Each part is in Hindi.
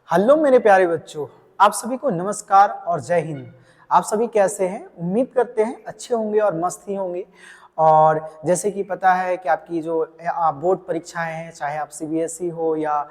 हेलो मेरे प्यारे बच्चों, आप सभी को नमस्कार और जय हिंद। आप सभी कैसे हैं? उम्मीद करते हैं अच्छे होंगे और मस्त ही होंगे। और जैसे कि पता है कि आपकी जो बोर्ड परीक्षाएं हैं, चाहे आप सीबीएसई हो या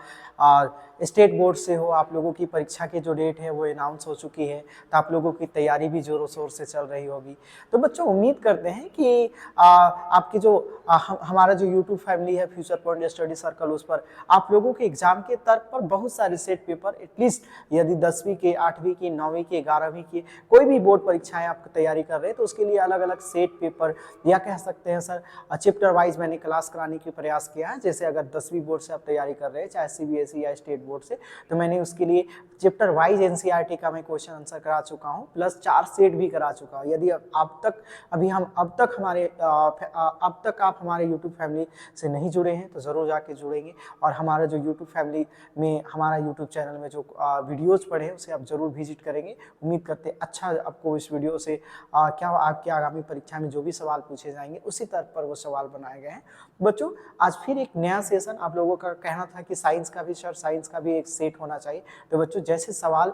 स्टेट बोर्ड से हो, आप लोगों की परीक्षा की जो डेट है वो अनाउंस हो चुकी है। तो आप लोगों की तैयारी भी जोरों शोर से चल रही होगी। तो बच्चों उम्मीद करते हैं कि आपकी जो हमारा जो यूट्यूब फैमिली है फ्यूचर पॉइंट स्टडी सर्कल, उस पर आप लोगों के एग्जाम के तर्क पर बहुत सारे सेट पेपर एटलीस्ट यदि 10वीं के, 8वीं की, 9वीं की, 11वीं की कोई भी बोर्ड परीक्षाएं आप तैयारी कर रहे हैं तो उसके लिए अलग अलग सेट पेपर या कह सकते हैं सर चैप्टर वाइज मैंने क्लास कराने की प्रयास किया है। जैसे अगर 10वीं बोर्ड से आप तैयारी कर रहे हैं, चाहे सीबीएसई या स्टेट बोर्ड से, तो मैंने उसके लिए चैप्टर वाइज एनसीईआरटी का मैं क्वेश्चन आंसर करा चुका हूँ, प्लस 4 सेट भी करा चुका हूँ। यदि अब तक आप हमारे यूट्यूब फैमिली से नहीं जुड़े हैं तो ज़रूर जाके जुड़ेंगे और हमारा जो यूट्यूब फैमिली में हमारा यूट्यूब चैनल में जो वीडियोज़ पढ़े हैं उसे आप ज़रूर विजिट करेंगे। उम्मीद करते हैं अच्छा आपको इस वीडियो से क्या आपके आगामी परीक्षा में जो भी सवाल पूछे जाएंगे उसी तर्क पर वो सवाल बनाए गए हैं। बच्चों आज फिर एक नया सेशन, आप लोगों का कहना था कि साइंस का भी एक सेट होना चाहिए। तो बच्चों जैसे सवाल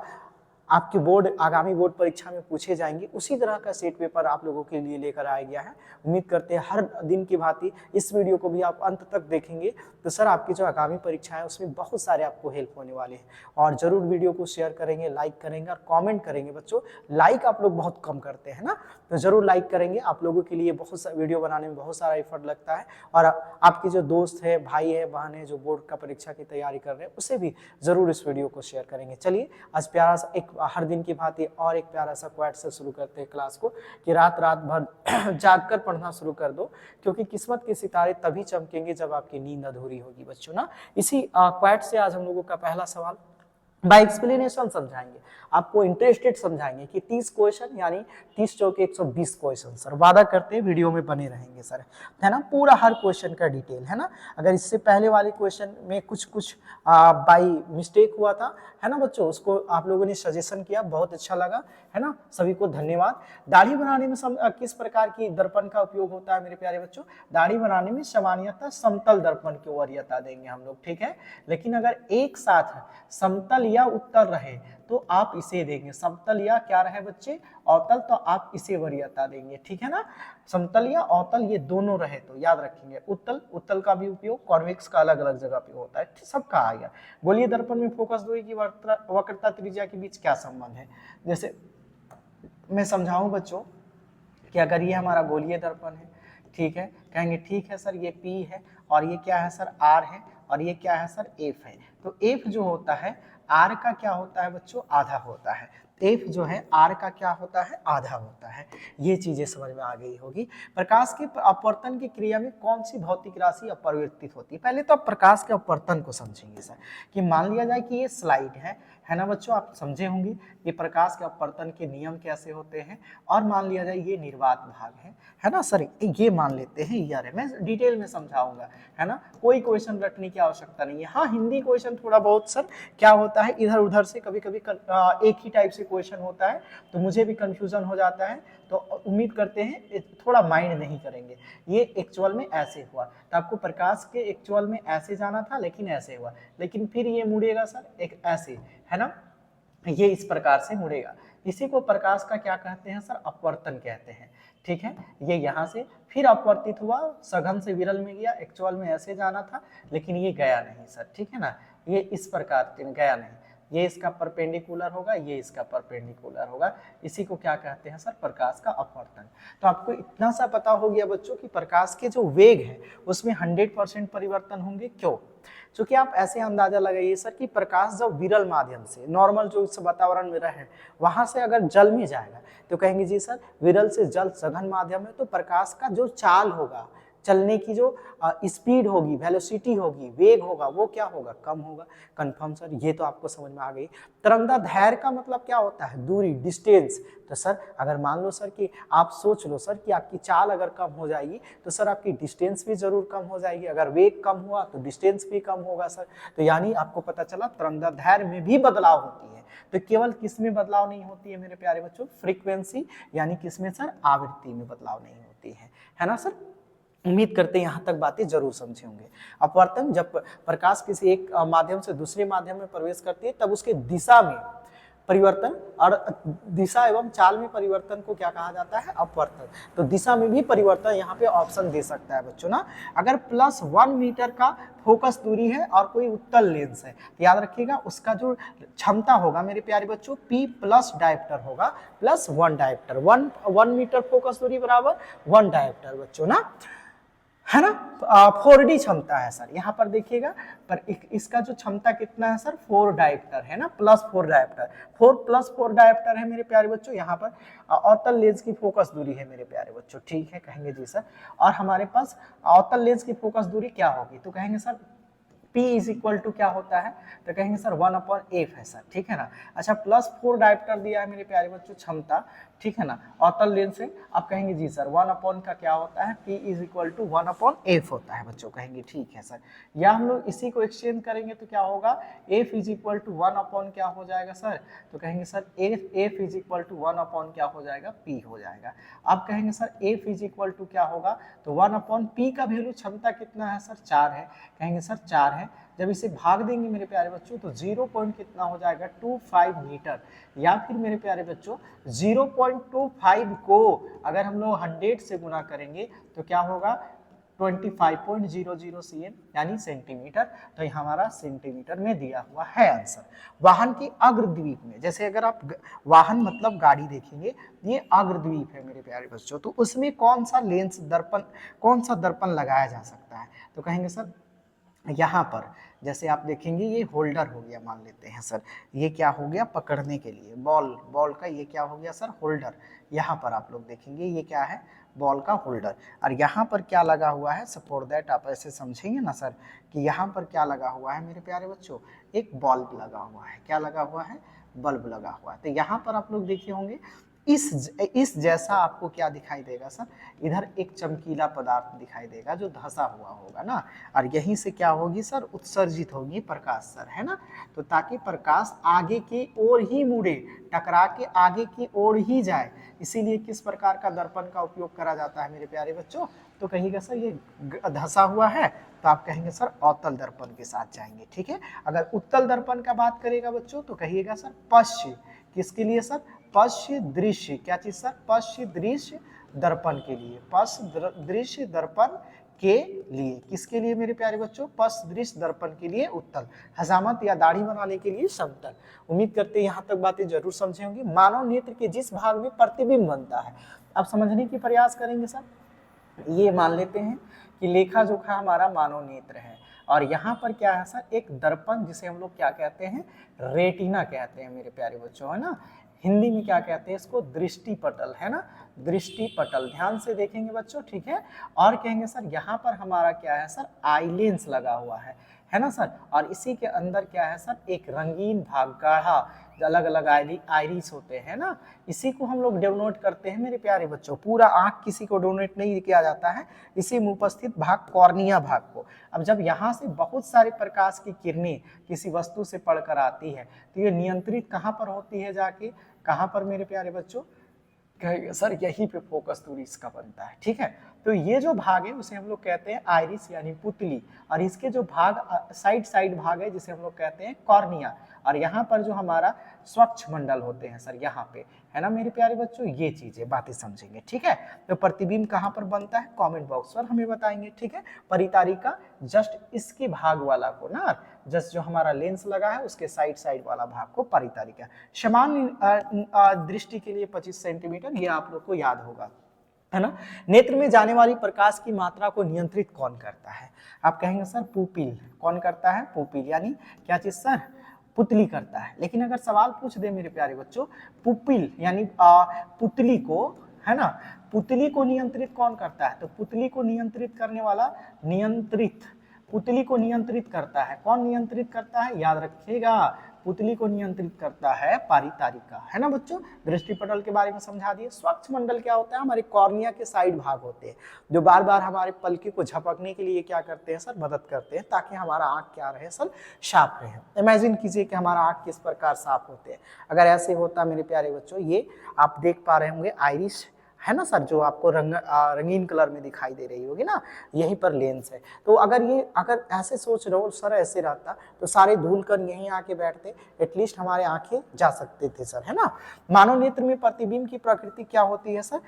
आपके आगामी बोर्ड परीक्षा में पूछे जाएंगे उसी तरह का सेट पेपर आप लोगों के लिए लेकर आया गया है। उम्मीद करते हैं हर दिन की भांति इस वीडियो को भी आप अंत तक देखेंगे तो सर आपकी जो आगामी परीक्षा है उसमें बहुत सारे आपको हेल्प होने वाले हैं। और जरूर वीडियो को शेयर करेंगे, लाइक करेंगे और कमेंट करेंगे। बच्चों लाइक आप लोग बहुत कम करते हैं ना, तो जरूर लाइक करेंगे। आप लोगों के लिए बहुत सा वीडियो बनाने में बहुत सारा एफर्ट लगता है और आपके जो दोस्त है, भाई है, बहन है जो बोर्ड का परीक्षा की तैयारी कर रहे हैं उसे भी जरूर इस वीडियो को शेयर करेंगे। चलिए आज प्यारा सा एक हर दिन की भांति और एक प्यारा सा क्वाट से शुरू करते हैं क्लास को कि रात भर जाग कर पढ़ना शुरू कर दो, क्योंकि किस्मत के सितारे तभी चमकेंगे जब आपकी नींद अधूरी होगी। बच्चों ना इसी क्वाट से आज हम लोगों का पहला सवाल बाय एक्सप्लेनेशन समझाएंगे, आपको इंटरेस्टेड समझाएंगे कि 30 क्वेश्चन यानी 30 चौके 120 क्वेश्चन। सर वादा करते हैं वीडियो में बने रहेंगे सर, है ना, पूरा हर क्वेश्चन का डिटेल, है ना। अगर इससे पहले वाले क्वेश्चन में कुछ बाई मिस्टेक हुआ था, है ना बच्चों, उसको आप लोगों ने सजेशन किया, बहुत अच्छा लगा, है ना, सभी को धन्यवाद। दाढ़ी बनाने में किस प्रकार की दर्पण का उपयोग होता है मेरे प्यारे बच्चों? दाढ़ी बनाने में सामान्यतः समतल दर्पण की वरीयता देंगे हम लोग, ठीक है। लेकिन अगर एक साथ समतल या उत्तल रहे तो आप इसे देंगे, समतल या क्या रहे बच्चे, अवतल, तो आप इसे वरीयता देंगे, ठीक है ना। समतल या अवतल ये दोनों रहे तो याद रखेंगे। उत्तल का भी उपयोग कॉन्वेक्स का अलग अलग जगह पे होता है, सबका आ गया। गोलीय दर्पण में फोकस दूरी की वक्रता त्रिज्या के बीच क्या संबंध है? जैसे मैं समझाऊं बच्चों कि अगर ये हमारा गोलीय दर्पण है, ठीक है, कहेंगे ठीक है सर ये P है और ये क्या है सर R है और ये क्या है सर F है। तो F जो होता है R का क्या होता है बच्चों? आधा होता है। F जो है R का क्या होता है? आधा होता है। ये चीजें समझ में आ गई होगी। प्रकाश के अपवर्तन की क्रिया में कौन सी भौतिक राशि अपरिवर्तित होती है? पहले तो आप प्रकाश के अपवर्तन को समझेंगे सर, कि मान लिया जाए कि ये स्लाइड है ना बच्चों, आप समझे होंगे ये प्रकाश के अपवर्तन के नियम कैसे होते हैं। और मान लिया जाए ये निर्वात भाग है ना सर, ये मान लेते हैं यार है, मैं डिटेल में समझाऊंगा, है ना, कोई क्वेश्चन रटने की आवश्यकता नहीं है। हाँ हिंदी क्वेश्चन थोड़ा बहुत सर क्या होता है, इधर उधर से कभी कभी एक ही टाइप से क्वेश्चन होता है तो मुझे भी कंफ्यूजन हो जाता है, तो उम्मीद करते हैं थोड़ा माइंड नहीं करेंगे। ये एक्चुअल में ऐसे हुआ, तो आपको प्रकाश के एक्चुअल में ऐसे जाना था लेकिन ऐसे हुआ, लेकिन फिर ये मुड़ेगा सर एक ऐसे, है ना, ये इस प्रकार से मुड़ेगा। इसी को प्रकाश का क्या कहते हैं सर? अपवर्तन कहते हैं, ठीक है। ये यहाँ से फिर अपवर्तित हुआ, सघन से विरल में गया, एक्चुअल में ऐसे जाना था लेकिन ये गया नहीं सर, ठीक है ना, ये इस प्रकार से गया नहीं, ये इसका परपेंडिकुलर होगा, ये इसका परपेंडिकुलर होगा। इसी को क्या कहते हैं सर? प्रकाश का अपवर्तन। तो आपको इतना सा पता हो गया बच्चों कि प्रकाश के जो वेग है उसमें 100% परिवर्तन होंगे। क्यों? क्योंकि आप ऐसे अंदाजा लगाइए सर कि प्रकाश जब विरल माध्यम से नॉर्मल जो इस वातावरण में रहे वहां से अगर जल में जाएगा तो कहेंगे जी सर विरल से जल सघन माध्यम है, तो प्रकाश का जो चाल होगा, चलने की जो स्पीड होगी, वेलोसिटी होगी, वेग होगा, वो क्या होगा? कम होगा। कंफर्म सर, ये तो आपको समझ में आ गई। तरंगदैर्घ्य का मतलब क्या होता है? दूरी, डिस्टेंस। तो सर अगर मान लो सर कि आप सोच लो सर कि आपकी चाल अगर कम हो जाएगी तो सर आपकी डिस्टेंस भी जरूर कम हो जाएगी, अगर वेग कम हुआ तो डिस्टेंस भी कम होगा सर। तो यानी आपको पता चला तरंगदैर्घ्य में भी बदलाव होती है। तो केवल किस में बदलाव नहीं होती है मेरे प्यारे बच्चों? फ्रीक्वेंसी, यानी किसमें सर? आवृत्ति में बदलाव नहीं होती है ना सर। उम्मीद करते हैं यहाँ तक बातें जरूर समझे होंगे। अपवर्तन, जब प्रकाश किसी एक माध्यम से दूसरे माध्यम में प्रवेश करती है तब उसके दिशा में परिवर्तन, और दिशा एवं चाल में परिवर्तन को क्या कहा जाता है? अपवर्तन। तो दिशा में भी परिवर्तन यहाँ पे ऑप्शन दे सकता है बच्चों ना। अगर +1 मीटर का फोकस दूरी है और कोई उत्तल लेंस है तो याद रखिएगा उसका जो क्षमता होगा मेरे प्यारे बच्चों P प्लस डायप्टर होगा, +1 डायप्टर। 1 मीटर फोकस दूरी बराबर 1 डायप्टर बच्चों ना, है ना। 4D क्षमता है सर, यहाँ पर देखिएगा पर इसका जो क्षमता कितना है सर? 4 डायप्टर है ना, +4 डायप्टर। 4+4 डायप्टर है मेरे प्यारे बच्चों। यहाँ पर अवतल लेंस की फोकस दूरी है मेरे प्यारे बच्चों, ठीक है, कहेंगे जी सर। और हमारे पास अवतल लेंस की फोकस दूरी क्या होगी? तो कहेंगे सर P = क्या होता है? तो कहेंगे सर 1/f है सर, ठीक है ना। अच्छा, +4 डायप्टर दिया है मेरे प्यारे बच्चों क्षमता, ठीक है ना, अवतल लेंस से। आप कहेंगे जी सर 1 का क्या होता है? P = 1/f होता है बच्चों, कहेंगे ठीक है सर। या हम लोग इसी को एक्सचेंज करेंगे तो क्या होगा? F = 1 क्या हो जाएगा सर? तो कहेंगे सर F = 1 क्या हो जाएगा? P हो जाएगा। अब कहेंगे सर F = क्या होगा? तो 1/P का वैल्यू क्षमता कितना है सर? 4 है, कहेंगे सर 4 है। जब इसे भाग देंगे मेरे प्यारे बच्चों तो 0 पॉइंट कितना हो जाएगा? 25 मीटर। या फिर मेरे प्यारे बच्चों 0.25 को अगर हम लोग 100 से गुना करेंगे तो क्या होगा? 25.00 cm यानी सेंटीमीटर। तो ये हमारा सेंटीमीटर में दिया हुआ है आंसर। वाहन की अग्रद्वीप में, जैसे अगर आप वाहन मतलब गाड़ी देखेंगे, ये अग्रद्वीप है मेरे प्यारे बच्चों, तो उसमें कौन सा लेंस दर्पण, कौन सा दर्पण लगाया जा सकता है? तो कहेंगे सर यहाँ पर जैसे आप देखेंगे ये होल्डर हो गया, मान लेते हैं सर ये क्या हो गया? पकड़ने के लिए बॉल का ये क्या हो गया सर? होल्डर। यहाँ पर आप लोग देखेंगे ये क्या है? बॉल का होल्डर। और यहाँ पर क्या लगा हुआ है? सपोर्ट दैट आप ऐसे समझेंगे ना सर कि यहाँ पर क्या लगा हुआ है मेरे प्यारे बच्चों? एक बल्ब लगा हुआ है। क्या लगा हुआ है? बल्ब लगा हुआ है। तो यहाँ पर आप लोग देखे होंगे इस जैसा आपको क्या दिखाई देगा सर? इधर एक चमकीला पदार्थ दिखाई देगा जो धंसा हुआ होगा ना, और यहीं से क्या होगी सर? उत्सर्जित होगी प्रकाश सर, है ना। तो ताकि प्रकाश आगे की ओर ही मुड़े, टकरा के आगे की ओर ही जाए, इसीलिए किस प्रकार का दर्पण का उपयोग करा जाता है मेरे प्यारे बच्चों? तो कहिएगा सर ये धंसा हुआ है तो आप कहेंगे सर अवतल दर्पण के साथ जाएंगे, ठीक है। अगर उत्तल दर्पण का बात करेगा बच्चों तो कहिएगा सर पश्य। किसके लिए सर? पश्य दृश्य। क्या चीज सर? पश्य दृश्य दर्पण के लिए। पश्य दृश्य दर्पण के लिए, किसके लिए मेरे प्यारे बच्चों? पश्य दृश्य दर्पण के लिए उत्तल, हजामत या दाढ़ी बनाने के लिए समतल। उम्मीद करते हैं यहाँ तक बातें जरूर समझे होंगे। मानव नेत्र के जिस भाग में प्रतिबिंब बनता है, अब समझने की प्रयास करेंगे सर। ये मान लेते हैं कि लेखा जोखा हमारा मानव नेत्र है, और यहाँ पर क्या है सर? एक दर्पण, जिसे हम लोग क्या कहते हैं? रेटिना कहते हैं मेरे प्यारे बच्चों, है ना। हिंदी में क्या कहते हैं इसको? दृष्टि पटल, है ना, दृष्टि पटल। ध्यान से देखेंगे बच्चों, ठीक है। और कहेंगे सर यहाँ पर हमारा क्या है सर? आई लेंस लगा हुआ है ना सर। और इसी के अंदर क्या है सर? एक रंगीन भाग, गाढ़ा, अलग अलग आइरिस होते हैं ना, इसी को हम लोग डेनोट करते हैं मेरे प्यारे बच्चों। पूरा आंख किसी को डोनेट नहीं किया जाता है, इसी में उपस्थित भाग कॉर्निया भाग को। अब जब यहाँ से बहुत सारे प्रकाश की किरणें किसी वस्तु से पड़कर आती है तो ये नियंत्रित कहाँ पर होती है? जाके कहाँ पर मेरे प्यारे बच्चों? सर यहीं पे फोकस दूरी इसका बनता है, ठीक है। तो ये जो भाग है उसे हम लोग कहते हैं आइरिस यानी पुतली, और इसके जो भाग साइड भाग है जिसे हम लोग कहते हैं कॉर्निया। और यहाँ पर जो हमारा स्वच्छ मंडल होते हैं सर, यहाँ पे, है ना मेरे प्यारे बच्चों। ये चीजें बातें समझेंगे, ठीक है। तो प्रतिबिंब कहाँ पर बनता है? कमेंट बॉक्स पर हमें बताएंगे, ठीक है। परितारिका जस्ट इसके भाग वाला को ना, जस्ट जो हमारा लेंस लगा है उसके साइड वाला भाग को परितारिका। समान दृष्टि के लिए 25 सेंटीमीटर, ये आप लोग को याद होगा, है ना। नेत्र में जाने वाली प्रकाश की मात्रा को नियंत्रित कौन करता है? आप कहेंगे सर पुपिल। कौन करता है? पुपिल, यानी क्या चीज सर? पुतली करता है। लेकिन अगर सवाल पूछ दे मेरे प्यारे बच्चों, पुपिल यानी पुतली को, है ना, पुतली को नियंत्रित कौन करता है? तो पुतली को नियंत्रित करने वाला पुतली को नियंत्रित करता है। कौन नियंत्रित करता है? याद रखिएगा, पुतली को नियंत्रित करता है परितारिका, है ना बच्चों। दृष्टिपटल के बारे में समझा दिए। स्वच्छ मंडल क्या होता है? हमारे कॉर्निया के साइड भाग होते हैं जो बार बार हमारे पलके को झपकने के लिए क्या करते हैं सर? मदद करते हैं, ताकि हमारा आंख क्या रहे सर? साफ रहे। इमेजिन कीजिए कि हमारा आंख किस प्रकार साफ होते हैं। अगर ऐसे होता मेरे प्यारे बच्चों, ये आप देख पा रहे होंगे आइरिस, है ना सर, जो आपको रंगीन कलर में दिखाई दे रही होगी ना, यहीं पर लेंस है। तो अगर ऐसे सोच रहे हो सर, ऐसे रहता तो सारे धूल कण यहीं आके बैठते, एटलीस्ट हमारे आंखें जा सकते थे सर, है ना। मानव नेत्र में प्रतिबिंब की प्रकृति क्या होती है सर,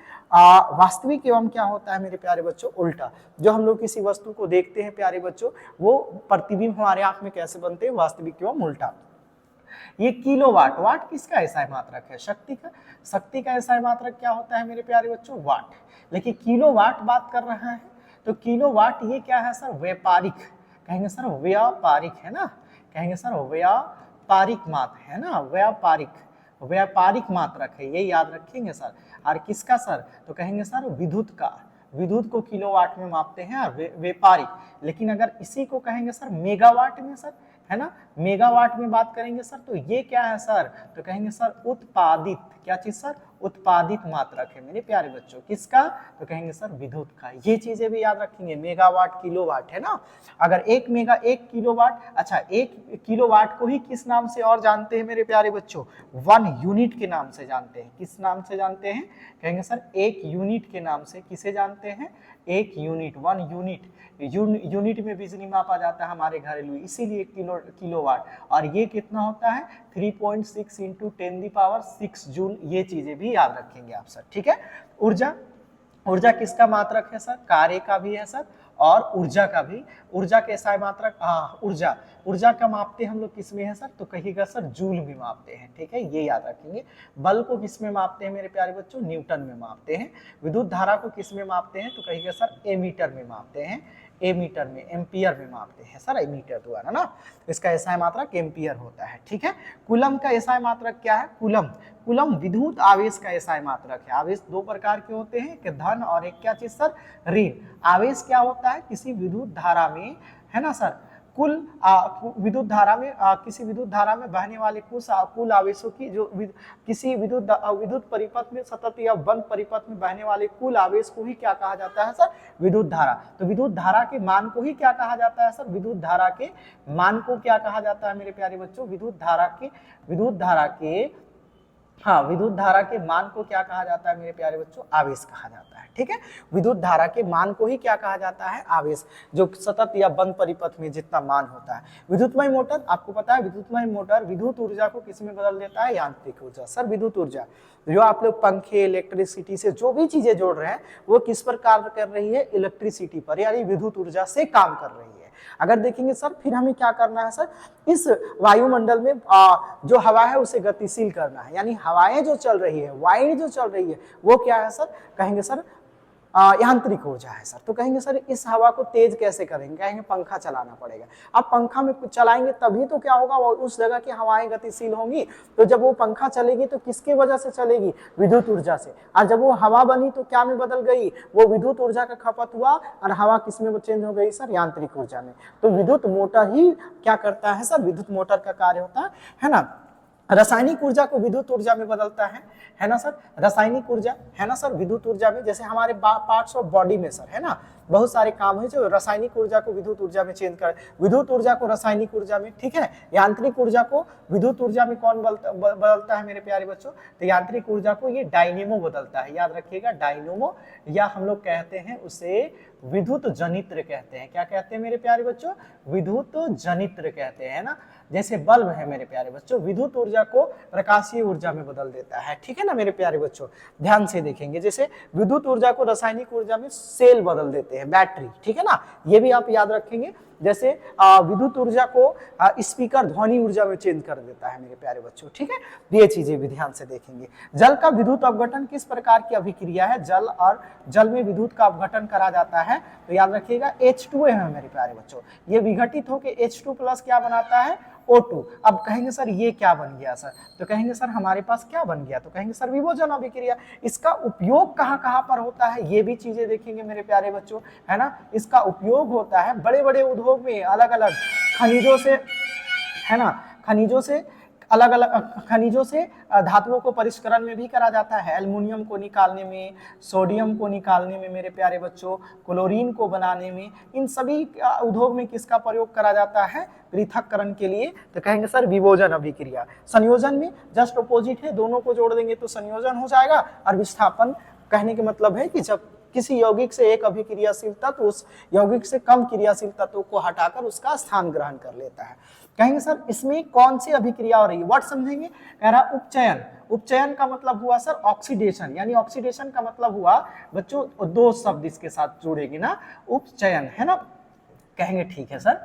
वास्तविक एवं क्या होता है मेरे प्यारे बच्चों, उल्टा। जो हम लोग किसी वस्तु को देखते हैं प्यारे बच्चों, वो प्रतिबिंब हमारे आंख में कैसे बनते हैं, वास्तविक एवं उल्टा। ये किलोवाट, वाट किसका एसआई मात्रक है, शक्ति का। शक्ति का एसआई मात्रक क्या होता है मेरे प्यारे बच्चों, वाट। लेकिन किलोवाट बात कर रहा है, तो किलोवाट ये क्या है सर, व्यापारिक, कहेंगे सर व्यापारिक, है ना, कहेंगे सर व्यापारिक मात्र, है ना, व्यापारिक मात्रक है, ये याद रखेंगे सर। और किसका सर, तो कहेंगे सर विद्युत का, विद्युत को किलोवाट में मापते हैं और व्यापारिक। लेकिन अगर इसी को कहेंगे सर मेगावाट में सर, है ना, मेगावाट में बात करेंगे सर, तो ये क्या है सर, तो कहेंगे सर उत्पादित, क्या चीज सर, उत्पादित मात्रक है मेरे प्यारे बच्चों, किसका, तो कहेंगे सर विद्युत का। ये चीजें भी याद रखेंगे, मेगावाट किलोवाट, है ना। अगर एक किलोवाट, अच्छा 1 किलोवाट को ही किस नाम से और जानते हैं मेरे प्यारे बच्चों, 1 यूनिट के नाम से जानते हैं। किस नाम से जानते हैं, कहेंगे सर 1 यूनिट के नाम से। किसे जानते हैं, 1 यूनिट, 1 यूनिट। यूनिट में बिजली मापा जाता है हमारे घरेलू, इसीलिए किलोवाट। और ये कितना होता है, 3.6 × 10⁶ जूल। ये चीजें भी याद रखेंगे आप सर, ठीक है। ऊर्जा किसका मात्रक है सर, कार्य का भी है सर और ऊर्जा का भी। ऊर्जा के एसआई मात्रक, ऊर्जा का मापते हम लोग किस में है सर, तो कहिएगा सर जूल में मापते हैं, ठीक है, ये याद रखेंगे। बल को किस में मापते हैं मेरे प्यारे बच्चों, न्यूटन में मापते हैं। विद्युत धारा को किस में मापते हैं, तो कहिएगा सर एमीटर में मापते हैं, एमीटर में, एम्पियर में मापते हैं सर, एमीटर द्वारा ना। इसका एसआई मात्रक एम्पियर होता है, ठीक है। कूलम का एसआई मात्रक क्या है, कूलम विद्युत आवेश का एसआई मात्रक है। आवेश 2 प्रकार के होते हैं, एक धन और एक क्या चीज सर, ऋण। आवेश क्या होता है, किसी विद्युत धारा में, है ना सर, विद्युत धारा में किसी विद्युत धारा में बहने वाले कुल आवेशों की, जो किसी विद्युत परिपथ में सतत या बंद परिपथ में बहने वाले कुल आवेश को ही क्या कहा जाता है सर, विद्युत धारा। तो विद्युत धारा के मान को ही क्या कहा जाता है सर, विद्युत धारा के मान को क्या कहा जाता है मेरे प्यारे बच्चों, विद्युत धारा के मान को क्या कहा जाता है मेरे प्यारे बच्चों, आवेश कहा जाता है, ठीक है। विद्युत धारा के मान को ही क्या कहा जाता है, आवेश, जो सतत या बंद परिपथ में जितना मान होता है। विद्युतमय मोटर, आपको पता है विद्युतमय मोटर विद्युत ऊर्जा को किस में बदल देता है, यांत्रिक ऊर्जा। सर विद्युत ऊर्जा जो आप लोग पंखे, इलेक्ट्रिसिटी से जो भी चीजें जोड़ रहे हैं, वो किस पर कार्य कर रही है, इलेक्ट्रिसिटी पर, यानी विद्युत ऊर्जा से काम कर रही है। अगर देखेंगे सर, फिर हमें क्या करना है सर, इस वायुमंडल में जो हवा है उसे गतिशील करना है, यानी हवाएं जो चल रही है, वायु जो चल रही है, वो क्या है सर, कहेंगे सर यांत्रिक ऊर्जा है सर। तो कहेंगे सर इस हवा को तेज कैसे करेंगे, कहेंगे पंखा चलाना पड़ेगा। अब पंखा में कुछ चलाएंगे तभी तो क्या होगा, वो उस जगह की हवाएं गतिशील होंगी। तो जब वो पंखा चलेगी तो किसके वजह से चलेगी, विद्युत ऊर्जा से। और जब वो हवा बनी तो क्या में बदल गई, वो विद्युत ऊर्जा का खपत हुआ और हवा किस में चेंज हो गई सर, यांत्रिक ऊर्जा में। तो विद्युत मोटर ही क्या करता है सर, विद्युत मोटर का कार्य होता है ना। रासायनिक ऊर्जा को विद्युत ऊर्जा में बदलता है ना सर, रासायनिक ऊर्जा, है ना सर, विद्युत ऊर्जा में। जैसे हमारे पार्ट्स ऑफ बॉडी में सर, है ना, बहुत सारे काम है जो रासायनिक ऊर्जा को विद्युत ऊर्जा में चेंज कर, विद्युत ऊर्जा को रासायनिक ऊर्जा में, ठीक है। यांत्रिक ऊर्जा को विद्युत ऊर्जा में कौन बदलता है मेरे प्यारे बच्चों, तो यांत्रिक ऊर्जा को ये डायनेमो बदलता है, याद रखिएगा, डायनेमो, या हम लोग कहते हैं उसे विद्युत जनित्र कहते हैं। क्या कहते हैं मेरे प्यारे बच्चों, विद्युत जनित्र कहते हैं ना। जैसे बल्ब है मेरे प्यारे बच्चों, विद्युत ऊर्जा को प्रकाशीय ऊर्जा में बदल देता है, ठीक है ना मेरे प्यारे बच्चों। ध्यान से देखेंगे, जैसे विद्युत ऊर्जा को रासायनिक ऊर्जा में सेल बदल देते हैं, बैटरी, ठीक है ना, ये भी आप याद रखेंगे। जैसे विद्युत ऊर्जा को स्पीकर ध्वनि ऊर्जा में चेंज कर देता है मेरे प्यारे बच्चों, ठीक है। ये चीजें भी ध्यान से देखेंगे। जल का विद्युत अपघटन किस प्रकार की अभिक्रिया है, जल में विद्युत का अपघटन करा जाता है, तो याद रखिएगा H2 है मेरे प्यारे बच्चों। ये विघटित होकर H2+ क्या बनाता है, O2। अब कहेंगे सर ये क्या बन गया सर, तो कहेंगे सर हमारे पास क्या बन गया, तो कहेंगे सर विभोजन अभिक्रिया। इसका उपयोग कहाँ कहाँ पर होता है, ये भी चीजें देखेंगे मेरे प्यारे बच्चों, है ना। इसका उपयोग होता है बड़े बड़े उद्योग में, अलग अलग खनिजों से, है ना, खनिजों से धातुओं को परिष्करण में भी करा जाता है। एल्युमिनियम को निकालने में, सोडियम को निकालने में मेरे प्यारे बच्चों, क्लोरीन को बनाने में, इन सभी उद्योग में किसका प्रयोग करा जाता है, पृथक्करण के लिए, तो कहेंगे सर विभोजन अभिक्रिया। संयोजन में जस्ट अपोजिट है, दोनों को जोड़ देंगे तो संयोजन हो जाएगा, और विस्थापन कहने का मतलब है कि जब किसी यौगिक से एक अभिक्रियाशील तत्व उस यौगिक से कम क्रियाशील तत्व को हटाकर उसका स्थान ग्रहण कर लेता है। कहेंगे सर इसमें कौन सी अभिक्रिया हो रही है, वर्ड समझेंगे। कह रहा उपचयन, उपचयन का मतलब हुआ सर ऑक्सीडेशन, यानी ऑक्सीडेशन का मतलब हुआ बच्चों दो शब्द इसके साथ जुड़ेगी ना, उपचयन, है ना। कहेंगे ठीक है सर,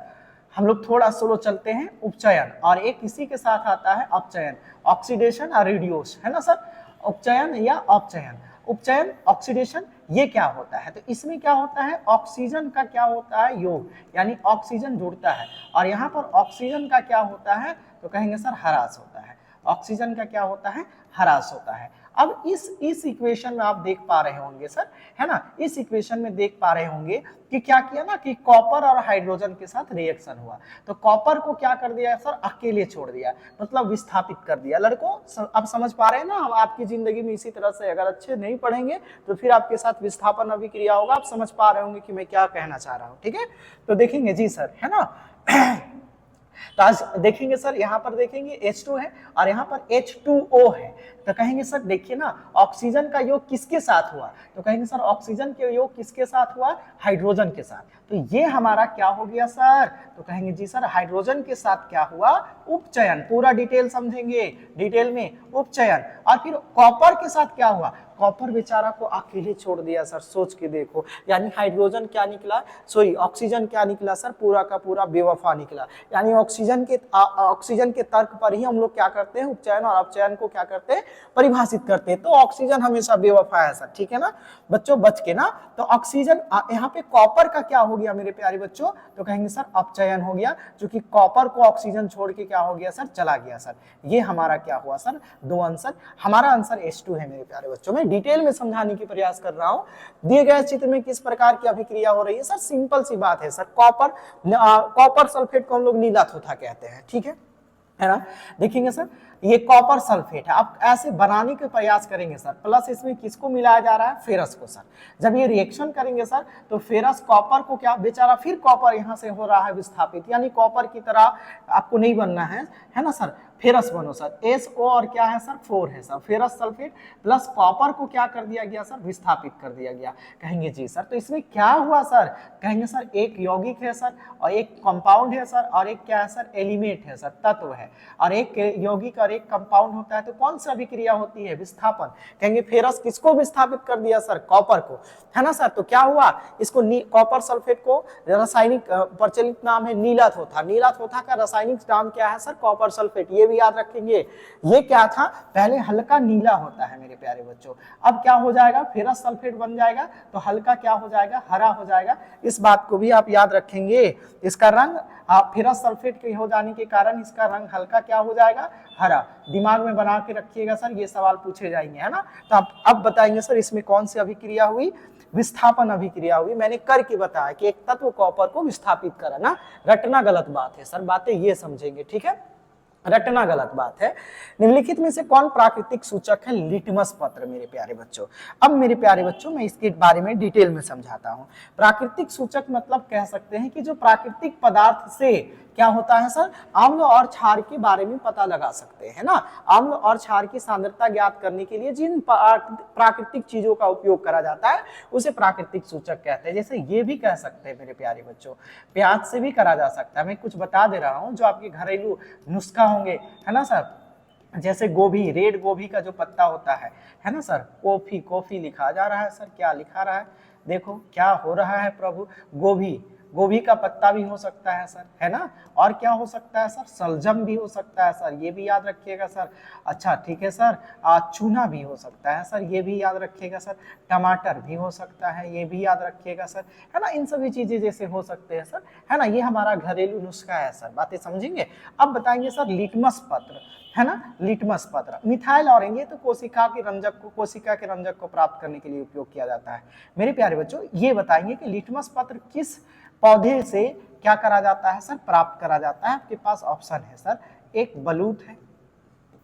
हम लोग थोड़ा स्लो चलते हैं। उपचयन और एक इसी के साथ आता है अपचयन, ऑक्सीडेशन और रिड्यूस, है ना सर। उपचयन या अपचयन, उपचयन ऑक्सीडेशन, ये क्या होता है, तो इसमें क्या होता है, ऑक्सीजन का क्या होता है योग, यानी ऑक्सीजन जुड़ता है, और यहाँ पर ऑक्सीजन का क्या होता है, तो कहेंगे सर ह्रास होता है। ऑक्सीजन का क्या होता है, ह्रास होता है। अब इस इक्वेशन में आप देख पा रहे होंगे सर, है ना, इस इक्वेशन में देख पा रहे होंगे कि क्या किया ना, कि कॉपर और हाइड्रोजन के साथ रिएक्शन हुआ, तो कॉपर को क्या कर दिया सर, अकेले छोड़ दिया, मतलब विस्थापित कर दिया। लड़कों अब समझ पा रहे हैं ना, हम आपकी जिंदगी में इसी तरह से अगर अच्छे नहीं पढ़ेंगे तो फिर आपके साथ विस्थापन अभिक्रिया होगा। आप समझ पा रहे होंगे कि मैं क्या कहना चाह रहा हूँ, ठीक है। तो देखेंगे जी सर, है ना। तो आज देखेंगे सर, यहाँ पर देखेंगे H2 है और यहाँ पर H2O है, तो कहेंगे सर देखिए ना, ऑक्सीजन का योग किसके साथ हुआ, तो कहेंगे सर ऑक्सीजन के योग किसके साथ हुआ, हाइड्रोजन के साथ। तो ये हमारा क्या हो गया सर, तो कहेंगे जी सर हाइड्रोजन के साथ क्या हुआ, उपचयन। पूरा डिटेल समझेंगे, डिटेल में उपचयन। और फिर कॉपर के साथ क्या हुआ, कॉपर बेचारा को अकेले छोड़ दिया सर, सोच के देखो, यानी हाइड्रोजन क्या निकला, सॉरी ऑक्सीजन क्या निकला सर, पूरा का पूरा बेवफा निकला। यानी ऑक्सीजन के तर्क पर ही हम लोग क्या करते हैं, उपचयन और अपचयन को क्या करते हैं, परिभाषित करते हैं। तो ऑक्सीजन हमेशा बेवफा है सर, ठीक है ना बच्चों, बच के ना। तो ऑक्सीजन यहाँ पे कॉपर का क्या हो गया मेरे प्यारे बच्चों, तो कहेंगे सर अपचयन हो गया, जो कि कॉपर को ऑक्सीजन छोड़ के क्या हो गया सर, चला गया सर। ये हमारा क्या हुआ सर, दो आंसर। हमारा आंसर H2 है मेरे प्यारे बच्चों। मैं डिटेल में समझाने की प्रयास कर रहा हूं। दिए गए चित्र में किस प्रकार की अभिक्रिया हो रही है सर, सिंपल सी बात है सर, कॉपर सल्फेट को हम लोग नीला थोथा कहते हैं, ठीक है ना। देखेंगे सर ये कॉपर सल्फेट है, आप ऐसे बनाने के प्रयास करेंगे सर, प्लस इसमें किसको मिलाया जा रहा है, फेरस को सर। जब ये रिएक्शन करेंगे सर तो फेरस कॉपर को क्या, बेचारा फिर कॉपर यहाँ से हो रहा है विस्थापित, यानी कॉपर की तरह आपको नहीं बनना है ना सर, फेरस बनो सर। SO और क्या है सर, 4 है sir, ferrous sulphate plus copper को क्या कर दिया गया सर, विस्थापित कर दिया गया। कहेंगे जी सर तो इसमें क्या हुआ सर, कहेंगे सर एक यौगिक है सर और एक कंपाउंड है सर, और एक क्या है सर, एलिमेंट है सर, तत्व है, और एक यौगिक और एक कंपाउंड होता है, तो कौन सा अभिक्रिया होती है, विस्थापन। कहेंगे फेरस किसको विस्थापित कर दिया सर, कॉपर को, है ना सर। तो क्या हुआ, इसको कॉपर सल्फेट को रासायनिक प्रचलित नाम है नीला थोथा, नीला थोथा का रासायनिक नाम क्या है सर, कॉपर सल्फेट, ये भी याद रखेंगे। ये क्या था, पहले हल्का नीला होता है मेरे प्यारे बच्चों, अब क्या हो जाएगा, फेरस सल्फेट बन जाएगा, तो हल्का क्या हो जाएगा, हरा हो जाएगा। इस बात को भी आप याद रखेंगे, इसका रंग फेरस सल्फेट के हो जाने के कारण इसका रंग हल्का क्या हो जाएगा, हरा। दिमाग में बना के रखिएगा सर, ये सवाल पूछे जाएंगे, है ना। तो अब बताएंगे सर इसमें कौन सी अभिक्रिया हुई, विस्थापन अभिक्रिया हुई। मैंने करके बताया कि एक तत्व कॉपर को विस्थापित करा ना, रटना गलत बात है सर, बातें ये समझेंगे, ठीक है, रटना गलत बात है। निम्नलिखित में से कौन प्राकृतिक सूचक है, लिटमस पत्र मेरे प्यारे बच्चों। अब मेरे प्यारे बच्चों मैं इसके बारे में डिटेल में समझाता हूं। प्राकृतिक सूचक मतलब कह सकते हैं कि जो प्राकृतिक पदार्थ से क्या होता है सर, अम्ल और क्षार के बारे में पता लगा सकते हैं ना। अम्ल और क्षार की सांद्रता ज्ञात करने के लिए जिन प्राकृतिक चीजों का उपयोग करा जाता है उसे प्राकृतिक सूचक कहते हैं। जैसे ये भी कह सकते हैं मेरे प्यारे बच्चों, प्याज से भी करा जा सकता है। मैं कुछ बता दे रहा हूं जो आपके घरेलू नुस्खा होंगे, है ना सर। जैसे गोभी, रेड गोभी का जो पत्ता होता है ना सर, कॉफी लिखा जा रहा है सर, क्या लिखा रहा है, देखो क्या हो रहा है प्रभु, गोभी का पत्ता भी हो सकता है सर, है ना। और क्या हो सकता है सर, सलजम भी हो सकता है सर, ये भी याद रखिएगा सर। अच्छा ठीक है सर, चूना भी हो सकता है सर, ये भी याद रखिएगा सर। टमाटर भी हो सकता है, ये भी याद रखिएगा सर, है ना। इन सभी चीजें जैसे हो सकते हैं सर, है ना। ये हमारा घरेलू नुस्खा है सर, बातें समझेंगे। अब बताएंगे सर लिटमस पत्र, है ना, लिटमस पत्र। मिथाइल ऑरेंज, ये तो कोशिका के रंजक को प्राप्त करने के लिए उपयोग किया जाता है। मेरे प्यारे बच्चों ये बताएंगे कि लिटमस पत्र किस पौधे से क्या करा जाता है सर, प्राप्त करा जाता है। आपके पास ऑप्शन है सर, एक बलूत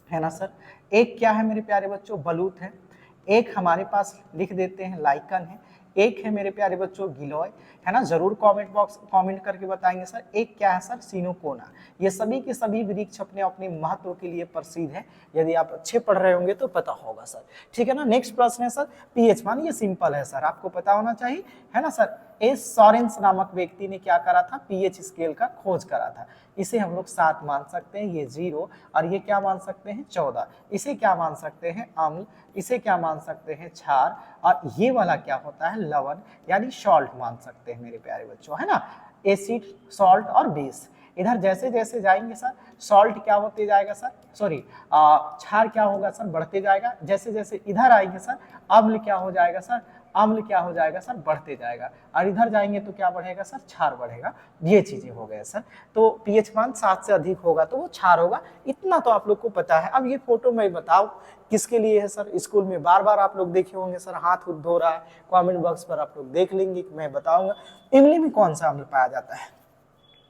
है ना सर, एक क्या है मेरे प्यारे बच्चों, बलूत है, एक हमारे पास लिख देते हैं लाइकन है, एक है मेरे प्यारे बच्चों गिलोय, है ना, जरूर कमेंट करके बताएंगे सर। एक क्या है सर, सिनोकोना। ये सभी के सभी वृक्ष अपने अपने महत्व के लिए प्रसिद्ध है, यदि आप अच्छे पढ़ रहे होंगे तो पता होगा सर, ठीक है ना। नेक्स्ट प्रश्न है सर पीएच मान, ये सिंपल है सर, आपको पता होना चाहिए, है ना सर। एस सॉरेंस नामक व्यक्ति ने क्या करा था, पीएच स्केल का खोज करा था। इसे हम लोग 7 मान सकते हैं, ये 0, और ये क्या मान सकते हैं 14। इसे क्या मान सकते हैं अम्ल, इसे क्या मान सकते हैं क्षार, और ये वाला क्या होता है लवण यानी सॉल्ट मान सकते हैं मेरे प्यारे बच्चों, है ना। एसिड, सॉल्ट और बेस। इधर जैसे जैसे जाएंगे सर सॉल्ट क्या होते जाएगा सर, सॉरी क्षार क्या होगा सर, बढ़ते जाएगा। जैसे जैसे इधर आएंगे सर अम्ल क्या हो जाएगा सर, अम्ल क्या हो जाएगा सर, बढ़ते जाएगा। और इधर जाएंगे तो क्या बढ़ेगा सर, क्षार बढ़ेगा। ये चीजें हो गए सर। तो पीएच मान 7 से अधिक होगा तो वो क्षार होगा, इतना तो आप लोग को पता है। अब ये फोटो मैं बताओ किसके लिए है सर, स्कूल में बार बार आप लोग देखे होंगे सर, हाथ उठ धो रहा है, कमेंट बॉक्स पर आप लोग देख लेंगे, मैं बताऊंगा इमली में कौन सा अम्ल पाया जाता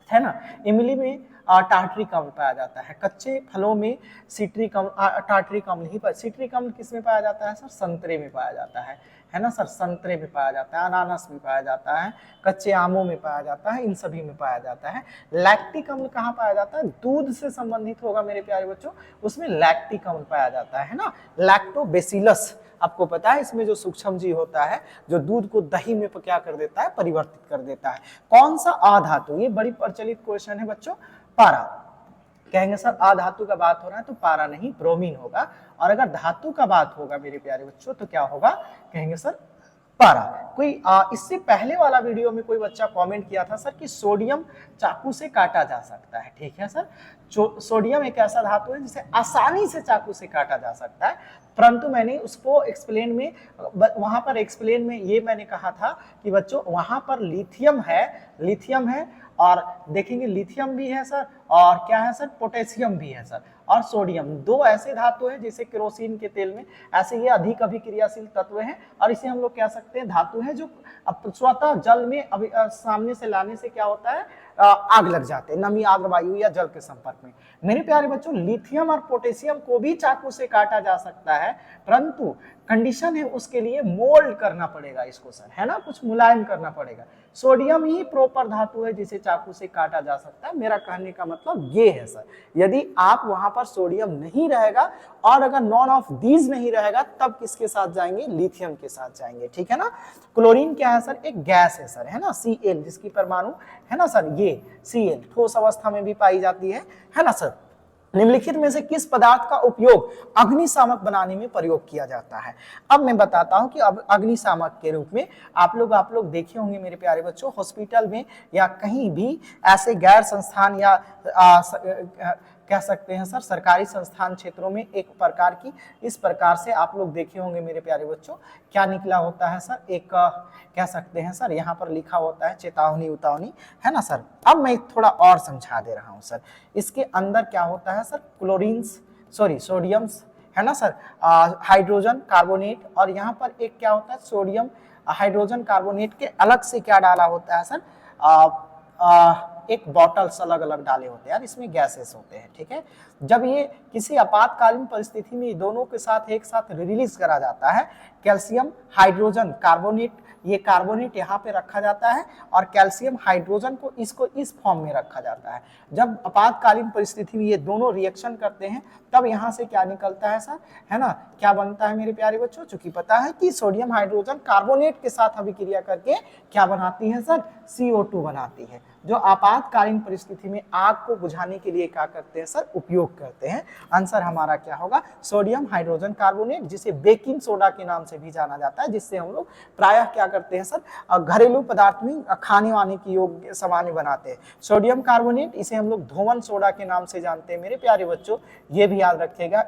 है ना। इमली में टार्टरिक अम्ल पाया जाता है। कच्चे फलों में सिट्रिक अम्ल, टार्टरिक अम्ल ही, सिट्रिक अम्ल किस में पाया जाता है सर, संतरे में पाया जाता है ना सर, संतरे में पाया जाता है, अनानास में पाया जाता है, कच्चे आमों में पाया जाता है, इन सभी में पाया जाता है। लैक्टिक अम्ल कहाँ पाया जाता है, दूध से संबंधित होगा मेरे प्यारे बच्चों, उसमें लैक्टिक अम्ल पाया जाता है ना। लैक्टोबैसिलस आपको पता है, इसमें जो सूक्ष्म जीव होता है जो दूध को दही में क्या कर देता है, परिवर्तित कर देता है। कौन सा अधातु, ये बड़ी प्रचलित क्वेश्चन है बच्चों, पारा। कहेंगे सर अधातु का बात हो रहा है तो पारा नहीं ब्रोमीन होगा, और अगर धातु का बात होगा मेरे प्यारे बच्चों तो क्या होगा, कहेंगे सर पारा। कोई इससे पहले वाला वीडियो में कोई बच्चा कमेंट किया था सर कि सोडियम चाकू से काटा जा सकता है, ठीक है सर। सोडियम एक ऐसा धातु है जिसे आसानी से चाकू से काटा जा सकता है, परंतु मैंने उसको एक्सप्लेन में, वहां पर एक्सप्लेन में ये मैंने कहा था कि बच्चों वहां पर लिथियम है और देखेंगे लिथियम भी है सर, और क्या है सर, पोटेशियम भी है सर, और सोडियम, दो ऐसे धातु हैं जैसे केरोसिन के तेल में, ऐसे ये अधिक अभिक्रियाशील तत्व हैं, और इसे हम लोग कह सकते हैं धातु है जो स्वतः जल में सामने से लाने से क्या होता है, आग लग जाते हैं, नमी, आग, वायु या जल के संपर्क में। मेरे प्यारे बच्चों लिथियम और पोटेशियम को भी चाकू से काटा जा सकता है, परंतु कंडीशन है उसके लिए मोल्ड करना पड़ेगा इसको सर, है ना, कुछ मुलायम करना पड़ेगा। सोडियम ही प्रॉपर धातु है जिसे चाकू से काटा जा सकता है, मेरा कहने का मतलब ये है सर। यदि आप वहां पर सोडियम नहीं रहेगा और अगर नॉन ऑफ दीज नहीं रहेगा तब किसके साथ जाएंगे, लिथियम के साथ जाएंगे, ठीक है ना। क्लोरीन क्या है सर, एक गैस है सर, है ना, Cl, जिसकी परमाणु है ना सर ये Cl ठोस अवस्था में भी पाई जाती है ना सर। निम्नलिखित में से किस पदार्थ का उपयोग अग्निशामक बनाने में प्रयोग किया जाता है। अब मैं बताता हूं कि अब अग्निशामक के रूप में आप लोग देखे होंगे मेरे प्यारे बच्चों, हॉस्पिटल में या कहीं भी ऐसे गैर संस्थान या कह सकते हैं सर सरकारी संस्थान क्षेत्रों में एक प्रकार की, इस प्रकार से आप लोग देखे होंगे मेरे प्यारे बच्चों, क्या निकला होता है सर, एक कह सकते हैं सर यहाँ पर लिखा होता है चेतावनी उतावनी, है ना सर। अब मैं थोड़ा और समझा दे रहा हूँ सर, इसके अंदर क्या होता है सर, सोडियम्स, है ना सर, हाइड्रोजन कार्बोनेट, और यहाँ पर एक क्या होता है सोडियम हाइड्रोजन कार्बोनेट के अलग से क्या डाला होता है सर, एक बॉटल्स अलग अलग डाले होते हैं यार, इसमें गैसेस होते हैं, ठीक है। जब ये किसी आपातकालीन परिस्थिति में दोनों के साथ एक साथ रिलीज करा जाता है, कैल्शियम हाइड्रोजन कार्बोनेट, ये कार्बोनेट यहाँ पे रखा जाता है और कैल्शियम हाइड्रोजन को इसको इस फॉर्म में रखा जाता है। जब आपातकालीन परिस्थिति में ये दोनों रिएक्शन करते हैं तब यहाँ से क्या निकलता है सर, है ना, क्या बनता है मेरे प्यारे बच्चों, चूंकि पता है कि सोडियम हाइड्रोजन कार्बोनेट के साथ अभिक्रिया करके क्या बनाती है सर, CO2 बनाती है, जो आपातकालीन परिस्थिति में आग को बुझाने के लिए क्या करते हैं सर, उपयोग करते हैं। आंसर हमारा क्या होगा, सोडियम हाइड्रोजन कार्बोनेट, जिसे बेकिंग सोडा के नाम से भी जाना जाता है, जिससे हम लोग प्रायः क्या करते हैं सर, घरेलू पदार्थ में खाने वाने की योग्य सामान बनाते हैं। सोडियम कार्बोनेट इसे हम लोग धोवन सोडा के नाम से जानते हैं मेरे प्यारे बच्चों, ये भी याद रखिएगा,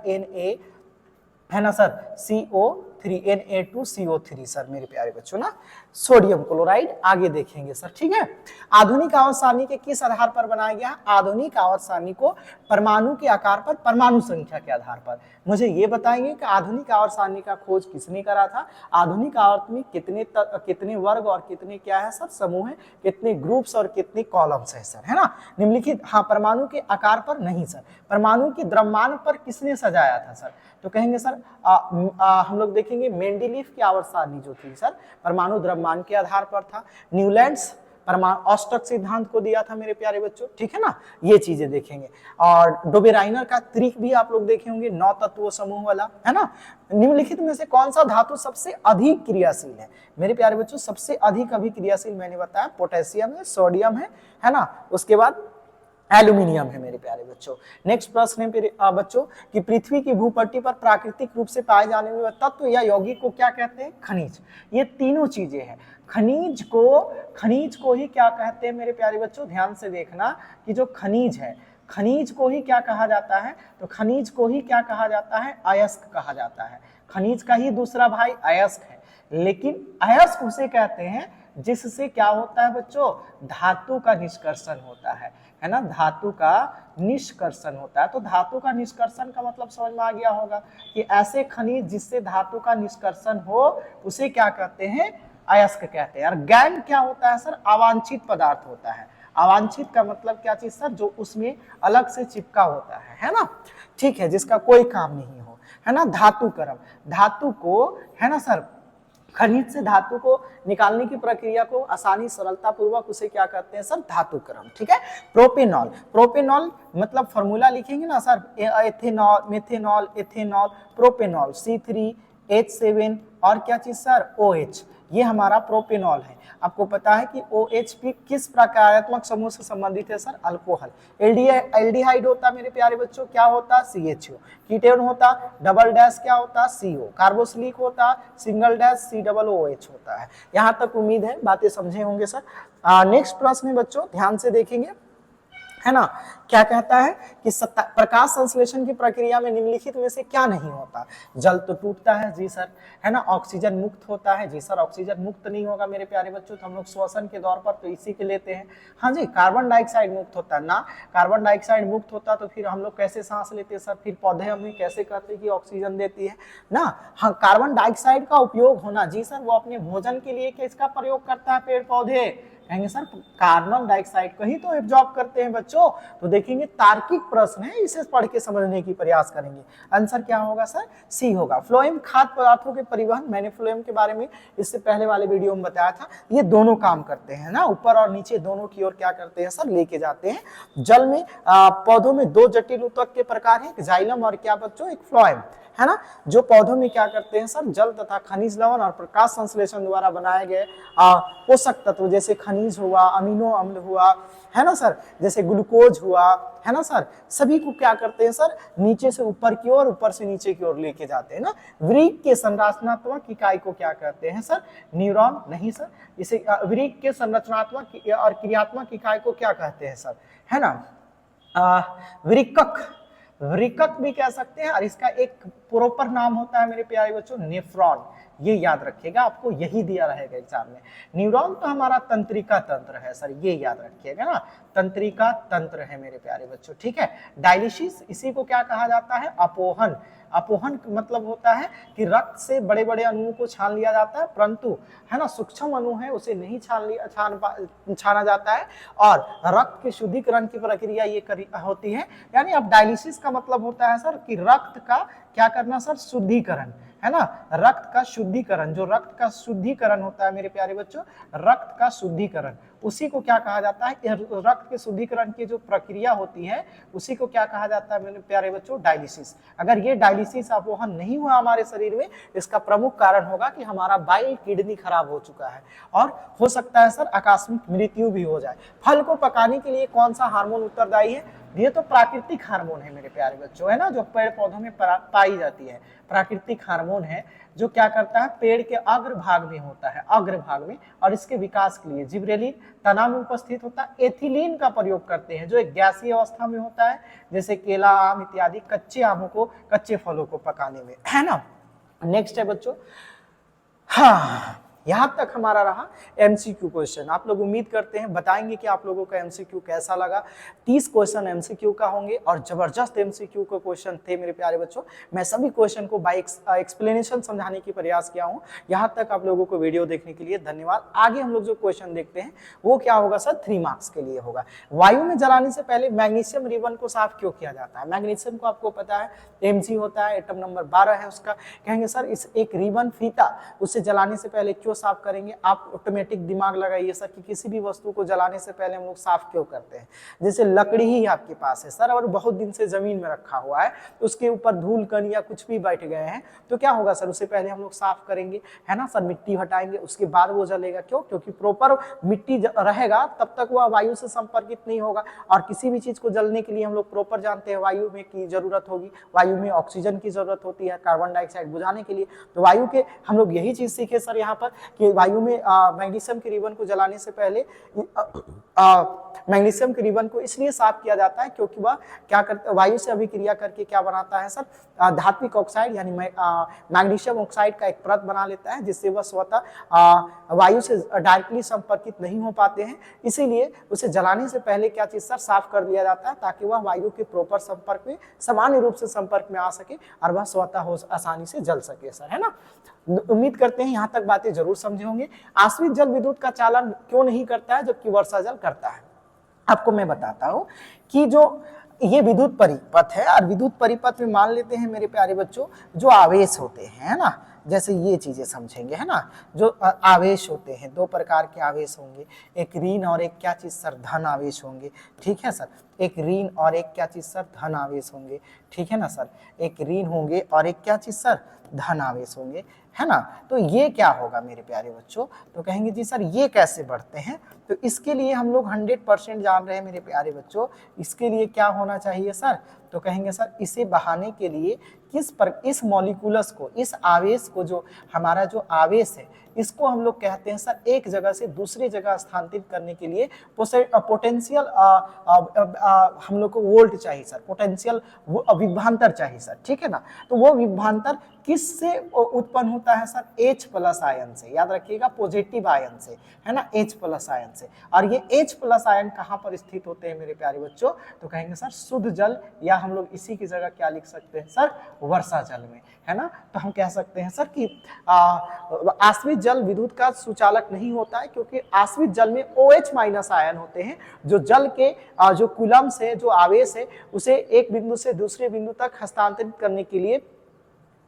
Na है ना सर, CO3, Na2CO3 सर मेरे प्यारे बच्चों ना, सोडियम क्लोराइड आगे देखेंगे सर, ठीक है। आधुनिक आवर्त सारणी के किस आधार पर बनाया गया, आधुनिक आवर्त सारणी को परमाणु के आकार पर, परमाणु संख्या के आधार पर। मुझे ये बताएंगे कि आधुनिक आवर्त सारणी का खोज किसने करा था, आधुनिक आवर्त में कितने वर्ग और कितने क्या है सर, समूह है, कितने ग्रुप्स और कितने कॉलम्स है सर, है ना। निम्नलिखित, हाँ परमाणु के आकार पर नहीं सर, परमाणु के द्रव्यमान पर किसने सजाया था सर, तो कहेंगे सर हम लोग देखें देखेंगे मेंडेलीफ की आवर्त सारणी जो थी सर परमाणु द्रव्यमान के आधार पर था। न्यूलैंड्स परमाणु ऑस्टक सिद्धांत को दिया था मेरे प्यारे बच्चों, ठीक है ना, ये चीजें देखेंगे। और डोबेराइनर का त्रिक भी आप लोग देखे होंगे, 9 तत्वों समूह वाला, है ना। निम्नलिखित में से कौन सा धातु सबसे अधिक क्रियाशील है मेरे प्यारे बच्चों? सबसे अधिक अभी क्रियाशील मैंने बताया पोटेशियम है, सोडियम है ना, उसके बाद एल्यूमिनियम है मेरे प्यारे बच्चों। नेक्स्ट प्रश्न है मेरे बच्चों कि पृथ्वी की भूपट्टी पर प्राकृतिक रूप से पाए जाने वाले तत्व या यौगिक को क्या कहते हैं? खनिज। ये तीनों चीजें हैं। खनिज को ही क्या कहते हैं मेरे प्यारे बच्चों? ध्यान से देखना कि जो खनिज है, खनिज को ही क्या कहा जाता है? तो खनिज को ही क्या कहा जाता है? अयस्क कहा जाता है। खनिज का ही दूसरा भाई अयस्क है, लेकिन अयस्क उसे कहते हैं जिससे क्या होता है बच्चों? धातु का निष्कर्षण होता है ना, धातु का निष्कर्षण होता है। तो धातु का निष्कर्षण का मतलब समझ में आ गया होगा कि ऐसे खनिज जिससे धातु का निष्कर्षण हो उसे क्या कहते हैं? अयस्क कहते हैं। और गैंग क्या होता है सर? अवांछित पदार्थ होता है। अवांछित का मतलब क्या चीज सर? जो उसमें अलग से चिपका होता है ना, ठीक है, जिसका कोई काम नहीं हो, है ना। धातुकर्म, धातु को, है ना सर, खनिज से धातु को निकालने की प्रक्रिया को आसानी सरलता पूर्वक उसे क्या कहते हैं सर? धातुकर्म, ठीक है। प्रोपेनॉल, प्रोपेनॉल मतलब फॉर्मूला लिखेंगे ना sir, ethanol, methanol, ethanol, propanol, C3H7 और क्या चीज सर? OH, ये हमारा प्रोपेनॉल है। आपको पता है कि OH भी किस प्रकारात्मक समूह से संबंधित है सर? अल्कोहल। एल्डिहाइड होता मेरे प्यारे बच्चों क्या होता? CHO। कीटोन होता डबल डैश क्या होता? CO। कार्बोक्सिलिक होता सिंगल डैश COOH होता है। यहां तक उम्मीद है बातें समझे होंगे सर। नेक्स्ट प्रश्न बच्चों ध्यान से देखेंगे, है ना, क्या कहता है कि प्रकाश संश्लेषण की प्रक्रिया में निम्नलिखित में से क्या नहीं होता? जल तो टूटता है जी सर, है ना। ऑक्सीजन मुक्त होता है जी सर, ऑक्सीजन मुक्त नहीं होगा मेरे प्यारे बच्चों, तो हम लोग श्वसन के दौर पर तो इसी के लेते हैं। हाँ जी, कार्बन डाइऑक्साइड मुक्त होता है ना, कार्बन डाइऑक्साइड मुक्त होता तो फिर हम लोग कैसे सांस लेते हैं सर? फिर पौधे हमें कैसे कहते कि ऑक्सीजन देती है ना। हाँ, कार्बन डाइऑक्साइड का उपयोग होना जी सर, वो अपने भोजन के लिए किसका प्रयोग करता है? पेड़ पौधे कहेंगे सर कार्बन डाइऑक्साइड को ही तो एब्जॉर्ब करते हैं बच्चों। तो देखेंगे तार्किक प्रश्न है, इसे पढ़ के समझने की प्रयास करेंगे। आंसर क्या होगा सर? C होगा। फ्लोएम खाद्य पदार्थों के परिवहन, मैंने फ्लोएम के बारे में इससे पहले वाले वीडियो में बताया था, ये दोनों काम करते हैं ना, ऊपर और नीचे दोनों की ओर क्या करते हैं सर? लेके जाते हैं। जल में पौधों में 2 जटिल ऊतक के प्रकार है, जाइलम और क्या बच्चों? एक फ्लोएम, है ना, जो पौधों में क्या करते हैं सर? जल तथा खनिज लवण और प्रकाश संश्लेषण द्वारा बनाए गए पोषक तत्व जैसे खनिज हुआ, अमीनो अम्ल हुआ, है ना सर, जैसे ग्लूकोज हुआ, है ना सर, सभी को क्या करते हैं सर? नीचे से ऊपर की ओर, ऊपर से नीचे की ओर लेके जाते हैं ना। वृक्क के संरचनात्मक इकाई को क्या कहते हैं सर? न्यूरॉन नहीं सर, इसे वृक्क के संरचनात्मक और क्रियात्मक इकाई को क्या कहते हैं सर? है ना, वृक्कक, वृक्कक भी कह सकते हैं। और इसका एक प्रॉपर नाम होता है मेरे प्यारे बच्चों नेफ्रॉन, ये याद रखिएगा, आपको यही दिया रहेगा एग्जाम में। न्यूरॉन तो हमारा तंत्रिका तंत्र है सर, ये याद रखिएगा ना, तंत्रिका तंत्र है मेरे प्यारे बच्चों, ठीक है। डायलिसिस, इसी को क्या कहा जाता है? अपोहन। अपोहन मतलब होता है कि रक्त से बड़े बड़े अणुओं को छान लिया जाता है, परंतु है ना सूक्ष्म अणु है उसे नहीं छाना जाता है, और रक्त के शुद्धिकरण की प्रक्रिया ये होती है। यानी अब डायलिसिस का मतलब होता है सर कि रक्त का क्या करना सर? शुद्धिकरण, है ना, रक्त का शुद्धिकरण। जो रक्त का शुद्धिकरण होता है मेरे प्यारे बच्चों, रक्त का शुद्धिकरण, उसी को क्या कहा जाता है? रक्त के शुद्धिकरण की जो प्रक्रिया होती है उसी को क्या कहा जाता है मेरे प्यारे बच्चों? डायलिसिस। अगर ये डायलिसिस अपोहन नहीं हुआ हमारे शरीर में, इसका प्रमुख कारण होगा कि हमारा बाइल किडनी खराब हो चुका है, और हो सकता है सर आकस्मिक मृत्यु भी हो जाए। फल को पकाने के लिए कौन सा हार्मोन उत्तरदायी है? ये तो प्राकृतिक हार्मोन है मेरे प्यारे बच्चों, है ना, जो पेड़ पौधों में पाई जाती है, प्राकृतिक हार्मोन है, जो क्या करता है? पेड़ के अग्र भाग में होता है, अग्र भाग में, और इसके विकास के लिए जिब्रेलिन तना में उपस्थित होता है। एथिलीन का प्रयोग करते हैं जो एक गैसीय अवस्था में होता है, जैसे केला, आम इत्यादि कच्चे आमों को, कच्चे फलों को पकाने में, है ना। नेक्स्ट है बच्चों, हाँ यहाँ तक हमारा रहा एमसीक्यू क्वेश्चन। आप लोग उम्मीद करते हैं बताएंगे कि आप लोगों का एमसीक्यू कैसा लगा। 30 क्वेश्चन एमसीक्यू का होंगे और जबरदस्त एमसीक्यू के क्वेश्चन थे मेरे प्यारे बच्चों। मैं सभी क्वेश्चन को बाय एक्सप्लेनेशन समझाने की प्रयास किया हूँ। यहाँ तक आप लोगों को वीडियो देखने के लिए धन्यवाद। आगे हम लोग जो क्वेश्चन देखते हैं वो क्या होगा सर, 3 मार्क्स के लिए होगा। वायु में जलाने से पहले मैग्नीशियम रिबन को साफ क्यों किया जाता है? मैग्नीशियम को आपको पता है Mg होता है, एटम नंबर 12 है उसका। कहेंगे सर इस एक रिबन फीता उसे जलाने से पहले क्यों साफ करेंगे? आप ऑटोमेटिक दिमाग लगाइए सर कि किसी भी वस्तु को जलाने से पहले हम लोग साफ क्यों करते हैं। जैसे लकड़ी ही आपके पास है सर और बहुत दिन से जमीन में रखा हुआ है, उसके ऊपर धूल कण या कुछ भी बैठ गए हैं तो क्या होगा सर, उससे पहले हम लोग साफ करेंगे, है ना सर, मिट्टी हटाएंगे, उसके बाद वो जलेगा। क्यों? क्योंकि प्रॉपर मिट्टी रहेगा तब तक वह वायु से संपर्कित नहीं होगा। और किसी भी चीज को जलने के लिए हम लोग प्रॉपर जानते हैं वायु में की जरूरत होगी, वायु में ऑक्सीजन की जरूरत होती है कार्बन डाइऑक्साइड बुझाने के लिए। तो वायु के हम लोग यही चीज सीखे सर यहाँ पर कि वायु में मैग्नीशियम के रिबन को जलाने से पहले मैग्नीशियम के रिबन को इसलिए साफ किया जाता है क्योंकि वह क्या करता है, वायु से अभिक्रिया करके क्या बनाता है सर, धात्विक ऑक्साइड यानी मैग्नीशियम ऑक्साइड का एक परत बना लेता है जिससे वह स्वतः वायु से डायरेक्टली संपर्कित नहीं हो पाते हैं। इसीलिए उसे जलाने से पहले क्या चीज सर, साफ कर लिया जाता है ताकि वह वायु के प्रॉपर संपर्क में सामान्य रूप से संपर्क में आ सके और वह स्वतः हो आसानी से जल सके सर, है ना। उम्मीद करते हैं यहाँ तक बातें जरूर समझे होंगे। आश्रित जल विद्युत का चालन क्यों नहीं करता है जबकि वर्षा जल करता है? आपको मैं बताता हूँ कि जो ये विद्युत परिपथ है और विद्युत परिपथ में मान लेते हैं मेरे प्यारे बच्चों जो आवेश होते हैं, है ना, जैसे ये चीजें समझेंगे, है ना, जो आवेश होते हैं 2 प्रकार के आवेश होंगे, एक ऋण और एक क्या चीज सर, धन आवेश होंगे। ठीक है सर, एक ऋण और एक क्या चीज सर, धन आवेश होंगे। ठीक है ना सर, एक ऋण होंगे और एक क्या चीज सर, धन आवेश होंगे, है ना। तो ये क्या होगा मेरे प्यारे बच्चों, तो कहेंगे जी सर ये कैसे बढ़ते हैं, तो इसके लिए हम लोग 100% जान रहे हैं मेरे प्यारे बच्चों। इसके लिए क्या होना चाहिए सर, तो कहेंगे सर इसे बहाने के लिए इस मॉलिक्यूलस को, इस आवेश को, जो हमारा जो आवेश है इसको हम लोग कहते हैं सर एक जगह से दूसरी जगह स्थानांतरित करने के लिए पोटेंशियल हम लोग को वोल्ट चाहिए सर, पोटेंशियल विभवांतर चाहिए सर। ठीक है ना, तो वो विभवांतर किससे उत्पन्न होता है सर, H+ आयन से। याद रखिएगा पॉजिटिव आयन से, है ना, H+ आयन से। और ये H+ आयन कहाँ पर स्थित होते हैं मेरे प्यारे बच्चों, तो कहेंगे सर शुद्ध जल, या हम लोग इसी की जगह क्या लिख सकते हैं सर, वर्षा जल में, है ना। तो हम कह सकते हैं सर कि आश्रित जल विद्युत का सुचालक नहीं होता है क्योंकि आश्रित जल में OH- आयन होते हैं जो जल के जो कूलम से जो आवेश है उसे एक बिंदु से दूसरे बिंदु तक हस्तांतरित करने के लिए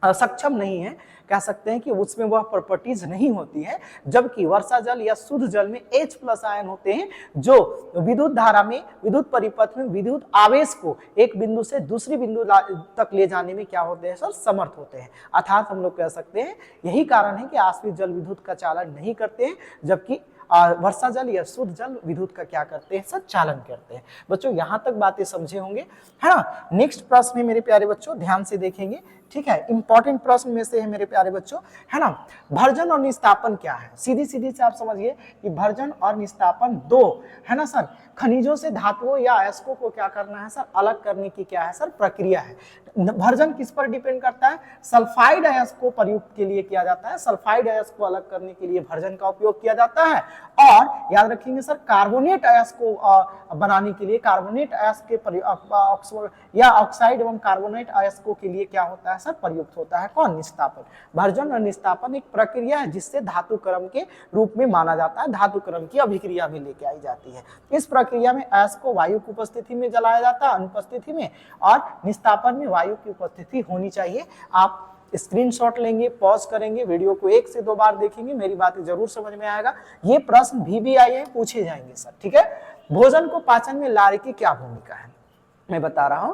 सक्षम नहीं है। कह सकते हैं कि उसमें वह प्रॉपर्टीज नहीं होती है, जबकि वर्षा जल या शुद्ध जल में H+ आयन होते हैं जो विद्युत धारा में, विद्युत परिपथ में विद्युत आवेश को एक बिंदु से दूसरी बिंदु तक ले जाने में क्या होते हैं सर, समर्थ होते हैं। अर्थात हम लोग कह सकते हैं यही कारण है कि आश्रित जल विद्युत का चालन नहीं करते हैं, जबकि वर्षा जल या शुद्ध जल विद्युत का क्या करते हैं सर, चालन करते हैं। बच्चों यहाँ तक बातें समझे होंगे, है ना। नेक्स्ट प्रश्न में मेरे प्यारे बच्चों ध्यान से देखेंगे, ठीक है, इंपॉर्टेंट प्रश्न में से है मेरे प्यारे बच्चों, है ना। भर्जन और निस्तापन क्या है, सीधी सीधी से आप समझिए कि भर्जन और निस्तापन 2, है ना सर, खनिजों से धातुओं या अयस्कों को क्या करना है सर, अलग करने की क्या है सर, प्रक्रिया है। भर्जन किस पर डिपेंड करता है, सल्फाइड अयस्क को प्रयुक्त के लिए किया जाता है, सल्फाइड अयस्क को अलग करने के लिए भर्जन का उपयोग किया जाता है। और याद रखेंगे सर कार्बोनेट अयस्क को बनाने के लिए, कार्बोनेट अयस्क के या ऑक्साइड एवं कार्बोनेट अयस्कों के लिए क्या होता है सर, प्रयुक्त होता है कौन, निस्तापन। भर्जन और निस्तापन एक प्रक्रिया है जिससे धातु क्रम के रूप में माना जाता है, धातु क्रम की अभिक्रिया में लेके आई जाती है। इस प्रक्रिया में अयस्क को वायु की उपस्थिति में जलाया जाता है, अनुपस्थिति में, और निस्तापन में वायु की उपस्थिति होनी चाहिए। आप स्क्रीनशॉट लेंगे, पॉज करेंगे, वीडियो को 1 से 2 बार देखेंगे, मेरी बातें जरूर समझ में आएगा। ये प्रश्न VBI है, पूछे जाएंगे सर, ठीक है। भोजन को पाचन में लार की क्या भूमिका है, मैं बता रहा हूं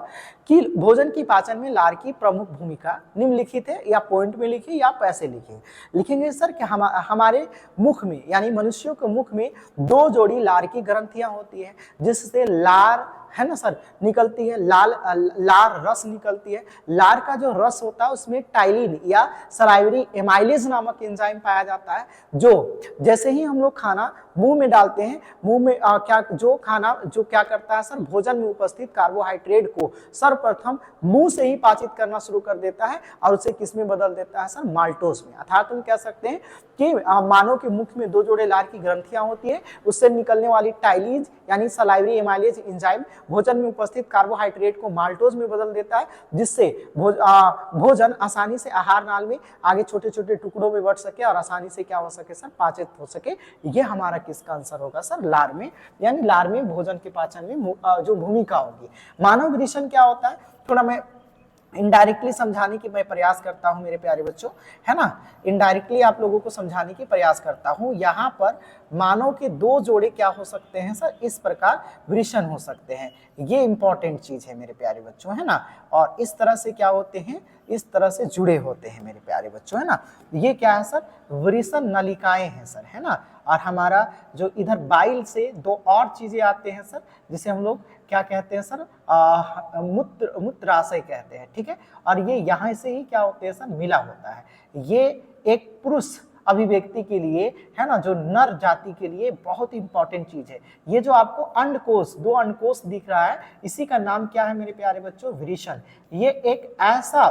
कि भोजन की पाचन में लार की प्रमुख भूमिका निम्नलिखित है, या पॉइंट में लिखिए या पैसे लिखेंगे सर कि हमारे मुख में, यानी मनुष्यों के मुख में 2 जोड़ी लार की ग्रंथियां होती है जिससे लार, है ना सर, निकलती है, लार रस निकलती है। लार का जो रस होता है उसमें टाइलिन या सलाइवरी एमाइलेज नामक एंजाइम पाया जाता है, जो जैसे ही हम लोग खाना मुंह में डालते हैं, मुंह में क्या करता है सर, भोजन में उपस्थित कार्बोहाइड्रेट को सर्वप्रथम मुंह से ही पाचित करना शुरू कर देता है और उसे किस में बदल देता है सर, माल्टोज में। अर्थात हम कह सकते हैं कि मानव के मुख में 2 जोड़े लार की ग्रंथियां होती है, उससे निकलने वाली टाइलीज यानी सलाइवरी एमाइलेज एंजाइम भोजन में उपस्थित कार्बोहाइड्रेट को माल्टोज में बदल देता है, जिससे भोजन आसानी से आहार नाल में आगे छोटे छोटे टुकड़ों में बढ़ सके और आसानी से क्या हो सके सर, पाचित हो सके। ये हमारा किसका आंसर होगा सर, लार में, यानी लार में भोजन के पाचन में जो भूमिका होगी। मानव विरेचन क्या होता है, थोड़ा मैं इनडायरेक्टली समझाने की मैं प्रयास करता हूं मेरे प्यारे बच्चों, है ना, इनडायरेक्टली आप लोगों को समझाने की प्रयास करता हूं। यहाँ पर मानव के 2 जोड़े क्या हो सकते हैं सर, इस प्रकार विरेचन हो सकते हैं। ये इंपॉर्टेंट चीज है मेरे प्यारे बच्चों, है ना, और इस तरह से क्या होते हैं, इस तरह से जुड़े होते हैं मेरे प्यारे बच्चों, है ना। ये क्या है सर, विरेचन नलिकाएं हैं सर, है ना। और हमारा जो इधर बाइल से 2 और चीजें आते हैं सर, जिसे हम लोग क्या कहते हैं सर, मूत्राशय कहते हैं, ठीक है। और ये यहाँ से ही क्या होते हैं सर, मिला होता है। ये एक पुरुष अभिव्यक्ति के लिए, है ना, जो नर जाति के लिए बहुत इंपॉर्टेंट चीज है। ये जो आपको अंडकोश, 2 अंडकोश दिख रहा है, इसी का नाम क्या है मेरे प्यारे बच्चों, विरेचन। ये एक ऐसा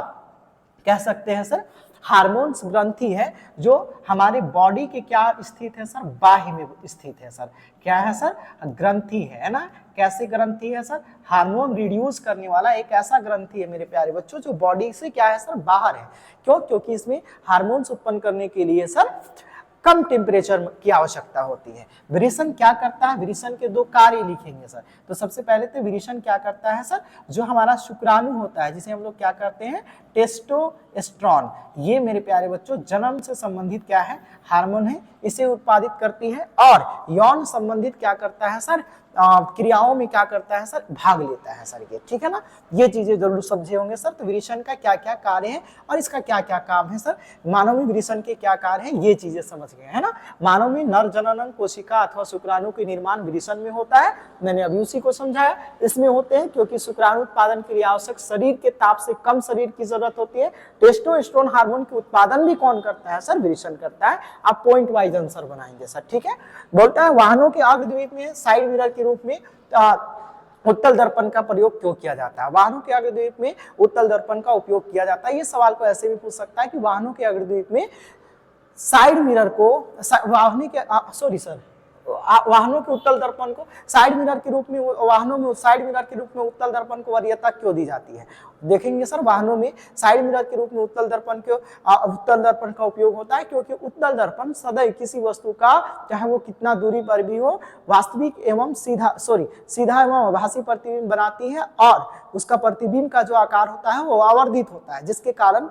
कह सकते हैं सर हार्मोन्स ग्रंथि है जो हमारे बॉडी के क्या स्थित है सर, बाह्य में स्थित है सर। क्या है सर, ग्रंथि है ना। कैसे ग्रंथि है सर, हार्मोन रिड्यूस करने वाला एक ऐसा ग्रंथि है मेरे प्यारे बच्चों जो बॉडी से क्या है सर, बाहर है। क्यों, क्योंकि इसमें हार्मोन्स उत्पन्न करने के लिए सर कम टेम्परेचर की आवश्यकता होती है। विरेचन क्या करता है, विरेचन के 2 कार्य लिखेंगे सर। तो सबसे पहले तो विरेचन क्या करता है सर, जो हमारा शुक्राणु होता है, जिसे हम लोग क्या करते हैं, टेस्टोस्टेरोन, ये मेरे प्यारे बच्चों जन्म से संबंधित क्या है, हार्मोन है, इसे उत्पादित करती है। और यौन संबंधित क्या करता है सर, क्रियाओं में क्या करता है सर, भाग लेता है सर, ये ठीक है ना। ये चीजें जरूर समझे होंगे सर। तो विरेचन का क्या क्या कार्य है और इसका क्या क्या काम है सर, मानव में विरेचन के क्या कार्य हैं, ये चीजें समझ गए, है ना। मानव में नर जनन कोशिका अथवा शुक्राणु के निर्माण विरेचन में होता है। मैंने अभी उसी को समझाया, इसमें होते हैं क्योंकि शुक्राणु उत्पादन के लिए आवश्यक शरीर के ताप से कम शरीर की जरूरत होती है। टेस्टोस्टेरोन हार्मोन के उत्पादन भी कौन करता है सर, विरेचन करता है। आप पॉइंट वाइज आंसर बनाएंगे सर, ठीक है। बोलता है वाहनों के अग्रद्वीप में साइड मिरर के रूप में उत्तल दर्पण का प्रयोग क्यों किया जाता है। वाहनों के अग्रद्वीप में उत्तल दर्पण का उपयोग किया जाता है। ये सवाल को ऐसे भी पूछ सकता है कि वाहनों के अग्रद्वीप में साइड मिरर को वाहनों के उत्तल दर्पण को साइड मिरर के रूप में, वाहनों में साइड मिरर के रूप में उत्तल दर्पण को वरीयता क्यों दी जाती है। देखेंगे सर, वाहनों में साइड मिरर के रूप में उत्तल दर्पण का उपयोग होता है क्योंकि उत्तल दर्पण सदैव किसी वस्तु का, चाहे वो कितना दूरी पर भी हो, वास्तविक एवं सीधा एवं आभासी प्रतिबिंब बनाती है और उसका प्रतिबिंब का जो आकार होता है वो आवर्धित होता है, जिसके कारण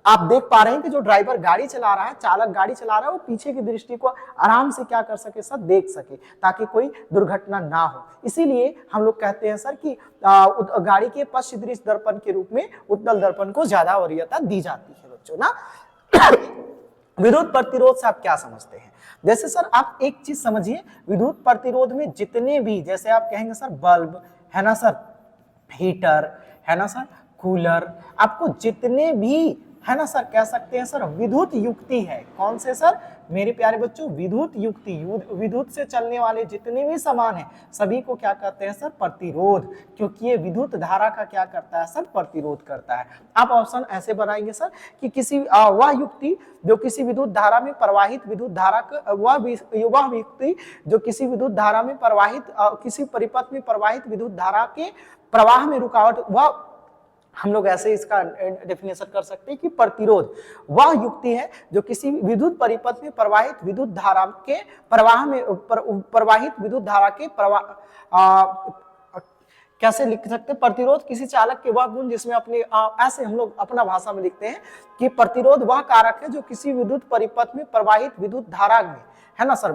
आप देख पा रहे हैं कि जो ड्राइवर गाड़ी चला रहा है, चालक गाड़ी चला रहा है, वो पीछे की दृष्टि को आराम से क्या कर सके सर, देख सके, ताकि कोई दुर्घटना ना हो। इसीलिए हम लोग कहते हैं सर कि गाड़ी के पश्च दृश्य दर्पण के रूप में उत्तल दर्पण को ज्यादा वरीयता दी जाती है बच्चों ना। विद्युत प्रतिरोध से आप क्या समझते हैं। जैसे सर आप एक चीज समझिए, विद्युत प्रतिरोध में जितने भी, जैसे आप कहेंगे सर बल्ब है ना सर, हीटर है ना सर, कूलर, आपको जितने भी है ना सर, कह सकते हैं सर विद्युत युक्ति है। कौन से सर मेरे प्यारे बच्चों, विद्युत युक्ति, विद्युत से चलने वाले जितने भी सामान हैं सभी को क्या कहते हैं सर, प्रतिरोध, क्योंकि ये विद्युत धारा का क्या करता है सर, प्रतिरोध करता है। आप ऑप्शन ऐसे बनाएंगे सर कि किसी वह युक्ति जो किसी विद्युत धारा में प्रवाहित विद्युत धारा वह युक्ति जो किसी विद्युत धारा में प्रवाहित किसी परिपथ में प्रवाहित विद्युत धारा के प्रवाह में रुकावट, वह हम लोग ऐसे इसका डेफिनेशन कर सकते हैं कि प्रतिरोध वह युक्ति है जो किसी विद्युत परिपथ में प्रवाहित विद्युत धारा के प्रवाह में प्रवाहित विद्युत धारा के प्रवाह कैसे लिख सकते हैं, प्रतिरोध किसी चालक के वह गुण जिसमें अपने ऐसे हम लोग अपना भाषा में लिखते हैं कि प्रतिरोध वह कारक है जो किसी विद्युत परिपथ में प्रवाहित विद्युत धारा में, है ना सर,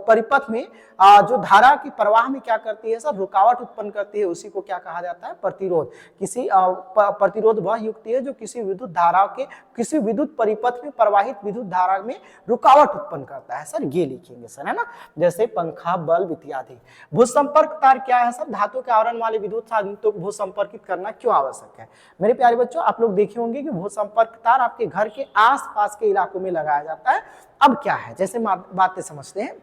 परिपथ में जो धारा की प्रवाह में क्या करती है सर, रुकावट उत्पन्न करती है, उसी को क्या कहा जाता है, प्रतिरोध। किसी प्रतिरोध वह युक्ति है जो किसी विद्युत धारा के किसी विद्युत परिपथ में प्रवाहित विद्युत धारा में रुकावट उत्पन्न करता है सर, ये लिखेंगे सर, है ना। जैसे पंखा, बल्ब इत्यादि। भूसंपर्क तार क्या है सर, धातु के आवरण वाले विद्युत साधनों को भूसंपर्कित करना क्यों आवश्यक है। मेरे प्यारे बच्चों, आप लोग देखे होंगे कि भूसंपर्क तार आपके घर के आसपास के इलाकों में लगाया जाता है। अब क्या है, जैसे बातें समझते हैं,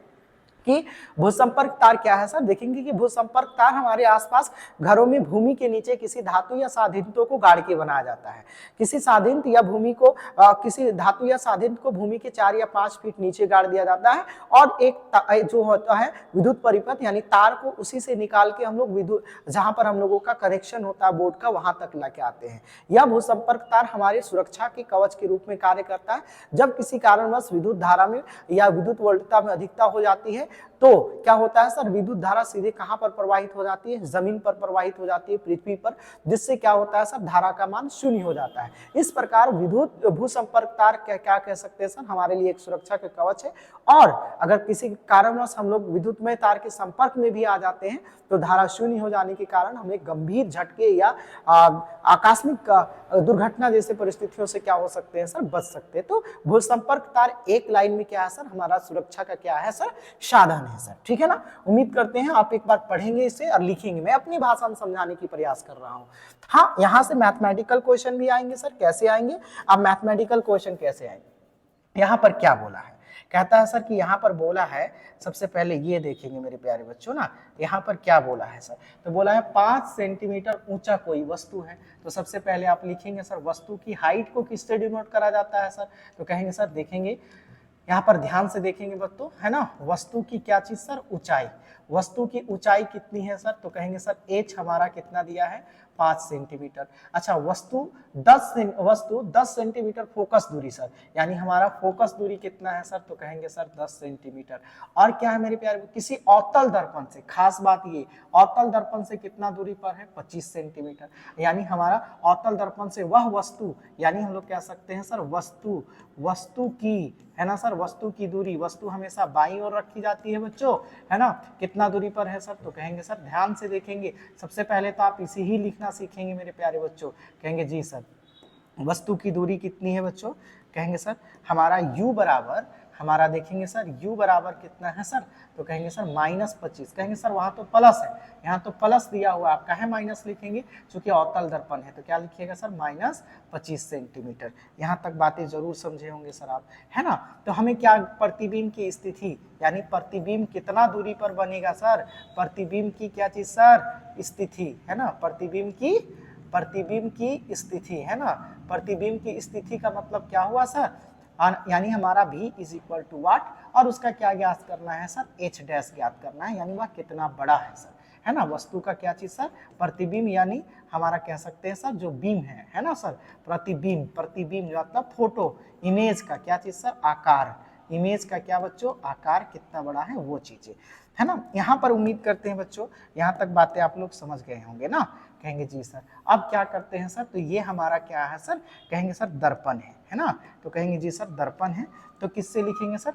कि भूसंपर्क तार क्या है सर। देखेंगे कि भूसंपर्क तार हमारे आसपास घरों में भूमि के नीचे किसी धातु या साधिंतो को गाड़ के बनाया जाता है। किसी साधिंत या भूमि को किसी धातु या साधिंत को भूमि के 4 या 5 फीट नीचे गाड़ दिया जाता है और एक जो होता है विद्युत परिपथ यानी तार को उसी से निकाल के हम लोग विद्युत जहां पर हम लोगों का कनेक्शन होता है बोर्ड का वहां तक लेके आते हैं। यह भूसंपर्क तार हमारे सुरक्षा के कवच के रूप में कार्य करता है। जब किसी कारणवश विद्युत धारा में या विद्युत वोल्टता में अधिकता हो जाती है तो क्या होता है सर, विद्युत धारा सीधे कहां पर प्रवाहित हो जाती है, जमीन पर प्रवाहित हो जाती है, पृथ्वी पर, जिससे क्या होता है सर, धारा का मान शून्य हो जाता है। इस प्रकार विद्युत भूसंपर्क तार क्या कह सकते हैं सर, हमारे लिए एक सुरक्षा का कवच है। और अगर किसी कारणवश हम लोग विद्युतमय तार के संपर्क में भी आ जाते हैं तो धारा शून्य हो जाने के कारण हमें गंभीर झटके या आकस्मिक दुर्घटना जैसे परिस्थितियों से क्या हो सकते हैं सर, बच सकते हैं। तो भूसंपर्क तार एक लाइन में क्या है सर, हमारा सुरक्षा का क्या है सर, साधन है सर। ठीक है ना। उम्मीद करते हैं आप एक बार पढ़ेंगे इसे और लिखेंगे। मैं अपनी भाषा में समझाने की प्रयास कर रहा हूं। हाँ, यहां से मैथमेटिकल क्वेश्चन भी आएंगे सर। कैसे आएंगे? अब मैथमेटिकल क्वेश्चन कैसे आएंगे, यहां पर क्या बोला है, कहता है सर कि यहाँ पर बोला है, सबसे पहले ये देखेंगे मेरे प्यारे बच्चों ना, यहाँ पर क्या बोला है सर, तो बोला है 5 सेंटीमीटर ऊंचा कोई वस्तु है। तो सबसे पहले आप लिखेंगे सर वस्तु की हाइट को किससे डिनोट करा जाता है सर, तो कहेंगे सर, देखेंगे यहाँ पर ध्यान से देखेंगे बच्चों, है ना, वस्तु की क्या चीज सर, ऊंचाई। वस्तु की ऊंचाई कितनी है सर, तो कहेंगे सर h हमारा कितना दिया है, 5 सेंटीमीटर। अच्छा, वस्तु 10 सेंटीमीटर फोकस दूरी सर, यानी हमारा फोकस दूरी कितना है सर, तो कहेंगे सर 10 सेंटीमीटर। और क्या है मेरे प्यारे, किसी अवतल दर्पण से, खास बात ये, अवतल दर्पण से कितना दूरी पर है, 25 सेंटीमीटर। यानी हमारा अवतल दर्पण से वह वस्तु, यानी हम लोग कह सकते हैं सर वस्तु की, है ना सर, वस्तु की दूरी, वस्तु हमेशा बाईं ओर रखी जाती है बच्चों, है ना, कितना दूरी पर है सर, तो कहेंगे सर, ध्यान से देखेंगे, सबसे पहले तो आप इसे ही लिखना सीखेंगे मेरे प्यारे बच्चों। कहेंगे जी सर वस्तु की दूरी कितनी है बच्चों, कहेंगे सर हमारा u बराबर, हमारा देखेंगे सर u बराबर कितना है सर, तो कहेंगे सर -25। कहेंगे सर वहां तो प्लस है, यहाँ तो प्लस दिया हुआ, आप कहे माइनस लिखेंगे, क्योंकि अवतल दर्पण है, तो क्या लिखिएगा सर, -25 सेंटीमीटर। यहाँ तक बातें जरूर समझे होंगे सर आप, है ना। तो हमें क्या, प्रतिबिंब की स्थिति, यानी प्रतिबिंब कितना दूरी पर बनेगा सर, प्रतिबिंब की क्या चीज सर, स्थिति, है ना, प्रतिबिंब की स्थिति, है ना, प्रतिबिंब की स्थिति का मतलब क्या हुआ सर, यानी हमारा v इज इक्वल टू वाट, और उसका क्या ज्ञात करना है सर, h डैश ज्ञात करना है, यानी वह कितना बड़ा है सर, है ना। वस्तु का क्या चीज सर, प्रतिबिंब, यानी हमारा कह सकते हैं सर जो बीम है ना सर, प्रतिबिंब मतलब फोटो इमेज का क्या चीज सर, आकार, इमेज का क्या बच्चों, आकार कितना बड़ा है, वो चीजें, है ना। यहाँ पर उम्मीद करते हैं बच्चों यहाँ तक बातें आप लोग समझ गए होंगे ना। कहेंगे जी सर, अब क्या करते हैं सर, तो ये हमारा क्या है सर, कहेंगे सर दर्पण है ना, तो कहेंगे जी सर दर्पण है, तो किससे लिखेंगे सर,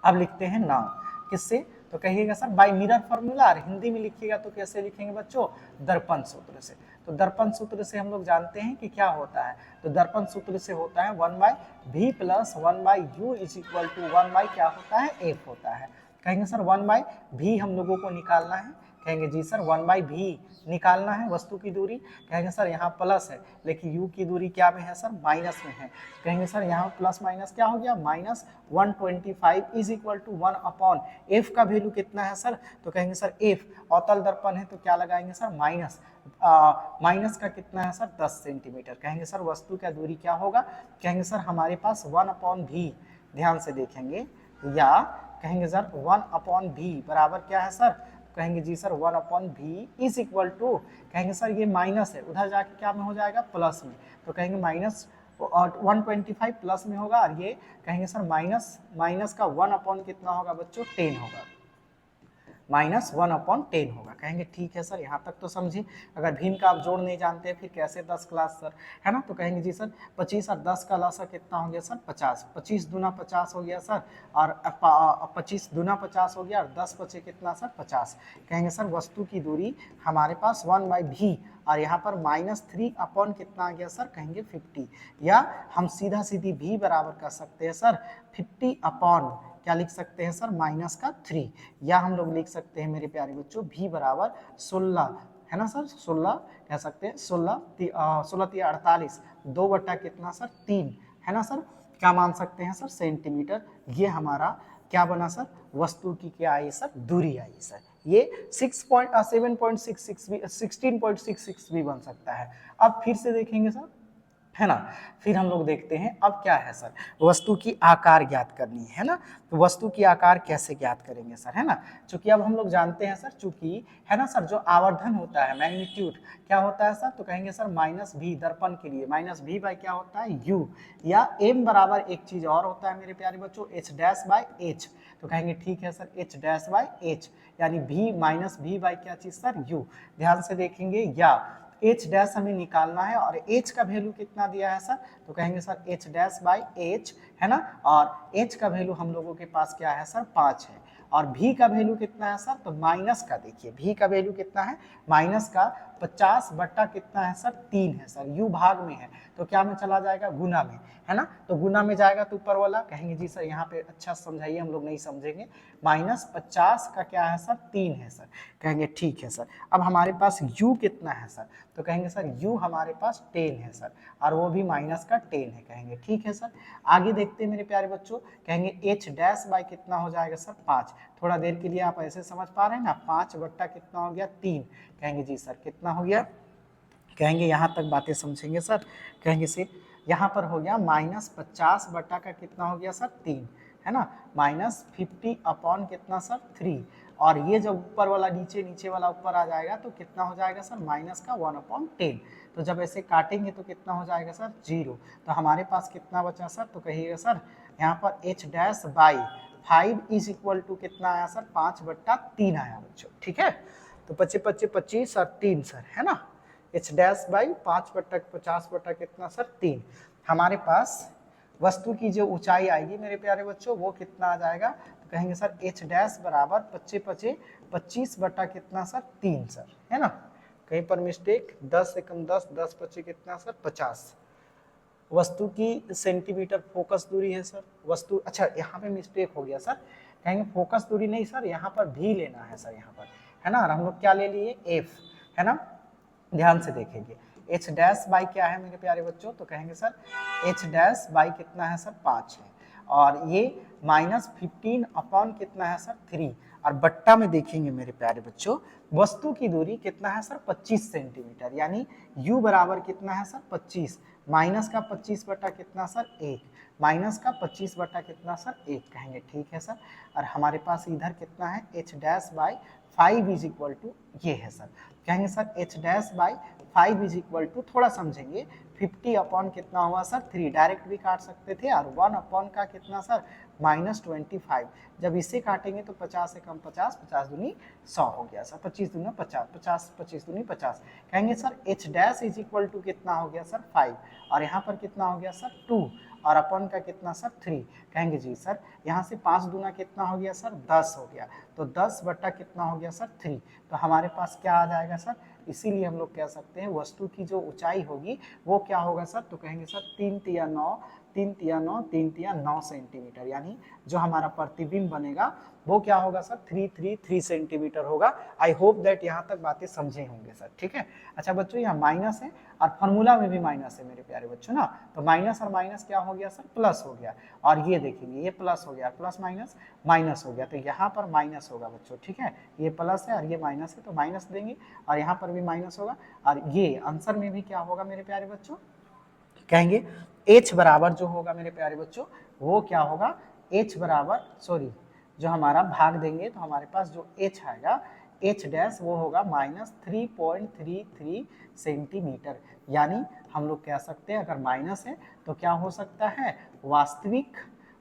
अब लिखते हैं नाम, किससे, तो कहिएगा सर बाय मिरर फॉर्मूला, और हिंदी में लिखिएगा तो कैसे लिखेंगे बच्चों, दर्पण सूत्र से। तो दर्पण सूत्र से हम लोग जानते हैं कि क्या होता है, तो दर्पण सूत्र से होता है 1/v + 1/u is equal to 1/ क्या होता है, f होता है। कहेंगे सर 1/v हम लोगों को निकालना है, कहेंगे जी सर 1/v निकालना है वस्तु की दूरी, कहेंगे सर यहाँ प्लस है, लेकिन u की दूरी क्या में है सर, माइनस में है, कहेंगे सर यहाँ प्लस माइनस क्या हो गया, -125 इज इक्वल टू 1/f का वैल्यू कितना है सर, तो कहेंगे सर f, अवतल दर्पण है तो क्या लगाएंगे सर, माइनस का कितना है सर, 10 सेंटीमीटर। कहेंगे सर वस्तु का दूरी क्या होगा, कहेंगे सर हमारे पास 1/v, ध्यान से देखेंगे, या कहेंगे सर 1/v बराबर क्या है सर, कहेंगे जी sir 1/v is equal to, कहेंगे सर ये माइनस है, उधर जाके क्या में हो जाएगा, प्लस में, तो कहेंगे -125 प्लस में होगा, और ये कहेंगे सर माइनस का 1/ कितना होगा बच्चों, 10 होगा, -1/10 होगा। कहेंगे ठीक है सर, यहाँ तक तो समझे। अगर भिन्न का आप जोड़ नहीं जानते फिर कैसे 10 क्लास सर, है ना, तो कहेंगे जी सर 25 और 10 का लसा कितना हो गया सर, 50, 25 दूना 50 हो गया सर, और 25 दूना 50 हो गया, और 10 बचे कितना सर, 50। कहेंगे सर वस्तु की दूरी हमारे पास 1/v, और यहाँ पर -3 कितना आ गया सर, कहेंगे 50, या हम सीधा सीधी v बराबर कर सकते हैं सर 50 क्या लिख सकते हैं सर, -3, या हम लोग लिख सकते हैं मेरे प्यारे बच्चों v बराबर 16, है ना सर, 16 कह सकते हैं, 16 48, 2 बटा कितना सर, 3, है ना सर, क्या मान सकते हैं सर, सेंटीमीटर। ये हमारा क्या बना सर, वस्तु की क्या आई सर, दूरी आई सर। ये 16.66 भी बन सकता है। अब फिर से देखेंगे सर, है ना, फिर हम लोग देखते हैं अब क्या है सर, वस्तु की आकार ज्ञात करनी है ना। तो वस्तु की आकार कैसे ज्ञात करेंगे सर, है ना, चूंकि अब हम लोग जानते हैं सर, चूंकि है ना सर, जो आवर्धन होता है मैग्नीट्यूड क्या होता है सर, तो कहेंगे सर माइनस भी, दर्पण के लिए माइनस भी बाई क्या होता है, यू, या एम बराबर एक चीज और होता है मेरे प्यारे बच्चों, एच डैश बाई एच। तो कहेंगे ठीक है sir, H dash by H, यानी भी माइनस भी बाई क्या चीज सर, यू। ध्यान से देखेंगे, या एच डैश हमें निकालना है और एच का वैल्यू कितना दिया है सर, तो कहेंगे sir H dash by H, है ना, और एच का वैल्यू हम लोगों के पास क्या है सर, 5 है। और भी का वैल्यू कितना है सर, तो माइनस का, देखिए भी का वैल्यू कितना है, माइनस का 50 बट्टा कितना है सर, 3 है सर, यू भाग में है तो क्या में चला जाएगा, गुना में, है ना, तो गुना में जाएगा तो ऊपर वाला, कहेंगे जी सर यहाँ पे अच्छा समझाइए, हम लोग नहीं समझेंगे, -50 का क्या है सर, 3 है सर। कहेंगे ठीक है सर। अब हमारे पास u कितना है सर, तो कहेंगे सर u हमारे पास 10 है सर, और वो भी माइनस का 10 है। कहेंगे ठीक है सर। आगे देखते हैं मेरे प्यारे बच्चों, कहेंगे h डैश बाई कितना हो जाएगा सर, 5। थोड़ा देर के लिए आप ऐसे समझ पा रहे हैं ना, 5 बट्टा कितना हो गया, 3। कहेंगे जी सर कितना हो गया, कहेंगे यहाँ तक बातें समझेंगे सर, कहेंगे सर यहाँ पर हो गया -50 बट्टा का कितना हो गया सर, 3, है ना, -50 अपॉन कितना सर, 3, और ये जब ऊपर वाला नीचे, नीचे वाला ऊपर आ जाएगा तो कितना हो जाएगा सर, माइनस का 1/10। तो जब ऐसे काटेंगे तो कितना हो जाएगा सर, 0। तो हमारे पास कितना बचा सर, तो कहिएगा सर यहाँ पर h dash by 5 is equal to कितना आया सर, 5/3 आया बच्चों, ठीक है। तो 25 25 25 और 3 सर, है ना, h डैश बाई 5/50 बट्टा कितना सर, 3। हमारे पास वस्तु की जो ऊंचाई आएगी मेरे प्यारे बच्चों, वो कितना आ जाएगा, तो कहेंगे सर h डैश बराबर 25 25 25 बट्टा कितना सर, 3 सर, है ना, कहीं पर मिस्टेक, 10 एकम 10, 10 25 कितना सर, 50। वस्तु की सेंटीमीटर फोकस दूरी है सर, वस्तु, अच्छा यहाँ पे मिस्टेक हो गया सर, कहेंगे फोकस दूरी नहीं सर, यहाँ पर भी लेना है सर, यहाँ पर, है ना, और हम लोग क्या ले लिए, एफ, है ना। ध्यान से देखेंगे, h डैश बाई क्या है मेरे प्यारे बच्चों, तो कहेंगे सर h डैश बाई कितना है सर, 5 है, और ये -15 अपॉन कितना है सर, 3, और बट्टा में देखेंगे मेरे प्यारे बच्चों, वस्तु की दूरी कितना है सर, 25 सेंटीमीटर, यानी u बराबर कितना है सर, 25, माइनस का 25 बट्टा कितना सर, 1, माइनस का 25 बट्टा कितना सर, 1। कहेंगे ठीक है सर। और हमारे पास इधर कितना है, h dash by 5 is equal to ये है सर, कहेंगे sir h dash by 5 is equal to, थोड़ा समझेंगे, 50 अपॉन कितना हुआ सर, 3, डायरेक्ट भी काट सकते थे, और 1 अपॉन का कितना सर, -25। जब इसे काटेंगे तो 50 से कम 50, 50 दूनी 100 हो गया सर, 25 दूनी 50, 50 25 दूनी 50। कहेंगे sir h dash is equal to कितना हो गया सर, 5, और यहाँ पर कितना हो गया सर, 2, और अपन का कितना सर, 3। कहेंगे जी सर यहाँ से 5 दूना कितना हो गया सर, 10 हो गया, तो 10 बट्टा कितना हो गया सर, 3। तो हमारे पास क्या आ जाएगा सर, इसीलिए हम लोग कह सकते हैं वस्तु की जो ऊंचाई होगी वो क्या होगा सर, तो कहेंगे सर 3 तिया 9, 3 तिया 9, 3 तिया 9 सेंटीमीटर, यानी जो हमारा प्रतिबिंब बनेगा वो क्या होगा सर, 333 सेंटीमीटर होगा। आई होप दैट यहाँ तक बातें समझे होंगे सर, ठीक है। अच्छा बच्चों यहाँ माइनस है और फॉर्मूला में भी माइनस है मेरे प्यारे बच्चों ना, तो माइनस और माइनस क्या हो गया सर, प्लस हो गया, और ये देखेंगे ये प्लस हो गया, प्लस माइनस माइनस हो गया, तो यहाँ पर माइनस होगा बच्चों, ठीक है, ये प्लस है और ये माइनस है तो माइनस देंगे, और यहाँ पर भी माइनस होगा, और ये आंसर में भी क्या होगा मेरे प्यारे बच्चों, कहेंगे h बराबर जो होगा मेरे प्यारे बच्चों वो क्या होगा, h बराबर, सॉरी, जो हमारा भाग देंगे तो हमारे पास जो h आएगा, h डैश वो होगा -3.33 सेंटीमीटर, यानी हम लोग कह सकते हैं अगर माइनस है तो क्या हो सकता है,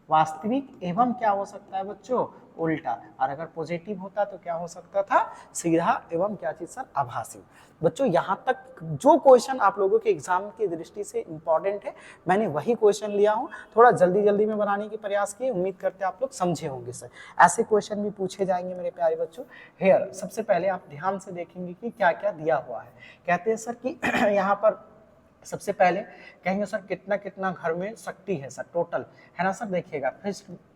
वास्तविक एवं क्या हो सकता है बच्चों, उल्टा, और अगर पॉजिटिव होता तो क्या हो सकता था, सीधा एवं क्या चीज सर, आभासी। बच्चों यहाँ तक जो क्वेश्चन आप लोगों के एग्जाम की दृष्टि से इंपॉर्टेंट है मैंने वही क्वेश्चन लिया हूँ, थोड़ा जल्दी जल्दी में बनाने की प्रयास किए, उम्मीद करते हैं आप लोग समझे होंगे सर। ऐसे क्वेश्चन भी पूछे जाएंगे मेरे प्यारे बच्चों। हेयर सबसे पहले आप ध्यान से देखेंगे कि क्या क्या दिया हुआ है। कहते हैं सर कि यहाँ पर सबसे पहले कहेंगे सर कितना कितना घर में शक्ति है सर, टोटल, है ना सर। देखिएगा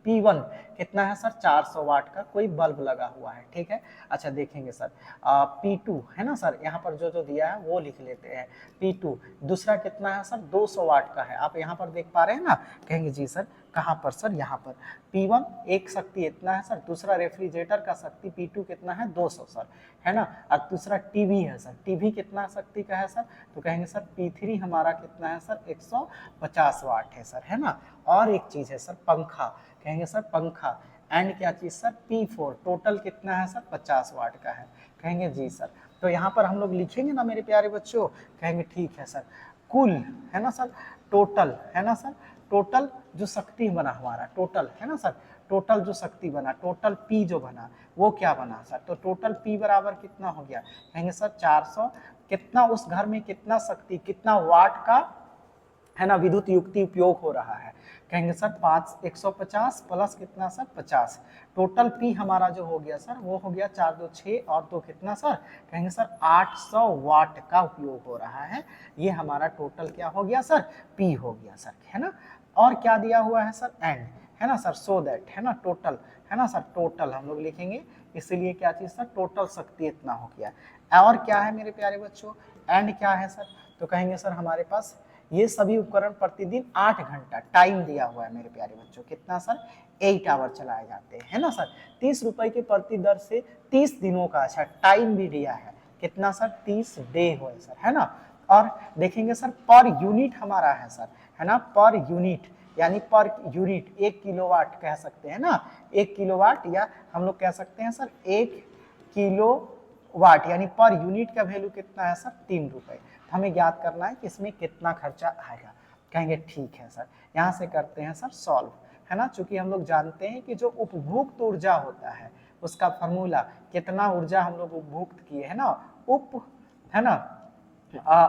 P1 कितना है सर 400 वाट का कोई बल्ब लगा हुआ है, ठीक है। अच्छा देखेंगे सर P2 है ना सर, यहाँ पर जो जो दिया है वो लिख लेते हैं। P2 दूसरा कितना है सर 200 वाट का है, आप यहाँ पर देख पा रहे हैं ना, कहेंगे जी सर कहाँ पर सर, यहाँ पर P1 एक शक्ति इतना है सर, दूसरा रेफ्रिजरेटर का शक्ति P2 कितना है 200 सर, है ना। और दूसरा टीवी है सर, टीवी कितना शक्ति का है सर, तो कहेंगे सर P3 हमारा कितना है सर 150 वाट है सर, है ना। और एक चीज है सर पंखा, कहेंगे सर पंखा एंड क्या चीज सर P4 टोटल कितना है सर 50 वाट का है, कहेंगे जी सर। तो यहाँ पर हम लोग लिखेंगे ना मेरे प्यारे बच्चों, कहेंगे ठीक है सर। कुल है ना सर, टोटल है ना सर, टोटल जो शक्ति बना हमारा टोटल है ना सर, टोटल जो शक्ति बना, टोटल P जो बना वो क्या बना सर, तो टोटल P बराबर कितना हो गया, कहेंगे सर 400, कितना उस घर में कितना शक्ति कितना वाट का है ना विद्युत युक्ति उपयोग हो रहा है, कहेंगे सर 150 प्लस कितना सर 50, टोटल P हमारा जो हो गया सर वो हो गया 4 2 6 और 2 कितना सर, कहेंगे सर 800 वाट का उपयोग हो रहा है। ये हमारा टोटल क्या हो गया सर P हो गया सर, है ना। और क्या दिया हुआ है सर एंड, है ना सर, सो दैट है ना टोटल, है ना सर, टोटल हम लोग लिखेंगे, इसीलिए क्या चीज सर टोटल शक्ति इतना हो गया। और क्या है मेरे प्यारे बच्चों एंड क्या है सर, तो कहेंगे सर हमारे पास ये सभी उपकरण प्रतिदिन 8 घंटा टाइम दिया हुआ है मेरे प्यारे बच्चों, कितना सर 8 आवर चलाए जाते हैं, है ना सर। 30 रुपए के प्रति दर से 30 दिनों का अच्छा टाइम भी दिया है, कितना सर 30 डे हो सर, है ना। और देखेंगे सर पर यूनिट हमारा है सर, है ना, पर यूनिट यानी पर यूनिट 1 किलोवाट कह सकते हैं ना, 1 किलोवाट या हम लोग कह सकते हैं सर 1 किलोवाट यानी पर यूनिट का वैल्यू कितना है सर 3 रुपए। हमें ज्ञात करना है कि इसमें कितना खर्चा आएगा, कहेंगे ठीक है सर। यहाँ से करते हैं सर सॉल्व, है ना, चूंकि हम लोग जानते हैं कि जो उपभोक्त ऊर्जा होता है उसका फॉर्मूला कितना ऊर्जा हम लोग उपभोक्त किए है ना, है ना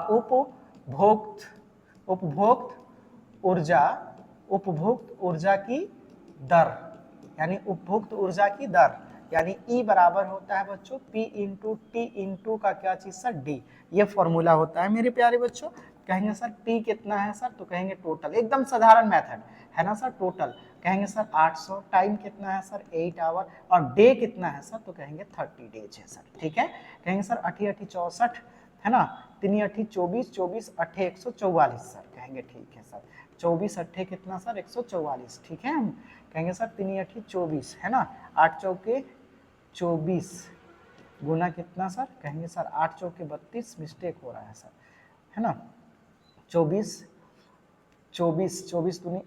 उपभोक्त ऊर्जा की दर यानी उपभोक्त ऊर्जा की दर यानी E बराबर होता है बच्चों P इंटू टी इंटू का क्या चीज सर D, ये फॉर्मूला होता है मेरे प्यारे बच्चों। कहेंगे सर P कितना है सर, तो कहेंगे टोटल, एकदम साधारण मेथड है ना सर, टोटल कहेंगे सर 800, टाइम कितना है सर 8 आवर, और डे कितना है सर, तो कहेंगे 30 डेज है सर, ठीक है। कहेंगे सर 8 8 64 है ना, 3 8 24 24 8 144 सर, कहेंगे ठीक है सर। 24 8 कितना सर 144, ठीक है। हम कहेंगे सर 3 8 24 है ना, 8 चौके 24 गुना कितना सर, कहेंगे सर 8 चौके 32, मिस्टेक हो रहा है सर, है ना, 24 दूनी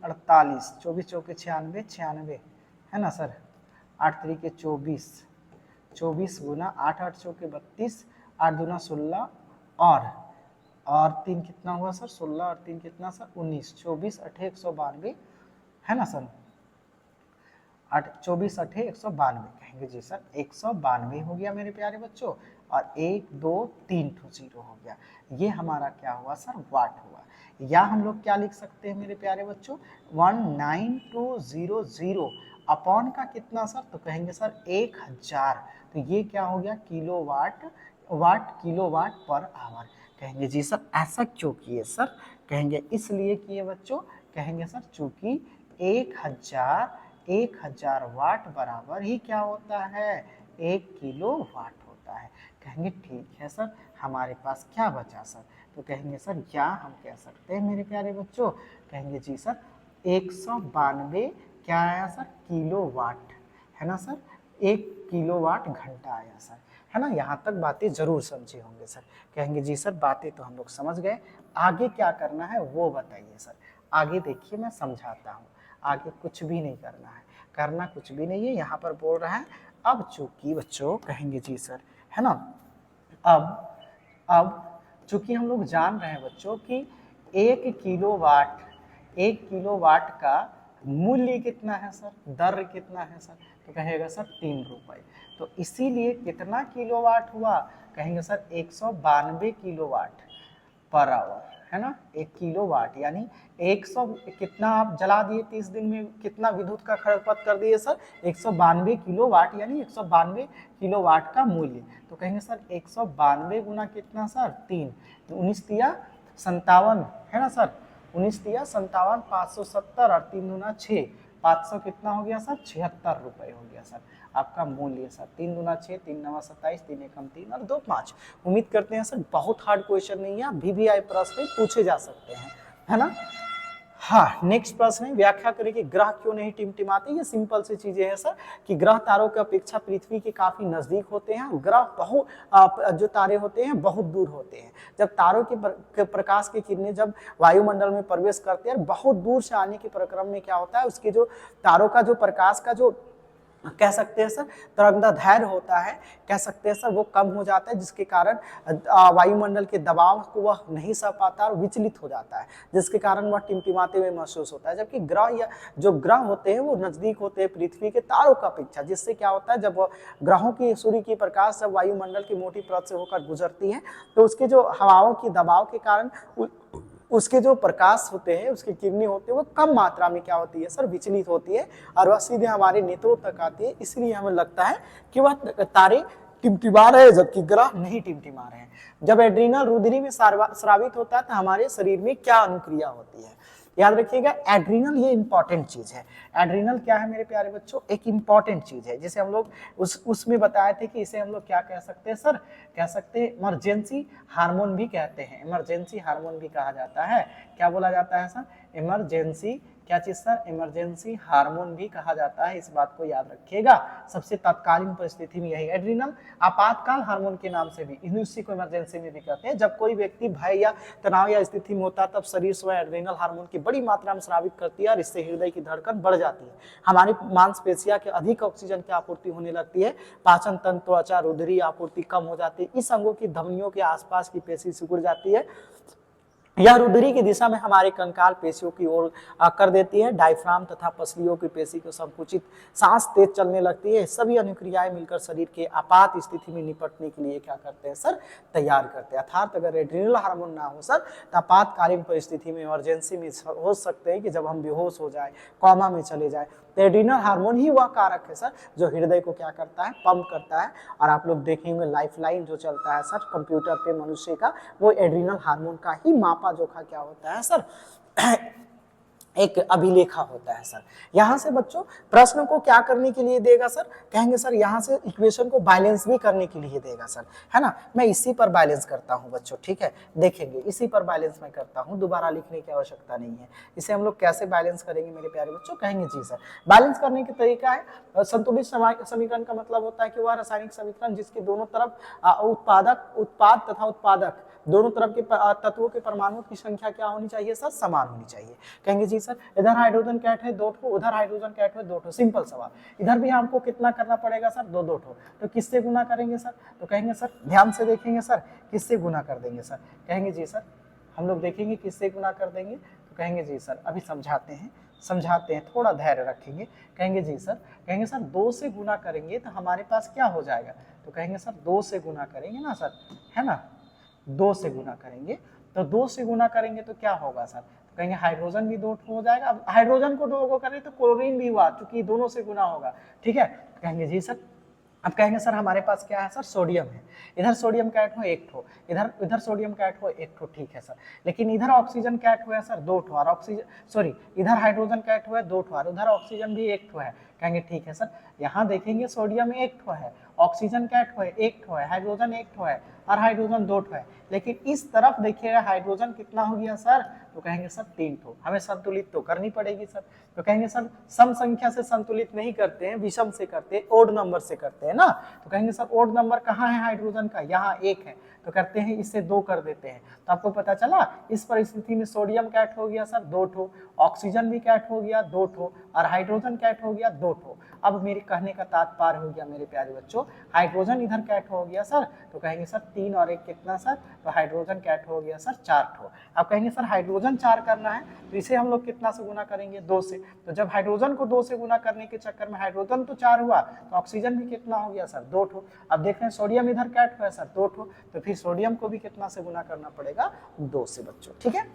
48, 24 चौके 96 है ना सर, 8 तरीके 24 गुना 8 8 चौके 32, 8 दूना 16 और 3 कितना हुआ सर 16 और 3 कितना सर 19, 24 8 192 है ना सर, 24 8 192 कहेंगे जी सर 192 हो गया मेरे प्यारे बच्चों, और 1 2 3 0 हो गया, ये हमारा क्या हुआ सर वाट हुआ। या हम लोग क्या लिख सकते हैं मेरे प्यारे बच्चों 19200 अपॉन का कितना सर, तो कहेंगे सर 1000, तो ये क्या हो गया किलोवाट पर आवर। कहेंगे जी सर ऐसा क्यों किए सर, कहेंगे इसलिए किए बच्चों, कहेंगे सर चूंकि 1000 वाट बराबर ही क्या होता है 1 किलो वाट होता है। कहेंगे ठीक है सर, हमारे पास क्या बचा सर, तो कहेंगे सर या हम कह सकते हैं मेरे प्यारे बच्चों, कहेंगे जी सर 192 क्या आया सर किलो वाट, है ना सर, 1 किलोवाट घंटा आया सर, है ना। यहाँ तक बातें जरूर समझे होंगे सर, कहेंगे जी सर बातें तो हम लोग समझ गए, आगे क्या करना है वो बताइए सर। आगे देखिए मैं समझाता हूँ, आगे कुछ भी नहीं करना है, करना कुछ भी नहीं है, यहाँ पर बोल रहा है अब चूंकि बच्चों कहेंगे जी सर, है ना, अब चूंकि हम लोग जान रहे हैं बच्चों कि 1 किलोवाट का मूल्य कितना है सर, दर कितना है सर, तो कहेगा सर 3 रुपए, तो इसीलिए कितना किलोवाट हुआ, कहेंगे सर 192 किलोवाट पर आवर, है ना, 1 किलोवाट यानी 100 कितना आप जला दिए 30 दिन में, कितना विद्युत का खपत कर दिए सर 192 किलोवाट यानी 192 किलोवाट का मूल्य, तो कहेंगे सर 192 गुना कितना सर 3, 19 तिया 57 है ना सर, 19 तिया 57 570 और 3 दूना 6 500 कितना हो गया सर, 76 रुपए हो गया सर आपका मूल्य सर। 3 दूना 6, 3 नवा 27, 3 एकम 3 और 2 5। उम्मीद करते हैं सर बहुत हार्ड क्वेश्चन नहीं है, VVI प्रश्न पूछे जा सकते हैं, है ना। हाँ, नेक्स्ट प्रश्न है, व्याख्या करें कि ग्रह क्यों नहीं टिमटिमाते। ये सिंपल सी चीजें हैं सर कि ग्रह तारों की अपेक्षा पृथ्वी के काफी नजदीक होते हैं। ग्रह जो तारे होते हैं बहुत दूर होते हैं। जब तारों के प्रकाश की किरणें जब वायुमंडल में प्रवेश करते हैं, बहुत दूर से आने के प्रक्रम में क्या होता है, उसके जो तारों का जो प्रकाश का जो कह सकते हैं सर तरंगदैर्घ्य होता है, कह सकते हैं सर वो कम हो जाता है, जिसके कारण वायुमंडल के दबाव को वह नहीं सह पाता और विचलित हो जाता है, जिसके कारण वह टिमटिमाते हुए महसूस होता है। जबकि ग्रह या जो ग्रह होते हैं वो नजदीक होते हैं पृथ्वी के तारों का अपेक्षा, जिससे क्या होता है जब ग्रहों की सूर्य की प्रकाश जब वायुमंडल की मोटी परत से होकर गुजरती है तो उसके जो हवाओं की दबाव के कारण उसके जो प्रकाश होते हैं, उसकी किरणें होती है वो कम मात्रा में क्या होती है सर, विचलित होती है और वह सीधे हमारे नेत्रों तक आती है। इसलिए हमें लगता है कि वह तारे टिमटिमा रहे हैं जबकि ग्रह नहीं टिमटिमा रहे हैं। जब एड्रीनल रुधिर में स्रावित होता है तो हमारे शरीर में क्या अनुक्रिया होती है, याद रखिएगा एड्रीनल ये इंपॉर्टेंट चीज है। एड्रीनल क्या है मेरे प्यारे बच्चों, एक इंपॉर्टेंट चीज है जिसे हम लोग उसमें बताए थे कि इसे हम लोग क्या कह सकते हैं सर, कह सकते हैं इमरजेंसी हार्मोन भी कहते हैं। इमरजेंसी हार्मोन भी कहा जाता है। क्या बोला जाता है सर, इमरजेंसी क्या चीज सर, इमरजेंसी हार्मोन भी कहा जाता है। इस बात को याद रखिएगा। सबसे तत्कालीन परिस्थिति में यही एड्रीनल आपातकाल हार्मोन के नाम से भी इसी को इमरजेंसी में भी कहते हैं। जब कोई व्यक्ति भय या तनाव या स्थिति में होता है तब शरीर स्वयं एड्रीनल हार्मोन की बड़ी मात्रा में स्रावित करती है और इससे हृदय की धड़कन बढ़ जाती है, हमारी मांसपेशियां के अधिक ऑक्सीजन की आपूर्ति होने लगती है, पाचन तंत्र त्वचा रुधिर आपूर्ति कम हो जाती है, इस अंगों की धमनियों के आसपास की पेशी सिकुड़ जाती है, यह रुधिर की दिशा में हमारे कंकाल पेशियों की ओर कर देती है, डायफ्राम तथा पसलियों की पेशी को संकुचित, सांस तेज चलने लगती है। सभी अनुक्रियाएं मिलकर शरीर के आपात स्थिति में निपटने के लिए क्या करते हैं सर, तैयार करते हैं। अर्थात अगर एड्रीनल हार्मोन ना हो सर तो आपातकालीन परिस्थिति में इमरजेंसी में हो सकते हैं कि जब हम बेहोश हो जाए, कोमा में चले जाए, तो एड्रीनल हार्मोन ही वह कारक है सर जो हृदय को क्या करता है, पंप करता है। और आप लोग देखेंगे लाइफलाइन जो चलता है सर कंप्यूटर पे मनुष्य का, वो एड्रीनल हार्मोन का ही मापा जोखा क्या होता है सर, एक अभिलेखा होता है सर। यहाँ से बच्चों प्रश्न को क्या करने के लिए देगा सर, कहेंगे सर यहाँ से इक्वेशन को बैलेंस भी करने के लिए देगा सर, है ना। मैं इसी पर बैलेंस करता हूँ बच्चों, ठीक है, देखेंगे इसी पर बैलेंस मैं करता हूँ, दोबारा लिखने की आवश्यकता नहीं है। इसे हम लोग कैसे बैलेंस करेंगे मेरे प्यारे बच्चों, कहेंगे जी सर बैलेंस करने का तरीका है संतुलित समीकरण का मतलब होता है कि वह रासायनिक समीकरण जिसके दोनों तरफ उत्पाद तथा उत्पादक दोनों तरफ के तत्वों के परमाणुओं की संख्या क्या होनी चाहिए सर, समान होनी चाहिए। कहेंगे जी सर इधर हाइड्रोजन कैट है 2 ठो, उधर हाइड्रोजन कैट है 2 ठो, सिंपल सवाल। इधर भी हमको कितना करना पड़ेगा सर, 2 ठो, तो किससे गुना करेंगे सर, तो कहेंगे सर ध्यान से देखेंगे सर किससे गुना कर देंगे सर, कहेंगे जी सर हम लोग देखेंगे किससे गुना कर देंगे, तो कहेंगे जी सर अभी समझाते हैं, थोड़ा धैर्य रखेंगे। कहेंगे जी सर, कहेंगे सर 2 से गुना करेंगे तो हमारे पास क्या हो जाएगा, तो कहेंगे सर 2 से गुना करेंगे ना सर, है ना, 2 से गुना करेंगे तो 2 से गुना करेंगे तो क्या होगा सर, तो कहेंगे हाइड्रोजन भी 2 हो जाएगा। अब हाइड्रोजन को 2 को करें तो क्लोरीन भी हुआ, क्योंकि दोनों से गुना होगा, ठीक है। तो कहेंगे जी सर, अब कहेंगे सर हमारे पास क्या है सर, सोडियम है, इधर सोडियम का एटम 1 ठो, इधर सोडियम का एटम 1 ठो, ठीक है सर। लेकिन इधर ऑक्सीजन का एटम है सर 2 ठो, और इधर हाइड्रोजन का एटम है 2 ठो, और उधर ऑक्सीजन भी 1 ठो है। कहेंगे ठीक है सर, यहाँ देखेंगे सोडियम 1 ठो है, ऑक्सीजन का एटम 1 ठो है, हाइड्रोजन 1 ठो है और हाइड्रोजन 2 ठो है। लेकिन इस तरफ देखिएगा हाइड्रोजन कितना हो गया सर, तो कहेंगे सर 3 ठो, हमें संतुलित तो करनी पड़ेगी सर। तो कहेंगे सर सम संख्या से संतुलित नहीं करते हैं, विषम से करते हैं, ओड नंबर से करते हैं ना। तो कहेंगे सर ओड नंबर कहाँ है हाइड्रोजन का, यहाँ 1 है, तो करते हैं इससे 2 कर देते हैं। तो आपको पता चला इस परिस्थिति में सोडियम कैट हो गया सर 2 ठो, ऑक्सीजन भी कैट हो गया 2 ठो, और हाइड्रोजन कैट हो गया 2 ठो। अब मेरे कहने का तात्पर्य हो गया मेरे प्यारे बच्चों, हाइड्रोजन इधर कैट हो गया सर, तो कहेंगे सर 3 और 1 कितना सर, तो हाइड्रोजन कैट हो गया सर 4 ठो। अब कहेंगे सर हाइड्रोजन 4 करना है तो इसे हम लोग कितना से गुना करेंगे, 2 से। तो जब हाइड्रोजन को 2 से गुना करने के चक्कर में हाइड्रोजन तो 4 हुआ, तो ऑक्सीजन भी कितना हो गया सर 2 ठो। अब देख रहे हैं सोडियम इधर कैट हुआ है सर 2 ठो, तो फिर सोडियम को भी कितना से गुना करना पड़ेगा, 2 से बच्चों, ठीक है।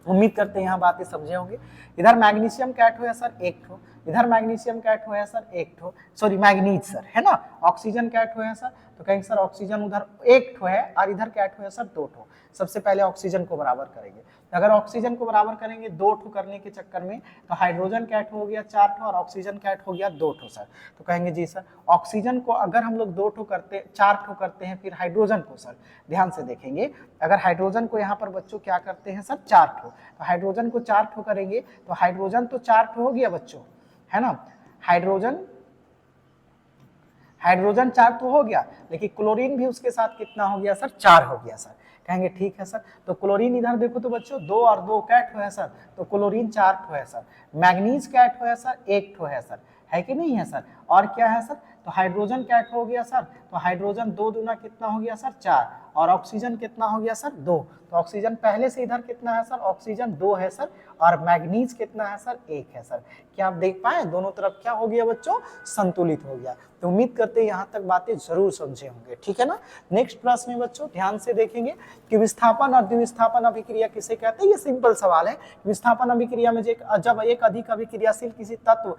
उम्मीद करते हैं यहाँ बातें समझे होंगे। इधर मैग्नीशियम कैट हुआ सर 1 ठो, इधर मैग्नीशियम कैट हुआ सर 1 ठो, सॉरी मैग्नीज सर, है ना। ऑक्सीजन कैट हुआ सर तो कहेंगे सर ऑक्सीजन उधर एक ठो है और इधर क्या ठो है सर, दो ठो। सबसे पहले ऑक्सीजन को बराबर करेंगे, तो अगर ऑक्सीजन को बराबर करेंगे दो ठो करने के चक्कर में, तो हाइड्रोजन क्या ठो हो गया, चार ठो, और ऑक्सीजन क्या ठो हो गया, दो ठो सर। तो कहेंगे जी सर ऑक्सीजन को अगर हम लोग दो ठो करते, चार ठो करते हैं, फिर हाइड्रोजन को सर ध्यान से देखेंगे, अगर हाइड्रोजन को यहाँ पर बच्चों क्या करते हैं सर, चार ठो, तो हाइड्रोजन को चार ठो करेंगे, तो हाइड्रोजन तो चार ठो हो गया बच्चों, है ना, हाइड्रोजन चार तो हो गया, लेकिन क्लोरीन भी उसके साथ कितना हो गया सर, चार हो गया सर। कहेंगे ठीक है सर, तो क्लोरीन इधर देखो तो बच्चों दो और दो क्या ठो है सर, तो क्लोरीन चार ठो है सर। मैग्नीज क्या ठो है सर, एक ठो है सर, है कि नहीं है सर। और क्या है सर, तो हाइड्रोजन क्या ठो हो गया सर, तो हाइड्रोजन दो दूना कितना हो गया सर, चार, और ऑक्सीजन कितना हो गया सर, दो। तो ऑक्सीजन पहले से इधर कितना है सर, ऑक्सीजन दो है सर, और मैग्नीज कितना है सर, एक है सर। क्या आप देख पाए दोनों तरफ क्या हो गया बच्चों, संतुलित हो गया। तो उम्मीद करते हैं यहाँ तक बातें जरूर समझे होंगे, ठीक है ना। नेक्स्ट प्रश्न में बच्चों ध्यान से देखेंगे कि विस्थापन और द्विविस्थापन अभिक्रिया किसे कहते हैं। ये सिंपल सवाल है। विस्थापन अभिक्रिया में जब एक अधिक अभिक्रियाशील किसी तत्व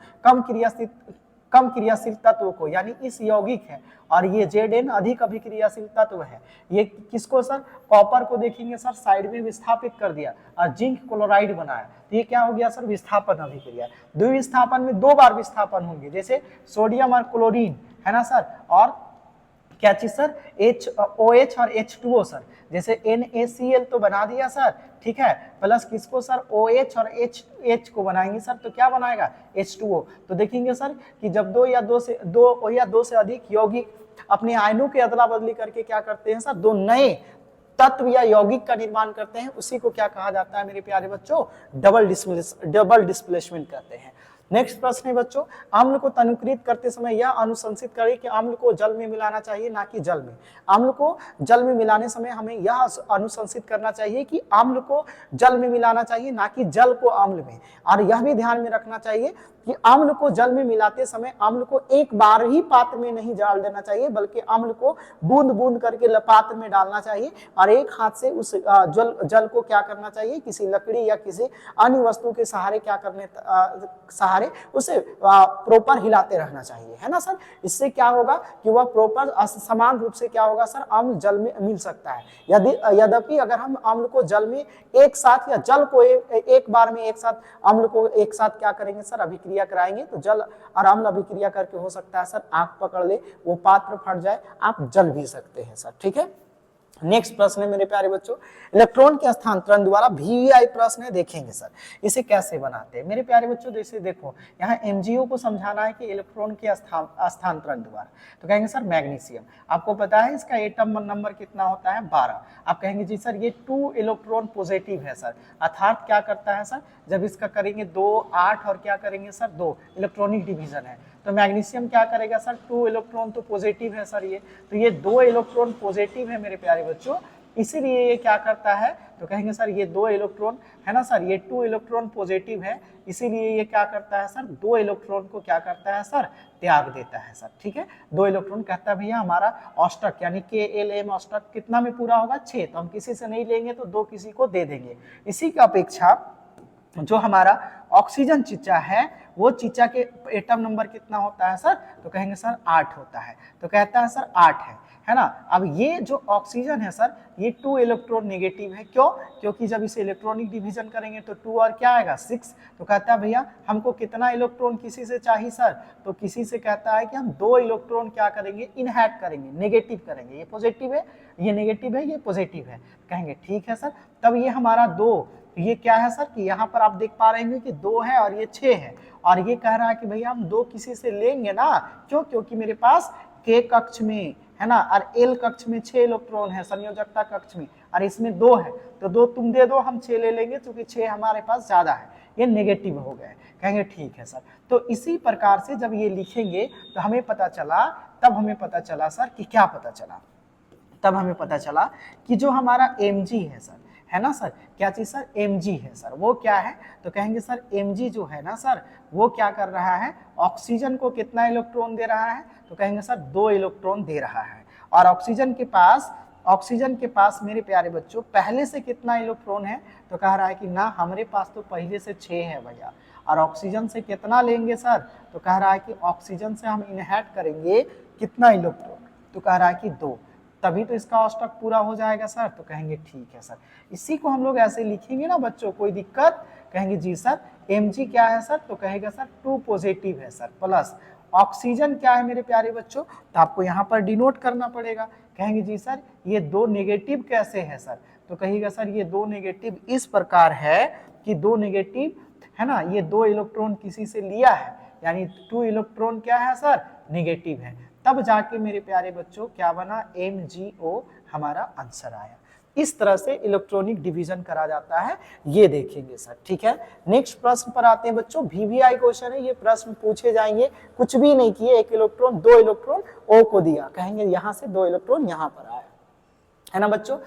कम क्रियाशील तत्व को, यानी इस यौगिक है, और ये Zn अधिक अभिक्रियाशील तत्व है, ये किसको सर, कॉपर को देखेंगे सर साइड में विस्थापित कर दिया और जिंक क्लोराइड बनाया, तो ये क्या हो गया सर, विस्थापन अभिक्रिया। द्विविस्थापन में दो बार विस्थापन होंगे, जैसे सोडियम और क्लोरीन, है ना सर, और क्या चीज सर, OH और H2O सर, जैसे NaCl तो बना दिया सर, ठीक है, प्लस किसको सर, OH और H को बनाएंगे सर, तो क्या बनाएगा, H2O। तो देखेंगे सर कि जब दो या दो से अधिक यौगिक अपने आयनों की अदला बदली करके क्या करते हैं सर, दो नए तत्व या यौगिक का निर्माण करते हैं, उसी को क्या कहा जाता है मेरे प्यारे बच्चों, डबल डिस्प्लेसमेंट कहते हैं। नेक्स्ट प्रश्न है बच्चों, अम्ल को तनुकृत करते समय यह अनुशंसित करें कि अम्ल को जल में मिलाना चाहिए ना कि जल में। अम्ल को जल में मिलाने समय हमें यह अनुशंसित करना चाहिए कि अम्ल को जल में मिलाना चाहिए ना कि जल को अम्ल में। और यह भी ध्यान में रखना चाहिए कि अम्ल को जल में मिलाते समय अम्ल को एक बार ही पात्र में नहीं डाल देना चाहिए, बल्कि अम्ल को बूंद बूंद करके पात्र में डालना चाहिए, और एक हाथ से उस जल को क्या करना चाहिए, किसी लकड़ी या किसी अन्य वस्तु के सहारे क्या करने सहारे उसे प्रॉपर हिलाते रहना चाहिए, है ना सर। इससे क्या होगा कि वह प्रॉपर समान रूप से क्या होगा सर, अम्ल जल में मिल सकता है। यद्यपि अगर हम अम्ल को जल में एक साथ या जल को एक बार में एक साथ अम्ल को एक साथ क्या करेंगे सर, अभिक्रिया कराएंगे, तो जल और अम्ल अभिक्रिया करके हो सकता है सर आंख पकड़ ले, वो पात्र फट जाए, आप जल भी सकते हैं सर, ठीक है। नेक्स्ट प्रश्न है मेरे प्यारे बच्चों, इलेक्ट्रॉन के स्थानांतरण द्वारा VVI प्रश्न है, देखेंगे सर इसे कैसे बनाते हैं मेरे प्यारे बच्चों। जैसे देखो यहाँ MgO को समझाना है कि इलेक्ट्रॉन के स्थानांतरण द्वारा, तो कहेंगे सर मैग्नीशियम, आपको पता है इसका एटम नंबर कितना होता है, 12। आप कहेंगे जी सर ये 2 इलेक्ट्रॉन पॉजिटिव है सर, अर्थात क्या करता है सर, जब इसका करेंगे 2 8 और क्या करेंगे सर 2 इलेक्ट्रॉनिक डिवीजन है, तो मैग्नीशियम क्या करेगा सर, 2 इलेक्ट्रॉन तो पॉजिटिव है सर ये, तो ये 2 इलेक्ट्रॉन पॉजिटिव है मेरे प्यारे बच्चों, इसीलिए ये क्या करता है, तो कहेंगे सर ये 2 इलेक्ट्रॉन है ना सर, ये 2 इलेक्ट्रॉन पॉजिटिव है, इसीलिए ये क्या करता है सर, 2 इलेक्ट्रॉन को क्या करता है सर, त्याग देता है सर, ठीक है। 2 इलेक्ट्रॉन कहता है भैया हमारा अष्टक यानी KLM अष्टक कितना में पूरा होगा, 6, तो हम किसी से नहीं लेंगे तो 2 किसी को दे देंगे। इसी की अपेक्षा जो हमारा ऑक्सीजन चीचा है, वो चीचा के एटम नंबर कितना होता है सर, तो कहेंगे सर 8 होता है, तो कहता है सर 8 है ना। अब ये जो ऑक्सीजन है सर, ये 2 इलेक्ट्रॉन नेगेटिव है, क्यों, क्योंकि जब इसे इलेक्ट्रॉनिक डिवीजन करेंगे तो 2 और क्या आएगा 6, तो कहता है भैया हमको कितना इलेक्ट्रॉन किसी से चाहिए सर, तो किसी से कहता है कि हम 2 इलेक्ट्रॉन क्या करेंगे, इनहैट करेंगे, नेगेटिव करेंगे, ये पॉजिटिव है, ये नेगेटिव है, ये पॉजिटिव है, कहेंगे ठीक है सर। तब ये हमारा 2, ये क्या है सर कि यहाँ पर आप देख पा रहे हैं कि 2 है और ये 6 है, और ये कह रहा है कि भैया हम 2 किसी से लेंगे ना, क्यों, क्योंकि मेरे पास K कक्ष में है ना, और L कक्ष में 6 इलेक्ट्रॉन है संयोजकता कक्ष में, और इसमें 2 है, तो 2 तुम दे दो, हम 6 ले लेंगे, क्योंकि 6 हमारे पास ज्यादा है, ये नेगेटिव हो गए, कहेंगे ठीक है सर। तो इसी प्रकार से जब ये लिखेंगे तो हमें पता चला, तब हमें पता चला सर कि क्या पता चला, तब हमें पता चला कि जो हमारा Mg है सर, है ना सर, क्या चीज सर, Mg है सर, वो क्या है, तो कहेंगे सर Mg जो है ना सर, वो क्या कर रहा है, ऑक्सीजन को कितना इलेक्ट्रॉन दे रहा है, तो कहेंगे सर 2 इलेक्ट्रॉन दे रहा है, और ऑक्सीजन के पास मेरे प्यारे बच्चों पहले से कितना इलेक्ट्रॉन है, तो कह रहा है कि ना हमारे पास तो पहले से 6 है भैया, और ऑक्सीजन से कितना लेंगे सर, तो कह रहा है कि ऑक्सीजन से हम इनहैट करेंगे कितना इलेक्ट्रॉन, तो कह रहा है कि 2, तभी तो इसका औसतक पूरा हो जाएगा सर। तो कहेंगे ठीक है सर। इसी को हम लोग ऐसे लिखेंगे ना बच्चों, कोई दिक्कत? कहेंगे जी सर। Mg क्या है सर? तो कहेगा सर 2 पॉजिटिव है सर, प्लस ऑक्सीजन क्या है मेरे प्यारे बच्चों? तो आपको यहाँ पर डिनोट करना पड़ेगा। कहेंगे जी सर ये 2 नेगेटिव कैसे है सर? तो कहिएगा सर ये 2 नेगेटिव इस प्रकार है कि 2 नेगेटिव है ना, ये 2 इलेक्ट्रॉन किसी से लिया है, यानी 2 इलेक्ट्रॉन क्या है सर? नेगेटिव है। तब जाके मेरे प्यारे बच्चों क्या बना? MgO हमारा आंसर आया। इस तरह से इलेक्ट्रॉनिक डिवीजन करा जाता है, ये देखेंगे सर। ठीक है, नेक्स्ट प्रश्न पर आते हैं बच्चों। VVI क्वेश्चन है, ये प्रश्न पूछे जाएंगे, कुछ भी नहीं किए, 1 इलेक्ट्रॉन 2 इलेक्ट्रॉन O को दिया, कहेंगे यहां से 2 इलेक्ट्रॉन यहां पर आया, है ना बच्चों।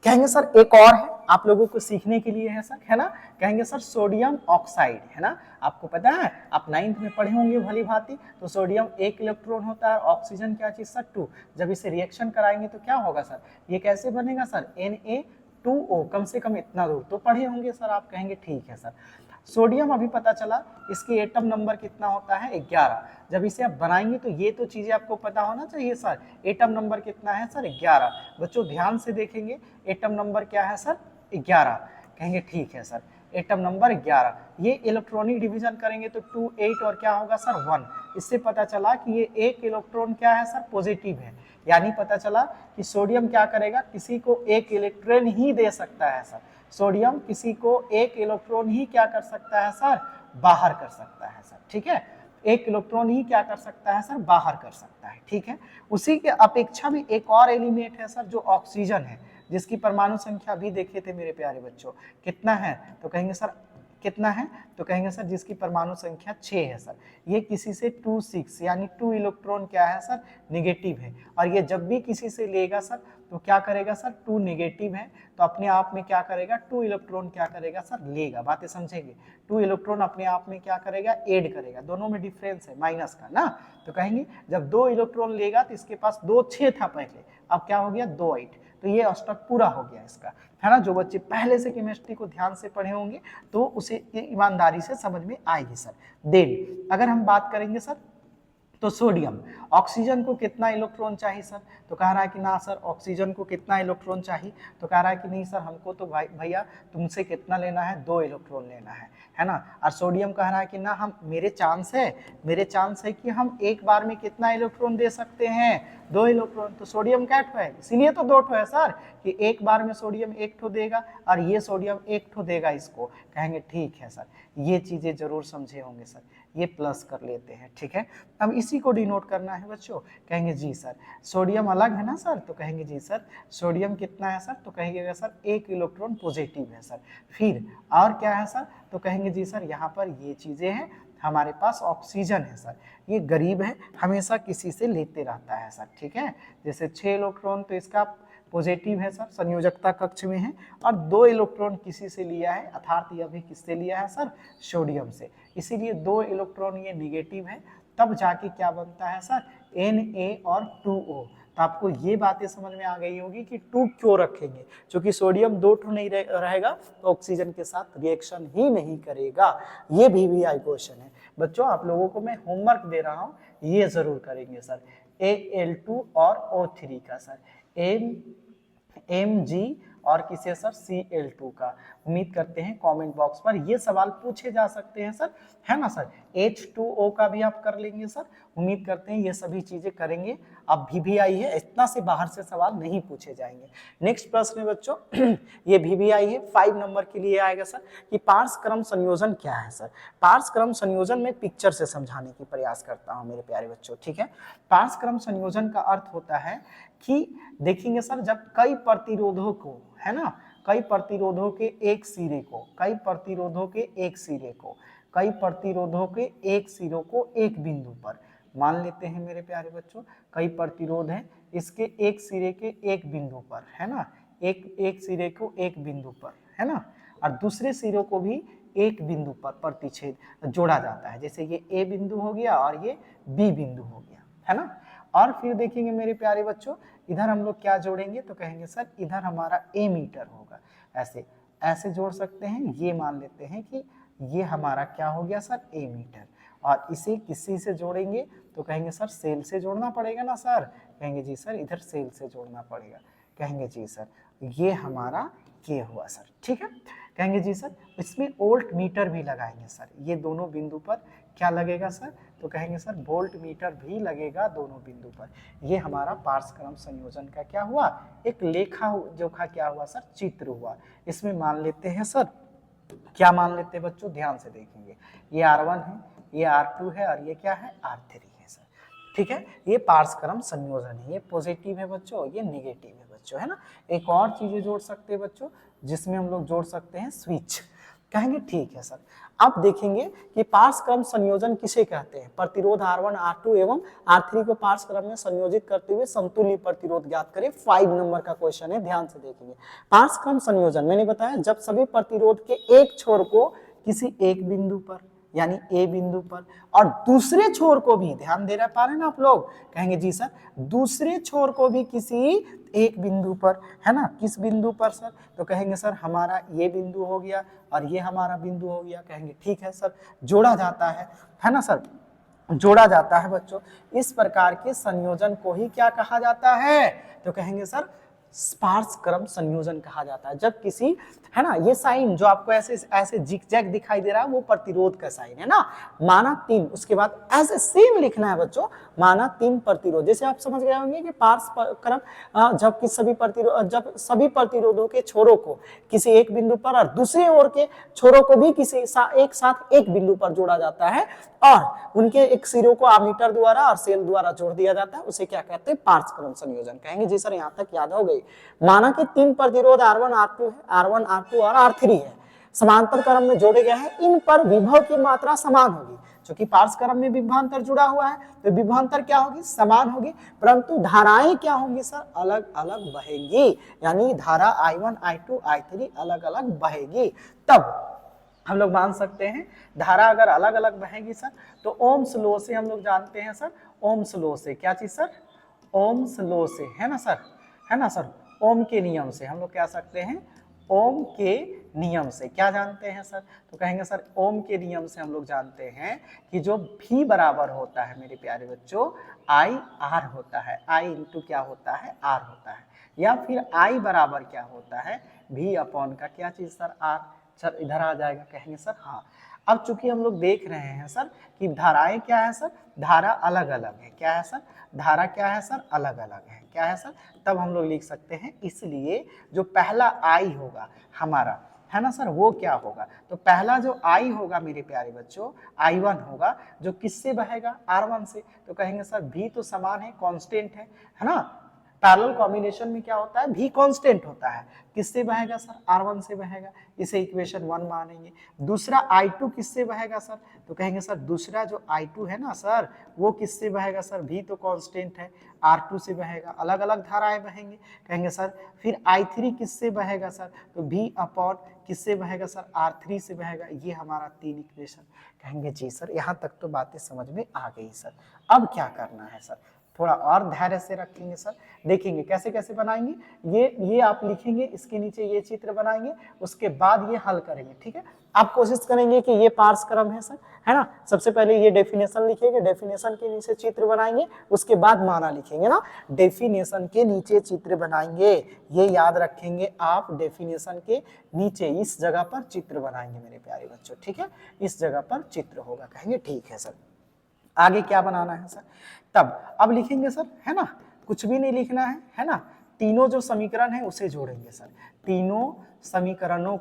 कहेंगे सर एक और है, आप लोगों को सीखने के लिए है सर, है ना। कहेंगे सर सोडियम ऑक्साइड, है ना। आपको पता है, आप 9th में पढ़े होंगे भली भांति। तो सोडियम 1 इलेक्ट्रॉन होता है, ऑक्सीजन क्या चीज सर? 2। जब इसे रिएक्शन कराएंगे तो क्या होगा सर? ये कैसे बनेगा सर? Na2O। कम से कम इतना दूर तो पढ़े होंगे सर आप। कहेंगे ठीक है सर। सोडियम अभी पता चला, इसकी एटम नंबर कितना होता है? 11। जब इसे आप बनाएंगे तो ये तो चीजें आपको पता होना चाहिए सर। एटम नंबर कितना है सर? 11। बच्चों ध्यान से देखेंगे, एटम नंबर क्या है सर? 11। कहेंगे ठीक है सर, एटम नंबर 11। ये इलेक्ट्रॉनिक डिवीजन करेंगे तो 2 8 और क्या होगा सर? 1। इससे पता चला कि ये 1 इलेक्ट्रॉन क्या है सर? पॉजिटिव है। यानी पता चला कि सोडियम क्या करेगा? किसी को 1 इलेक्ट्रॉन ही दे सकता है सर। सोडियम किसी को 1 इलेक्ट्रॉन ही क्या कर सकता है सर? बाहर कर सकता है सर। ठीक है, 1 इलेक्ट्रॉन ही क्या कर सकता है सर? बाहर कर सकता है। ठीक है, उसी के अपेक्षा भी एक और एलिमेंट है सर, जो ऑक्सीजन है, जिसकी परमाणु संख्या भी देखे थे मेरे प्यारे बच्चों। कितना है? तो कहेंगे सर कितना है? तो कहेंगे सर जिसकी परमाणु संख्या 6 है सर। ये किसी से 2 6 यानी 2 इलेक्ट्रॉन क्या है सर? नेगेटिव है। और ये जब भी किसी से लेगा सर तो क्या करेगा सर? 2 नेगेटिव है तो अपने आप में क्या करेगा? 2 इलेक्ट्रॉन क्या करेगा सर? लेगा। बातें समझेंगे, 2 इलेक्ट्रॉन अपने आप में क्या करेगा? ऐड करेगा। दोनों में डिफरेंस है माइनस का ना। तो कहेंगे जब 2 इलेक्ट्रॉन लेगा तो इसके पास 2 6 था पहले, अब क्या हो गया? 2 8। तो ये अष्टक पूरा हो गया इसका, है ना। जो बच्चे पहले से केमिस्ट्री को ध्यान से पढ़े होंगे तो उसे ईमानदारी से समझ में आएगी सर। देन अगर हम बात करेंगे सर तो सोडियम, ऑक्सीजन को कितना इलेक्ट्रॉन चाहिए सर? तो कह रहा है कि ना सर ऑक्सीजन को कितना इलेक्ट्रॉन चाहिए? तो कह रहा है कि नहीं सर हमको तो भैया तुमसे कितना लेना है? 2 इलेक्ट्रॉन लेना है ना। और सोडियम कह रहा है कि ना हम मेरे चांस है कि हम एक बार में कितना इलेक्ट्रॉन दे सकते हैं? 2 इलेक्ट्रॉन। तो सोडियम क्या ठो है? इसीलिए तो 2 ठो है सर, कि एक बार में सोडियम 1 ठो देगा और ये सोडियम 1 ठो देगा इसको। कहेंगे ठीक है सर, ये चीजें जरूर समझे होंगे सर, ये प्लस कर लेते हैं। ठीक है, अब इसी को डिनोट करना है बच्चों। कहेंगे जी सर सोडियम अलग है ना सर? तो कहेंगे जी सर सोडियम कितना है सर? तो कहेंगे सर 1 इलेक्ट्रॉन पॉजिटिव है सर। फिर और क्या है सर? तो कहेंगे जी सर यहाँ पर ये चीजें हैं, हमारे पास ऑक्सीजन है सर, ये गरीब है, हमेशा किसी से लेते रहता है सर। ठीक है, जैसे 6 इलेक्ट्रॉन तो इसका पॉजिटिव है सर, संयोजकता कक्ष में है, और 2 इलेक्ट्रॉन किसी से लिया है, अर्थात यह भी किससे लिया है सर? सोडियम से। इसीलिए 2 इलेक्ट्रॉन ये निगेटिव है, तब जाके क्या बनता है सर? Na और 2O। तो आपको ये बातें समझ में आ गई होगी कि 2 क्यों रखेंगे, क्योंकि सोडियम 2 ठो नहीं रहेगा तो ऑक्सीजन के साथ रिएक्शन ही नहीं करेगा। ये VVI क्वेश्चन है बच्चों, आप लोगों को मैं होमवर्क दे रहा हूँ, ये जरूर करेंगे सर। Al2 और O3 का सर, Mg और किसे सर? Cl2 का। उम्मीद करते हैं कमेंट बॉक्स पर ये सवाल पूछे जा सकते हैं सर, है ना सर। H2O का भी आप कर लेंगे सर, उम्मीद करते हैं ये सभी चीजें करेंगे। अब VVI है, इतना से बाहर से सवाल नहीं पूछे जाएंगे। नेक्स्ट प्रश्न है बच्चों ये VVI है, 5 नंबर के लिए आएगा सर, कि पार्श्व क्रम संयोजन क्या है सर? पार्श्व क्रम संयोजन में पिक्चर से समझाने की प्रयास करता हूं मेरे प्यारे बच्चों। ठीक है, पार्श्व क्रम संयोजन का अर्थ होता है कि देखेंगे सर जब कई प्रतिरोधों को, है ना, कई प्रतिरोधों के एक सिरे को, कई प्रतिरोधों के एक सिरे को, कई प्रतिरोधों के एक सिरों को एक बिंदु पर मान लेते हैं मेरे प्यारे बच्चों, कई प्रतिरोध है, इसके एक सिरे के एक बिंदु पर, है ना, एक सिरे को एक बिंदु पर, है ना, और दूसरे सिरों को भी एक बिंदु पर प्रतिच्छेद जोड़ा जाता है। जैसे ये A बिंदु हो गया और ये B बिंदु हो गया, है ना। और फिर देखेंगे मेरे प्यारे बच्चों, इधर हम लोग क्या जोड़ेंगे? तो कहेंगे सर इधर हमारा एमीटर होगा। ऐसे ऐसे जोड़ सकते हैं, ये मान लेते हैं कि ये हमारा क्या हो गया सर? एमीटर। और इसे किसी से जोड़ेंगे? तो कहेंगे सर सेल से जोड़ना पड़ेगा ना सर, कहेंगे जी सर इधर सेल से जोड़ना पड़ेगा, कहेंगे जी सर ये हमारा के हुआ सर, ठीक है। कहेंगे जी सर इसमें वोल्ट मीटर भी लगाएंगे सर, ये दोनों बिंदु पर क्या लगेगा सर, तो कहेंगे सर वोल्ट मीटर भी लगेगा दोनों बिंदु पर। ये हमारा पार्श्व संयोजन का क्या हुआ, एक लेखा जोखा क्या हुआ सर, चित्र हुआ। इसमें मान लेते हैं सर, क्या मान लेते हैं बच्चों, ध्यान से देखेंगे, ये R1 है, ये R2 है और ये क्या है R3 है सर, ठीक है। ये पार्श्व संयोजन है, ये पॉजिटिव है बच्चों, ये नेगेटिव है बच्चों, है ना। एक और चीजें जोड़ सकते हैं बच्चों, जिसमें हम लोग जोड़ सकते हैं स्विच, कहेंगे ठीक है सर। अब देखेंगे कि पार्श्व संयोजन किसे कहते हैं, प्रतिरोध R1 R2 एवं R3 को पार्श्व में संयोजित करते हुए समतुल्य प्रतिरोध ज्ञात करें। 5 नंबर का क्वेश्चन है, ध्यान से देखेंगे। पार्श्व संयोजन मैंने बताया जब सभी प्रतिरोध के एक छोर को किसी एक बिंदु पर यानी ए बिंदु पर और दूसरे छोर को भी, ध्यान दे पा रहे हैं ना आप लोग, कहेंगे जी सर दूसरे छोर को भी किसी एक बिंदु पर, है ना, किस बिंदु पर सर, तो कहेंगे सर हमारा ये बिंदु हो गया और ये हमारा बिंदु हो गया, कहेंगे ठीक है सर, जोड़ा जाता है ना सर, जोड़ा जाता है बच्चों। इस प्रकार के संयोजन को ही क्या कहा जाता है, तो कहेंगे सर पार्श्व संयोजन कहा जाता है। जब किसी, है ना, ये साइन जो आपको ऐसे ऐसे जिगजैग दिखाई दे रहा है वो प्रतिरोध का साइन है ना, माना 3, उसके बाद ऐसे सेम लिखना है बच्चों, माना 3 प्रतिरोध। जैसे आप समझ गए होंगे कि पार्श्व जब सभी प्रतिरोधों के छोरों को किसी एक बिंदु पर और दूसरे ओर के छोरों को भी किसी एक साथ एक बिंदु पर जोड़ा जाता है और उनके एक सिरों को आमीटर द्वारा और सेल द्वारा जोड़ दिया जाता है, उसे क्या कहते हैं, पार्श्व संयोजन। कहेंगे जी सर यहाँ तक याद हो गई। माना कि 3 प्रतिरोध R1 R2 है, R1 R2 और R3 है, समांतर क्रम में जोड़े गए हैं, इन पर विभव की मात्रा समान होगी। क्योंकि पार्श्व क्रम में विभवांतर जुड़ा हुआ है तो विभवांतर क्या होगी, समान होगी, परंतु धाराएं क्या होंगी सर, अलग अलग बहेंगी, यानी धारा I1 I2 I3 अलग अलग बहेगी। तब हम लोग मान सकते हैं धारा अगर अलग अलग बहेगी सर तो ओम्स लॉ से हम लोग जानते हैं सर, ओम्स लॉ से, क्या चीज सर, ओम्स लॉ से, है ना सर, है ना सर, ओम के नियम से हम लोग कह सकते हैं, ओम के नियम से क्या जानते हैं सर, तो कहेंगे सर ओम के नियम से हम लोग जानते हैं कि जो V बराबर होता है मेरे प्यारे बच्चों I R होता है, I इंटू क्या होता है, R होता है, या फिर I बराबर क्या होता है, V अपॉन का क्या चीज सर, R। सर इधर आ जाएगा, कहेंगे सर हाँ। अब चूंकि हम लोग देख रहे हैं सर कि धाराएं क्या है सर, धारा अलग अलग है, क्या है सर, धारा क्या है सर, अलग अलग है, क्या है सर, तब हम लोग लिख सकते हैं, इसलिए जो पहला आई होगा हमारा, है ना सर, वो क्या होगा, तो पहला जो आई होगा मेरे प्यारे बच्चों I1 होगा, जो किससे बहेगा, R1 से, तो कहेंगे सर V तो समान है, कांस्टेंट है ना, पैरेलल कॉम्बिनेशन में क्या होता है, V कांस्टेंट होता है, किससे बहेगा सर, R1 से बहेगा, इसे इक्वेशन 1 मानेंगे। दूसरा I2 किससे बहेगा सर, तो कहेंगे सर दूसरा जो I2 है ना सर वो किससे बहेगा सर, V तो कांस्टेंट है, R2 से बहेगा, अलग अलग धाराएं बहेंगे, कहेंगे सर फिर I3 किससे बहेगा सर, तो V अपॉन किससे बहेगा सर, R3 से बहेगा। ये हमारा 3 इक्वेशन, कहेंगे जी सर यहाँ तक तो बातें समझ में आ गई सर। अब क्या करना है सर, थोड़ा और धैर्य से रखेंगे सर, देखेंगे कैसे कैसे बनाएंगे, ये आप लिखेंगे, इसके नीचे ये चित्र बनाएंगे, उसके बाद ये हल करेंगे, ठीक है। आप कोशिश करेंगे कि ये पार्श्व क्रम है सर, है ना, सबसे पहले ये डेफिनेशन लिखेंगे, डेफिनेशन के नीचे चित्र बनाएंगे, उसके बाद माना लिखेंगे ना, डेफिनेशन के नीचे चित्र बनाएंगे, ये याद रखेंगे आप, डेफिनेशन के नीचे इस जगह पर चित्र बनाएंगे मेरे प्यारे बच्चों, ठीक है, इस जगह पर चित्र होगा, कहेंगे ठीक है सर। आगे क्या बनाना है सर, तब अब लिखेंगे सर, है ना, कुछ भी नहीं लिखना है ना, तीनों जो समीकरण है उसे जोड़ेंगे सर, तीनों समीकरणों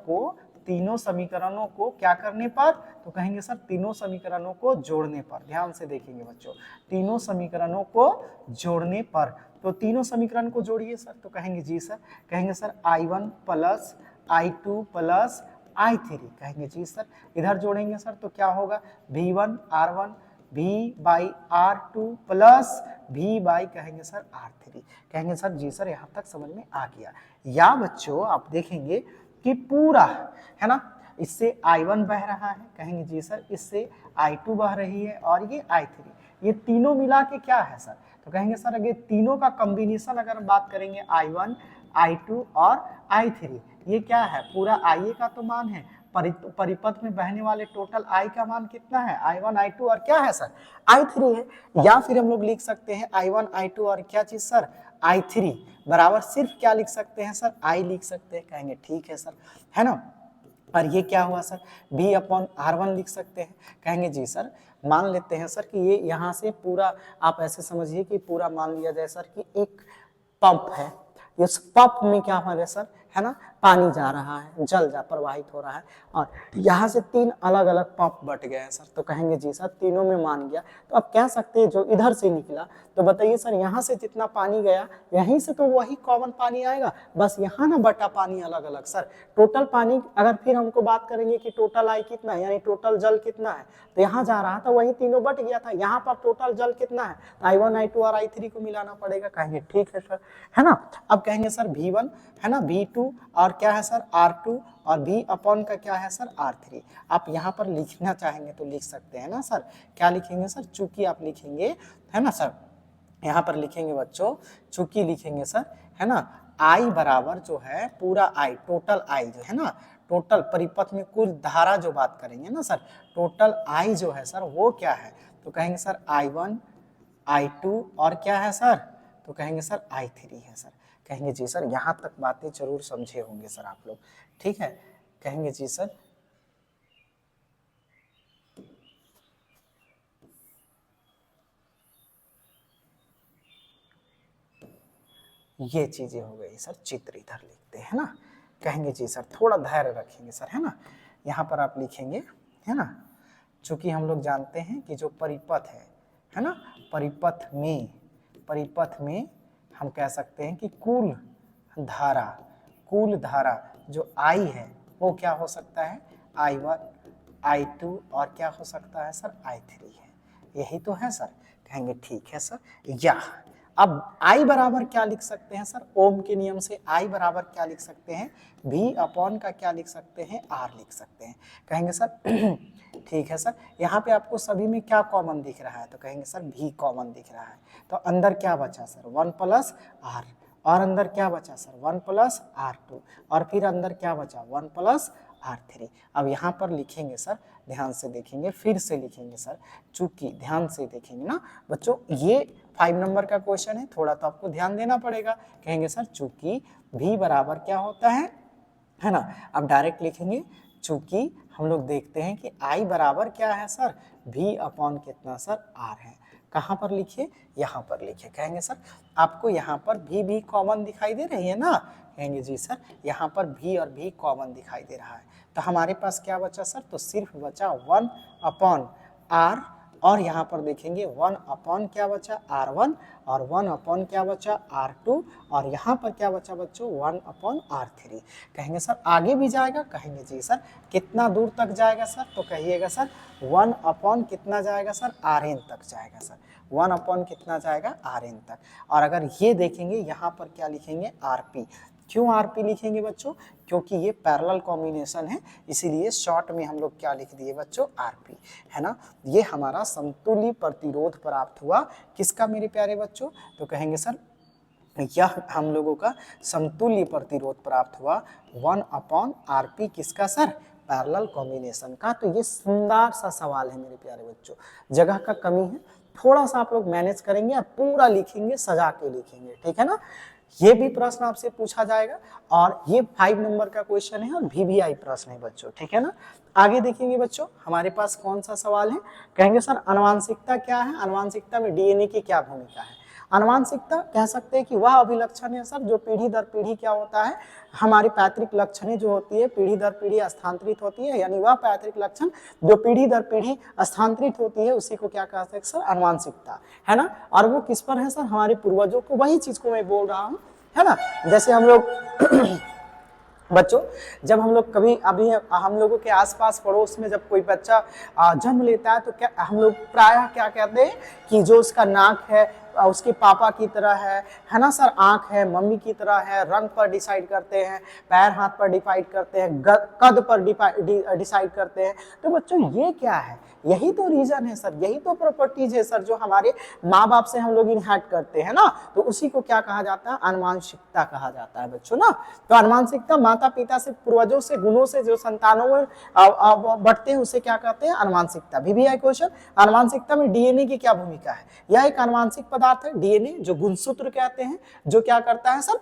को क्या करने पर, तो कहेंगे सर तीनों समीकरणों को जोड़ने पर, ध्यान से देखेंगे बच्चों, तीनों समीकरणों को जोड़ने पर, तो तीनों समीकरण को जोड़िए सर, तो कहेंगे जी सर, कहेंगे sir I1 plus I2 plus I3, कहेंगे जी सर, इधर जोड़ेंगे सर तो क्या होगा, V1 R1 V by R2 plus V by कहेंगे सर R3, कहेंगे सर जी सर यहाँ तक समझ में आ गया। या बच्चों आप देखेंगे कि पूरा, है ना, इससे I1 बह रहा है, कहेंगे जी सर इससे I2 बह रही है और ये I3, ये तीनों मिला के क्या है सर, तो कहेंगे सर अगर तीनों का कॉम्बिनेशन अगर हम बात करेंगे I1 I2 और I3, ये क्या है, पूरा IA का तो मान है, परिपथ में बहने वाले टोटल I का मान कितना है, I1 I2 और क्या है सर, I3 है। या फिर हम लोग लिख सकते हैं I1 I2 और क्या चीज सर, I3 बराबर सिर्फ क्या लिख सकते हैं सर, I लिख सकते हैं। कहेंगे ठीक है सर, है ना। और ये क्या हुआ सर, B/R1 लिख सकते हैं। कहेंगे जी सर, मान लेते हैं सर कि ये यहाँ से पूरा आप ऐसे समझिए कि पूरा मान लिया जाए सर कि एक पंप है, इस पंप में क्या हो रहा है सर, है ना, पानी जा रहा है, जल जा प्रवाहित हो रहा है, और यहाँ से 3 अलग अलग पंप बट गए हैं सर। तो कहेंगे जी सर तीनों में मान गया, तो आप कह सकते हैं जो इधर से निकला, तो बताइए सर यहाँ से जितना पानी गया यहीं से तो वही कॉमन पानी आएगा, बस यहाँ ना बटा पानी अलग अलग सर। टोटल पानी अगर फिर हमको बात करेंगे कि टोटल आई कितना है, यानी टोटल जल कितना है, तो यहाँ जा रहा था वही तीनों बट गया था, यहाँ पर टोटल जल कितना है, I1 I2 और I3 को मिलाना पड़ेगा। कहेंगे ठीक है सर, है ना। अब कहेंगे सर V1 है ना, V2 और क्या है सर R2 और V अपॉन का क्या है सर R3। आप यहाँ पर लिखना चाहेंगे तो लिख सकते हैं ना सर, क्या लिखेंगे सर, चूंकि आप लिखेंगे, है ना सर, यहाँ पर लिखेंगे बच्चों चूंकि लिखेंगे सर, है ना, I बराबर जो है पूरा I, टोटल I जो है ना, टोटल परिपथ में कुल धारा जो बात करेंगे ना सर, टोटल I जो है सर वो क्या है, तो कहेंगे सर I1 I2 और क्या है सर, तो कहेंगे सर I3 है सर। कहेंगे जी सर यहाँ तक बातें जरूर समझे होंगे सर आप लोग, ठीक है। कहेंगे जी सर ये चीजें हो गई सर, चित्र इधर लिखते हैं ना। कहेंगे जी सर थोड़ा धैर्य रखेंगे सर, है ना। यहाँ पर आप लिखेंगे, है ना, चूंकि हम लोग जानते हैं कि जो परिपथ है ना, परिपथ में हम कह सकते हैं कि कुल धारा जो I है वो क्या हो सकता है, I1 I2 और क्या हो सकता है सर, I3 है। यही तो है सर। कहेंगे ठीक है सर। या अब I बराबर क्या लिख सकते हैं सर, ओम के नियम से I बराबर क्या लिख सकते हैं, V अपॉन का क्या लिख सकते हैं, R लिख सकते हैं। कहेंगे सर ठीक है सर, यहाँ पे आपको सभी में क्या कॉमन दिख रहा है, तो कहेंगे सर V कॉमन दिख रहा है। तो अंदर क्या बचा सर, 1 प्लस R, और अंदर क्या बचा सर, 1 प्लस R2, और फिर अंदर क्या बचा 1 प्लस R3। अब यहाँ पर लिखेंगे सर, ध्यान से देखेंगे, फिर से लिखेंगे सर, चूंकि ध्यान से देखेंगे ना बच्चों, ये 5 नंबर का क्वेश्चन है, थोड़ा तो आपको ध्यान देना पड़ेगा। कहेंगे सर चूंकि V बराबर क्या होता है ना। अब डायरेक्ट लिखेंगे, चूंकि हम लोग देखते हैं कि I बराबर क्या है सर, V अपॉन कितना सर, R है। कहाँ पर लिखिए, यहाँ पर लिखिए। कहेंगे सर आपको यहाँ पर भी कॉमन दिखाई दे रही है ना, कहेंगे जी सर यहाँ पर भी और भी कॉमन दिखाई दे रहा है। तो हमारे पास क्या बचा सर, तो सिर्फ बचा 1 अपॉन R, और यहाँ पर देखेंगे 1 अपॉन क्या बचा R1, और 1 अपॉन क्या बचा R2, और यहाँ पर क्या बचा बच्चों 1 अपॉन R3। कहेंगे सर आगे भी जाएगा, कहेंगे जी सर कितना दूर तक जाएगा सर, तो कहिएगा सर 1 अपॉन कितना जाएगा सर, Rn तक जाएगा सर, 1 अपॉन कितना जाएगा Rn तक। और अगर ये देखेंगे यहाँ पर क्या लिखेंगे Rp। क्यों Rp लिखेंगे बच्चों, क्योंकि ये पैरेलल कॉम्बिनेशन है, इसीलिए शॉर्ट में हम लोग क्या लिख दिए बच्चों, Rp, है ना। ये हमारा समतुल्य प्रतिरोध प्राप्त हुआ, किसका मेरे प्यारे बच्चों, तो कहेंगे सर यह हम लोगों का समतुल्य प्रतिरोध प्राप्त हुआ 1 अपॉन Rp, किसका सर, पैरेलल कॉम्बिनेशन का। तो ये शानदार सा सवाल है मेरे प्यारे बच्चों, जगह का कमी है, थोड़ा सा आप लोग मैनेज करेंगे और पूरा लिखेंगे, सजा के लिखेंगे, ठीक है ना। ये भी प्रश्न आपसे पूछा जाएगा, और ये 5 नंबर का क्वेश्चन है और VVI प्रश्न है बच्चों, ठीक है ना। आगे देखेंगे बच्चों हमारे पास कौन सा सवाल है। कहेंगे सर आनुवांशिकता क्या है, आनुवांशिकता में DNA की क्या भूमिका है। आनुवांशिकता कह सकते हैं कि वह अभिलक्षण है सर जो पीढ़ी दर पीढ़ी क्या होता है, हमारी पैतृक लक्षणें जो होती है पीढ़ी दर पीढ़ी स्थानांतरित होती है, यानी वह पैतृक लक्षण जो पीढ़ी दर पीढ़ी स्थानांतरित होती है उसी को क्या कहते हैं सर, आनुवांशिकता, है ना। और वो किस पर है सर, हमारे पूर्वजों को, वही चीज को मैं बोल रहा हूँ, है ना। जैसे हम लोग बच्चों जब हम लोग कभी अभी हम लोगों के आसपास पड़ोस में जब कोई बच्चा जन्म लेता है तो क्या हम लोग प्रायः क्या कहते हैं कि जो उसका नाक है उसके पापा की तरह है ना सर, आंख है मम्मी की तरह है, रंग पर डिसाइड करते हैं, पैर हाथ पर डिसाइड करते हैं, कद पर डिसाइड करते हैं। तो बच्चों ये क्या है, यही तो रीजन है सर, यही तो प्रॉपर्टीज है सर जो हमारे माँ बाप से हम लोग इनहेरिट करते हैं ना। तो उसी को क्या कहा जाता है, आनुवांशिकता कहा जाता है बच्चों ना। तो आनुवांशिकता माता पिता से, पूर्वजों से, गुणों से जो संतानों में बढ़ते हैं उसे क्या कहते हैं, आनुवांशिकता। भी है क्वेश्चन, आनुवांशिकता में डीएनए की क्या भूमिका है। यह एक आनुवांशिक पदार्थ है डीएनए, जो गुणसूत्र कहते हैं, जो क्या करता है सर,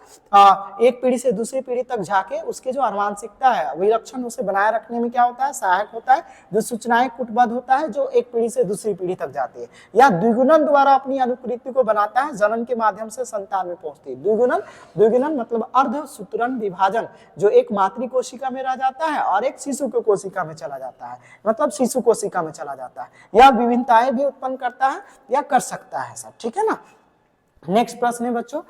एक पीढ़ी से दूसरी पीढ़ी तक जाके उसकी जो आनुवांशिकता है, विलक्षण उसे बनाए रखने में क्या होता है, सहायक होता है। जो सूचनाएं कूटबद्ध होता है, जो एक पीढ़ी से दूसरी पीढ़ी तक जाती है, या द्विगुणन द्वारा अपनी अनुकृति को बनाता है, जनन के माध्यम से संतान में पहुंचती है। द्विगुणन मतलब अर्धसूत्रण विभाजन, जो एक मातृ कोशिका में रह जाता है और एक शिशु को कोशिका में चला जाता है, मतलब शिशु कोशिका में चला जाता है, या विभिन्नताएं भी उत्पन्न करता है या कर सकता है सर, ठीक है ना। नेक्स्ट प्रश्न है बच्चों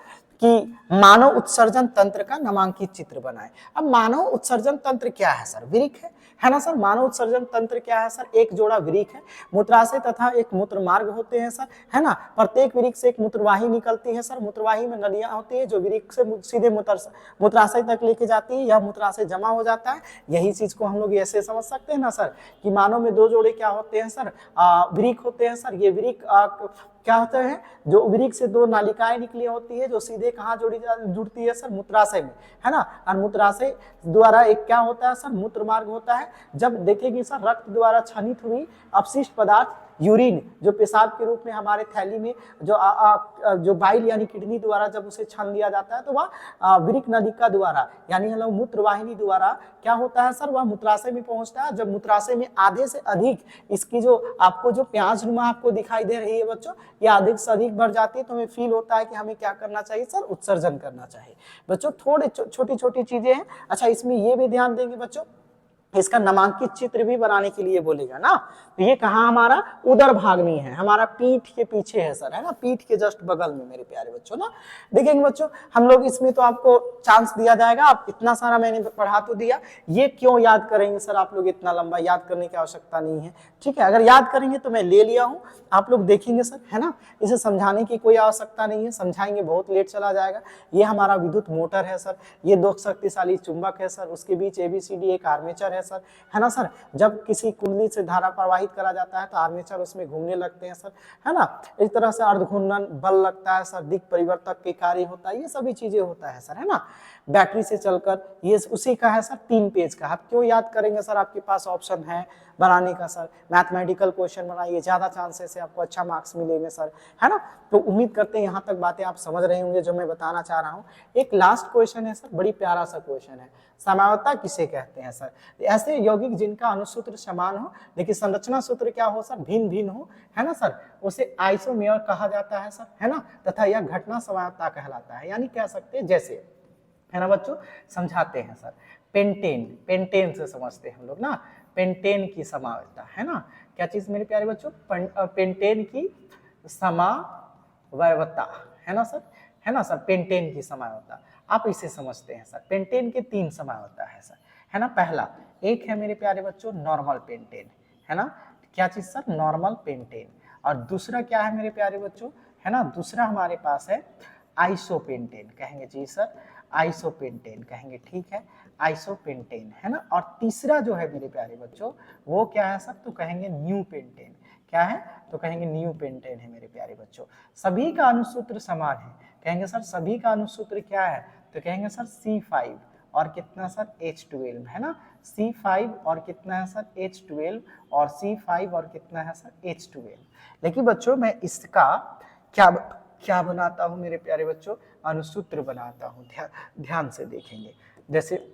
कि मानव उत्सर्जन तंत्र का नामांकित चित्र बनाए। अब मानव उत्सर्जन तंत्र क्या है सर, वृक्क है ना सर। मानव उत्सर्जन तंत्र क्या है सर, एक जोड़ा वृक्क है, मूत्राशय तथा एक मूत्र मार्ग होते हैं सर, है ना। प्रत्येक वृक्क से एक मूत्रवाही निकलती है सर, मूत्रवाही में नलियां होती है जो वृक्क से सीधे मूत्राशय तक लेके जाती है, या मूत्राशय जमा हो जाता है। यही चीज को हम लोग ऐसे समझ सकते हैं ना सर, कि मानव में दो जोड़े क्या होते हैं सर, वृक्क होते हैं सर। ये वृक्क क्या होते हैं, जो वृक्क से दो नालिकाएं निकली होती है, जो सीधे कहाँ जुड़ती है सर, मूत्राशय में, है ना। और मूत्राशय द्वारा एक क्या होता है सर, मूत्र मार्ग होता है। जब देखेंगे सर, रक्त द्वारा क्षनित हुई अपशिष्ट पदार्थ यूरिन, जो पेशाब के रूप में हमारे थैली में जो बाइल यानी किडनी द्वारा जब उसे छान लिया जाता है, तो वह वृक्क नलिका द्वारा यानी हम लोग मूत्रवाहिनी द्वारा क्या होता है सर, वह मूत्राशय में पहुंचता है। जब मूत्राशय में आधे से अधिक इसकी जो आपको जो प्याज नुमा आपको दिखाई दे रही है बच्चों, ये अधिक से अधिक बढ़ जाती है, तो हमें फील होता है कि हमें क्या करना चाहिए सर, उत्सर्जन करना चाहिए बच्चों। थोड़े छोटी छोटी चीजें हैं। अच्छा, इसमें ये भी ध्यान देंगे बच्चों, इसका नामांकित चित्र भी बनाने के लिए बोलेगा ना। तो ये कहाँ हमारा उदर भाग में है, हमारा पीठ के पीछे है सर, है ना, पीठ के जस्ट बगल में मेरे प्यारे बच्चों ना। देखेंगे बच्चों, हम लोग इसमें तो आपको चांस दिया जाएगा, आप इतना सारा मैंने पढ़ा तो दिया, ये क्यों याद करेंगे सर आप लोग, इतना लंबा याद करने की आवश्यकता नहीं है, ठीक है। अगर याद करेंगे तो मैं ले लिया हूँ, आप लोग देखेंगे सर, है ना। इसे समझाने की कोई आवश्यकता नहीं है, समझाएंगे बहुत लेट चला जाएगा। ये हमारा विद्युत मोटर है सर, ये दो शक्तिशाली चुंबक है सर, उसके बीच ABCD एक आर्मेचर है सर, है ना सर। जब किसी कुंडली से धारा प्रवाहित करा जाता है तो आर्मेचर उसमें घूमने लगते हैं सर, है ना। इस तरह से अर्धघूर्णन बल लगता है सर, दिक् परिवर्तक के कार्य होता है, ये सभी चीजें होता है सर, है ना। बैटरी से चलकर ये उसी का है सर 3 पेज का। आप क्यों याद करेंगे सर, आपके पास ऑप्शन है बनाने का सर, मैथमेटिकल क्वेश्चन बनाइए, ज्यादा चांसेस है आपको अच्छा मार्क्स मिलेंगे सर, है ना। तो उम्मीद करते हैं यहाँ तक बातें आप समझ रहे होंगे जो मैं बताना चाह रहा हूँ। एक लास्ट क्वेश्चन है सर, बड़ी प्यारा सा क्वेश्चन है, समावता किसे कहते हैं सर। ऐसे यौगिक जिनका अणुसूत्र समान हो लेकिन संरचना सूत्र क्या हो सर, भिन्न भिन्न हो, है ना सर, उसे आइसोमेर कहा जाता है सर, है ना। तथा यह घटना समावता कहलाता है, यानी कह सकते हैं जैसे, है ना बच्चों, समझाते हैं सर। पेंटेन से समझते हैं हम लोग ना, पेंटेन की समावता, है ना। क्या चीज मेरे प्यारे बच्चों, पेंटेन की समावयवता, है ना सर, है ना सर, पेंटेन की समावता आप इसे समझते हैं सर। पेंटेन के 3 समावता है सर, है ना। पहला एक है मेरे प्यारे बच्चों नॉर्मल पेंटेन, है ना। क्या चीज सर, नॉर्मल पेंटेन। और दूसरा क्या है मेरे प्यारे बच्चों, है ना, दूसरा हमारे पास है आइसोपेंटेन, कहेंगे जी सर, आइसोपेंटेन कहेंगे, ठीक है, आइसोपेंटेन, है ना। और तीसरा जो है मेरे प्यारे बच्चों वो क्या है सर, तो कहेंगे न्यू पेंटेन। क्या है, तो कहेंगे न्यू पेंटेन है मेरे प्यारे बच्चों। सभी का अनुसूत्र समान है, कहेंगे सर सभी का अनुसूत्र क्या है, तो कहेंगे सर C5 और कितना सर H12, है ना। C5 और कितना है सर H12, और C5 और कितना है सर H12। लेकिन बच्चों मैं इसका क्या बनाता हूं मेरे प्यारे बच्चों, अनुसूत्र बनाता हूं। ध्यान से देखेंगे, जैसे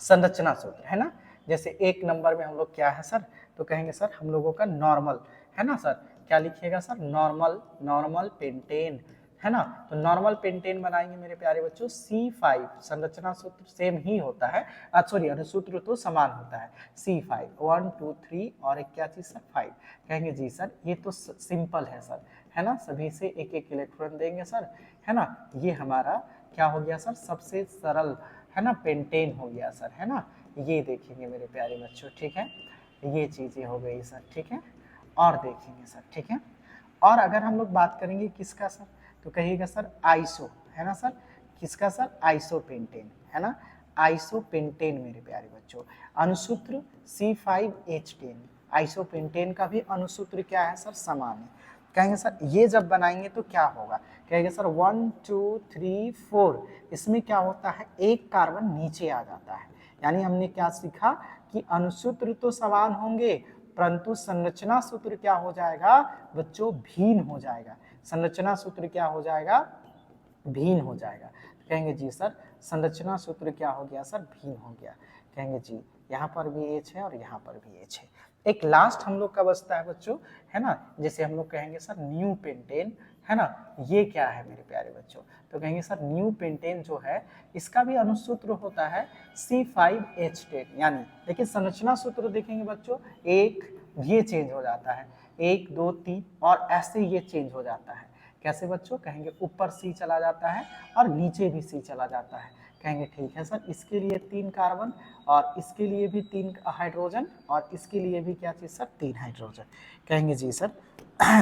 संरचना सूत्र, है ना। जैसे 1 नंबर में हम लोग क्या है सर, तो कहेंगे सर हम लोगों का नॉर्मल, है ना सर। क्या लिखिएगा सर, नॉर्मल पेंटेन, है ना। तो नॉर्मल पेंटेन बनाएंगे मेरे प्यारे बच्चों C5, संरचना सूत्र सेम ही होता है, सॉरी अनुसूत्र तो समान होता है। C5 1 2 3 और एक क्या चीज सर 5, कहेंगे जी सर ये तो सिंपल है सर, है ना, सभी से एक एक इलेक्ट्रॉन देंगे सर, है ना। ये हमारा क्या हो गया सर, सबसे सरल, है ना, पेंटेन हो गया सर, है ना। ये देखेंगे मेरे प्यारे बच्चों, ठीक है, ये चीजें हो गई सर, ठीक है। और देखेंगे सर, ठीक है, और अगर हम लोग बात करेंगे किसका सर, तो कहिएगा सर आइसो, है ना सर, किसका सर, आइसोपेंटेन, है ना, आइसोपेंटेन मेरे प्यारे बच्चों। अनुसूत्र C5H10, आइसोपेंटेन का भी अनुसूत्र क्या है सर, समान है। कहेंगे सर ये जब बनाएंगे तो क्या होगा, कहेंगे सर 1 2 3 4, इसमें क्या होता है, एक कार्बन नीचे आ जाता है। यानी हमने क्या सीखा कि अनुसूत्र तो समान होंगे परंतु संरचना सूत्र क्या हो जाएगा बच्चों, भिन्न हो जाएगा। संरचना सूत्र क्या हो जाएगा, भिन्न हो जाएगा। तो कहेंगे जी सर संरचना सूत्र क्या हो गया सर, भिन्न हो गया। कहेंगे जी यहाँ पर भी H है और यहाँ पर भी H है। एक लास्ट हम लोग का बचता है बच्चों, है ना, जैसे हम लोग कहेंगे सर न्यू पेंटेन, है ना, ये क्या है मेरे प्यारे बच्चों, तो कहेंगे सर न्यू पेंटेन जो है इसका भी अनुसूत्र होता है C5H10। यानी देखिए संरचना सूत्र देखेंगे बच्चों, एक ये चेंज हो जाता है, 1 2 3 और ऐसे ये चेंज हो जाता है। कैसे बच्चों, कहेंगे ऊपर C चला जाता है और नीचे भी C चला जाता है। कहेंगे ठीक है सर, इसके लिए 3 कार्बन और इसके लिए भी 3 हाइड्रोजन और इसके लिए भी क्या चीज़ सर, 3 हाइड्रोजन। कहेंगे जी सर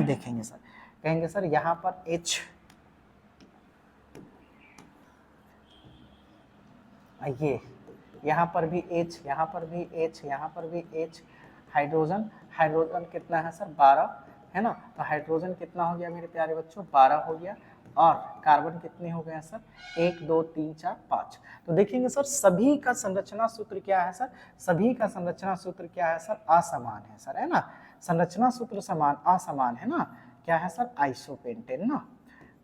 देखेंगे सर, कहेंगे सर यहाँ पर H, ये यहाँ पर भी H, यहाँ पर भी H, यहाँ पर भी H, हाइड्रोजन, हाइड्रोजन कितना है सर 12, है ना, तो हाइड्रोजन कितना हो गया मेरे प्यारे बच्चों, 12 हो गया। और कार्बन कितने हो गए सर, 1 2 3 4 5। तो देखेंगे सर सभी का संरचना सूत्र क्या है सर, सभी का संरचना सूत्र क्या है सर, असमान है सर, है ना, संरचना सूत्र समान असमान है ना, क्या है सर, आइसोपेंटेन ना,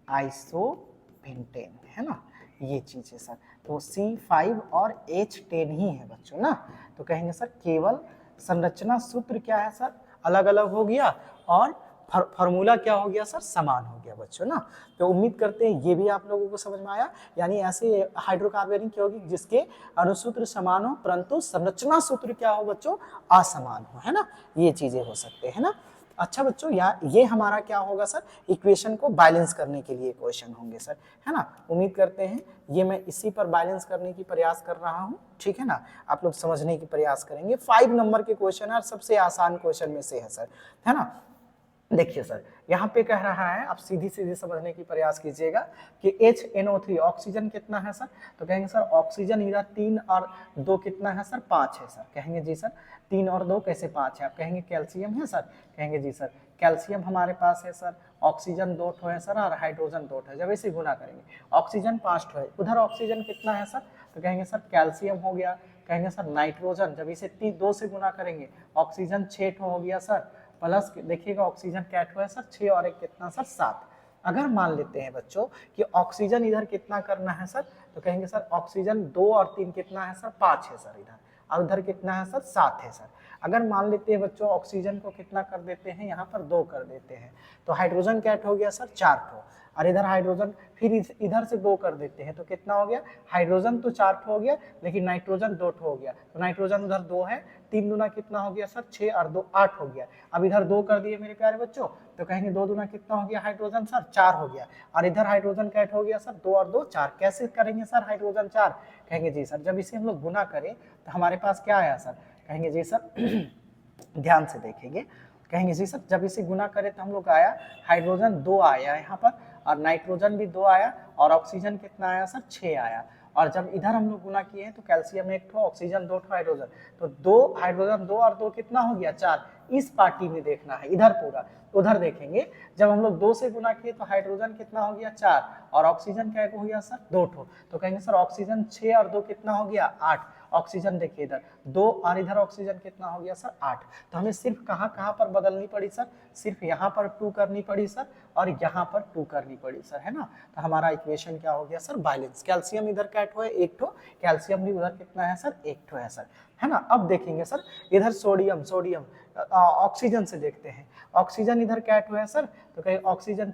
आइसोपेंटेन, है ना, ये चीज है सर। तो C5 और H10 ही है बच्चों ना। तो कहेंगे सर केवल संरचना सूत्र क्या है सर, अलग अलग हो गया और फार्मूला क्या हो गया सर, समान हो गया बच्चों ना। तो उम्मीद करते हैं ये भी आप लोगों को समझ में आया। यानी ऐसे हाइड्रोकार्बनिक क्या होगी जिसके अनुसूत्र समान हो परंतु संरचना सूत्र क्या हो बच्चों, असमान हो, है ना, ये चीजें हो सकते हैं ना। अच्छा बच्चों ये हमारा क्या होगा सर, इक्वेशन को बैलेंस करने के लिए क्वेश्चन होंगे सर, है ना। उम्मीद करते हैं ये मैं इसी पर बैलेंस करने की प्रयास कर रहा हूँ, ठीक है ना, आप लोग समझने की प्रयास करेंगे। 5 नंबर के क्वेश्चन है, सबसे आसान क्वेश्चन में से है सर, है ना। देखिए सर यहाँ पे कह रहा है, आप सीधी सीधी समझने की प्रयास कीजिएगा कि HNO3 ऑक्सीजन कितना है सर, तो कहेंगे सर ऑक्सीजन इधर 3 और 2 कितना है सर, 5 है सर। कहेंगे जी सर 3 और 2 कैसे 5 है, आप कहेंगे कैल्शियम है सर, कहेंगे जी सर कैल्शियम हमारे पास है सर, ऑक्सीजन 2 ठो है सर और हाइड्रोजन 2 ठो है। जब इसे गुना करेंगे ऑक्सीजन 5 ठो है, उधर ऑक्सीजन कितना है सर, तो कहेंगे सर कैल्शियम हो गया। कहेंगे सर नाइट्रोजन, जब इसे 2 से गुना करेंगे ऑक्सीजन 6 ठो हो गया सर, प्लस देखिएगा ऑक्सीजन क्या हुआ है सर 6 और 1 कितना सर 7। अगर मान लेते हैं बच्चों कि ऑक्सीजन इधर कितना करना है सर, तो कहेंगे सर ऑक्सीजन 2 और 3 कितना है सर 5 है सर इधर, और उधर कितना है सर 7 है सर। अगर मान लेते हैं बच्चों ऑक्सीजन को कितना कर देते हैं, यहाँ पर 2 कर देते हैं, तो हाइड्रोजन क्या हो गया सर 4 ठो, और इधर हाइड्रोजन फिर इधर से 2 कर देते हैं तो कितना हो गया, हाइड्रोजन तो 4 ठो हो गया लेकिन नाइट्रोजन 2 ठो हो गया, तो नाइट्रोजन उधर 2 है, 3 दूना कितना हो गया सर 6 और 2 8 हो गया। अब इधर 2 कर दिए मेरे प्यारे बच्चों, तो कहेंगे 2 दूना कितना हो गया हाइड्रोजन सर 4 हो गया, और इधर हाइड्रोजन क्या हो गया सर 2 और 2 4। कैसे करेंगे सर हाइड्रोजन 4, कहेंगे जी सर जब इसे हम लोग गुना करें तो हमारे पास क्या आया सर, कहेंगे जी सर ध्यान से देखेंगे, कहेंगे जी सर जब इसे गुना करें तो हम लोग आया हाइड्रोजन 2 आया यहाँ पर, और नाइट्रोजन भी 2 आया, और ऑक्सीजन कितना आया सर 6 आया। और जब इधर हम लोग गुना किए हैं तो कैल्शियम 1 ठो, ऑक्सीजन 2 ठो, हाइड्रोजन तो 2 हाइड्रोजन 2 और 2 कितना हो गया 4। इस पार्टी में देखना है इधर पूरा, उधर देखेंगे जब हम लोग 2 से गुना किए तो हाइड्रोजन कितना हो गया 4 और ऑक्सीजन क्या हो गया सर 2 ठो, तो कहेंगे सर ऑक्सीजन 6 और 2 कितना हो गया 8। ऑक्सीजन देखिए इधर 2 और इधर ऑक्सीजन कितना हो गया सर 8। तो हमें सिर्फ कहाँ कहाँ पर बदलनी पड़ी सर, सिर्फ यहाँ पर 2 करनी पड़ी सर और यहाँ पर 2 करनी पड़ी सर, है ना। तो हमारा इक्वेशन क्या हो गया सर बैलेंस। कैल्शियम इधर क्या है 1 ठो, कैल्शियम भी उधर कितना है सर 1 ठो है सर, है ना। अब देखेंगे सर इधर सोडियम, सोडियम ऑक्सीजन से देखते हैं, ऑक्सीजन इधर क्या है सर, तो कहीं ऑक्सीजन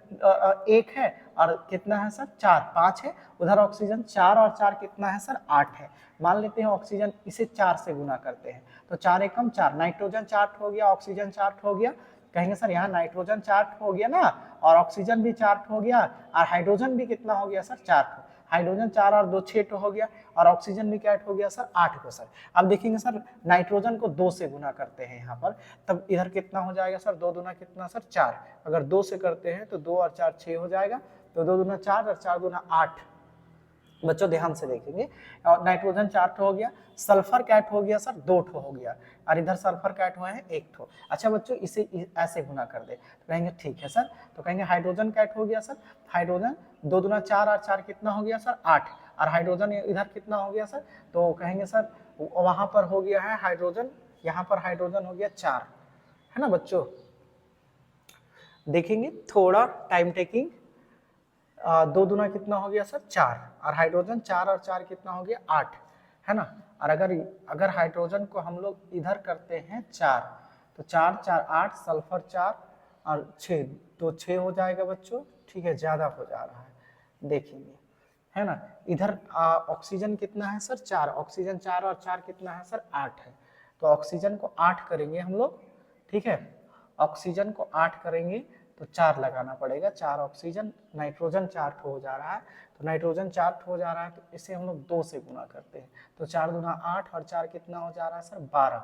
1 है और कितना है सर 4 5 है, उधर ऑक्सीजन 4 और 4 कितना है सर 8 है। मान लेते हैं ऑक्सीजन इसे 4 से गुना करते हैं तो 4 एकम 4, नाइट्रोजन 4 हो गया, ऑक्सीजन 4 हो गया। कहेंगे सर यहाँ नाइट्रोजन 4 हो गया ना और ऑक्सीजन भी 4 हो गया और हाइड्रोजन भी कितना हो गया सर 4 हो। हाइड्रोजन 4 और 2 6 हो गया, और ऑक्सीजन भी क्या हो गया सर 8 को सर। अब देखेंगे सर नाइट्रोजन को 2 से गुना करते हैं यहाँ पर, तब इधर कितना हो जाएगा सर 2 दूना कितना सर 4, अगर 2 से करते हैं तो 2 और 4 6 हो जाएगा, तो 2 दूना 4 और 4 दूना 8। बच्चों ध्यान से देखेंगे, और नाइट्रोजन 4 हो गया, सल्फर कैट हो गया सर 2 हो गया, और इधर सल्फर कैट हुआ है 1 अच्छा बच्चों इसे ऐसे गुना कर दे, तो कहेंगे ठीक है सर, तो कहेंगे हाइड्रोजन कैट हो गया सर, हाइड्रोजन 2 दूना 4 और 4 कितना हो गया सर 8, और हाइड्रोजन इधर कितना हो गया सर, तो कहेंगे सर वहां पर हो गया है हाइड्रोजन, यहाँ पर हाइड्रोजन हो गया 4, है ना बच्चों। देखेंगे थोड़ा टाइम टेकिंग, 2 दूना कितना हो गया सर 4, और हाइड्रोजन 4 और 4 कितना हो गया 8, है ना। और अगर हाइड्रोजन को हम लोग इधर करते हैं 4, तो 4 4 8, सल्फर 4 और 6, तो 6 हो जाएगा बच्चों, ठीक है ज्यादा हो जा रहा है देखेंगे, है ना। इधर ऑक्सीजन कितना है सर 4, ऑक्सीजन 4 और 4 कितना है सर 8 है, तो ऑक्सीजन को 8 करेंगे हम लोग, ठीक है, ऑक्सीजन को 8 करेंगे तो 4 लगाना पड़ेगा, 4 ऑक्सीजन, नाइट्रोजन 4 हो जा रहा है, तो नाइट्रोजन 4 हो जा रहा है, तो इसे हम लोग 2 से गुना करते हैं, तो 4 दूना 8 और 4 कितना हो जा रहा है सर 12,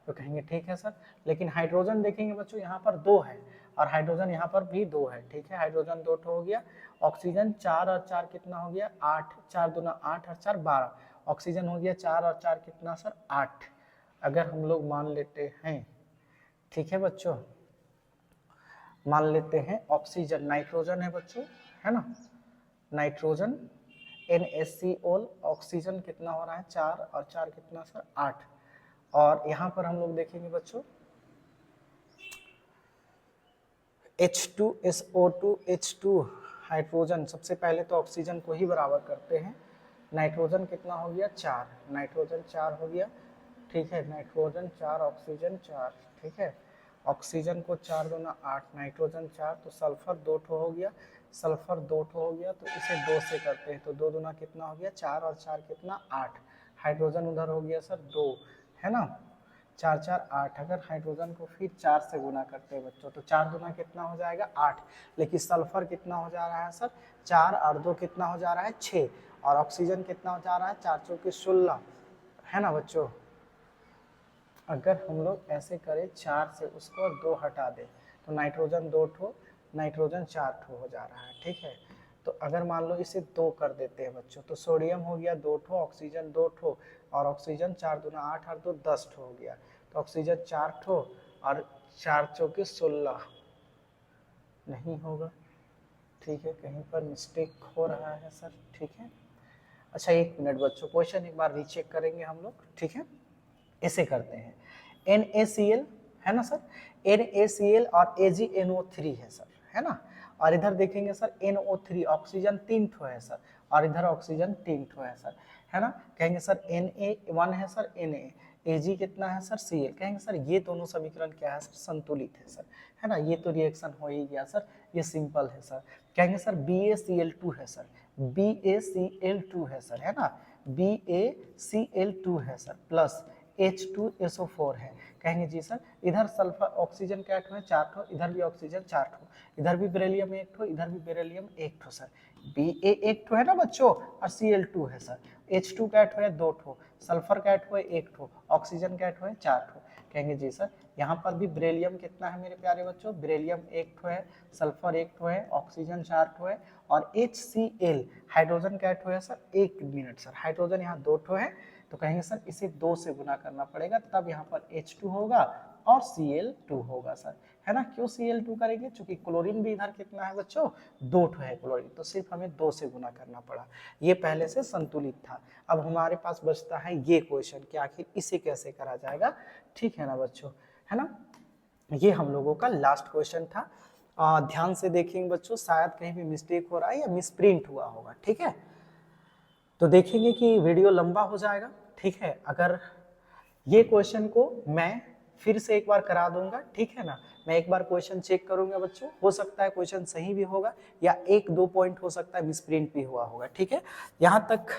तो कहेंगे ठीक है सर। लेकिन हाइड्रोजन देखेंगे बच्चों यहाँ पर 2 है, और हाइड्रोजन यहाँ पर भी 2 है, ठीक है, हाइड्रोजन 2 हो गया, ऑक्सीजन 4 और 4 कितना हो गया 8, 4 दूना 8 और 4 12, ऑक्सीजन हो गया 4 और 4 कितना सर 8। अगर हम लोग मान लेते हैं, ठीक है बच्चों, मान लेते हैं ऑक्सीजन, नाइट्रोजन है बच्चों, है ना, नाइट्रोजन NaCl, ऑक्सीजन कितना हो रहा है 4 और 4 कितना सर 8, और यहाँ पर हम लोग देखेंगे बच्चों H2SO2 H2 हाइड्रोजन, सबसे पहले तो ऑक्सीजन को ही बराबर करते हैं, नाइट्रोजन कितना हो गया 4, नाइट्रोजन 4 हो गया, ठीक है, नाइट्रोजन 4 ऑक्सीजन 4, ठीक है, ऑक्सीजन को 4 दूना 8, नाइट्रोजन 4, तो सल्फर 2 हो गया, सल्फर 2 हो गया, तो इसे 2 से करते हैं, तो 2 दूना कितना हो गया 4 और 4 कितना 8, हाइड्रोजन उधर हो गया सर 2, है ना, 4 4 8, अगर हाइड्रोजन को फिर 4 से गुना करते हैं बच्चों, तो 4 दूना कितना हो जाएगा 8, लेकिन सल्फर कितना हो जा रहा है सर 4 और 2 कितना हो जा रहा है 6, और ऑक्सीजन कितना हो जा रहा है 4 चौके 16, है ना बच्चों। अगर हम लोग ऐसे करें 4 से उसको 2 हटा दें, तो नाइट्रोजन 2 नाइट्रोजन 4 हो जा रहा है, ठीक है। तो अगर मान लो इसे 2 कर देते हैं बच्चों, तो सोडियम हो गया 2, ऑक्सीजन 2, और ऑक्सीजन 4 दूना 8 और 2 10 हो गया, तो ऑक्सीजन 4 और 4 चौके 16 नहीं होगा, ठीक है, कहीं पर मिस्टेक हो रहा है सर, ठीक है। अच्छा 1 मिनट बच्चों, क्वेश्चन एक बार रीचेक करेंगे हम लोग, ठीक है। ऐसे करते हैं NaCl, है ना सर, NaCl और AgNO3 है सर, है ना, और इधर देखेंगे सर NO3, ऑक्सीजन 3 है सर, और इधर ऑक्सीजन 3 है सर, है ना, कहेंगे सर Na1 है सर Na, Ag कितना है सर Cl, कहेंगे सर ये दोनों समीकरण क्या है सर संतुलित है सर, है ना, ये तो रिएक्शन हो ही गया सर, ये सिंपल है सर। कहेंगे सर BaCl2 है सर, BaCl2 है सर, है ना, BaCl2 है सर, प्लस H2SO4 है, कहेंगे जी सर, इधर सल्फर ऑक्सीजन क्या है 4 इधर भी ऑक्सीजन 4 इधर भी बेरिलियम 1 इधर भी बेरिलियम 1 सर, Ba 1 है ना बच्चों, और Cl2 है सर, H2 कैट है 2 सल्फर कैट है 1 ऑक्सीजन कैट है 4 कहेंगे जी सर, यहाँ पर भी बेरिलियम कितना है मेरे प्यारे बच्चों, बेरिलियम 1 है, सल्फर 1 है, ऑक्सीजन 4 है, और HCl हाइड्रोजन कैट है सर 1 मिनट सर, हाइड्रोजन यहाँ 2 है, तो कहेंगे सर इसे 2 से गुना करना पड़ेगा, तब यहाँ पर H2 होगा और Cl2 होगा सर, है ना। क्यों Cl2 करेंगे, क्योंकि क्लोरीन भी इधर कितना है बच्चों 2 है क्लोरीन, तो सिर्फ हमें 2 से गुना करना पड़ा, ये पहले से संतुलित था। अब हमारे पास बचता है ये क्वेश्चन कि आखिर इसे कैसे करा जाएगा, ठीक है ना बच्चों, है ना। ये हम लोगों का लास्ट क्वेश्चन था, ध्यान से देखेंगे बच्चों, शायद कहीं भी मिस्टेक हो रहा है या मिसप्रिंट हुआ होगा, ठीक है। तो देखेंगे कि वीडियो लंबा हो जाएगा, ठीक है। अगर ये क्वेश्चन को मैं फिर से एक बार करा दूंगा, ठीक है ना, मैं एक बार क्वेश्चन चेक करूंगा बच्चों, हो सकता है क्वेश्चन सही भी होगा या 1-2 पॉइंट हो सकता है मिसप्रिंट भी हुआ होगा, ठीक है। यहाँ तक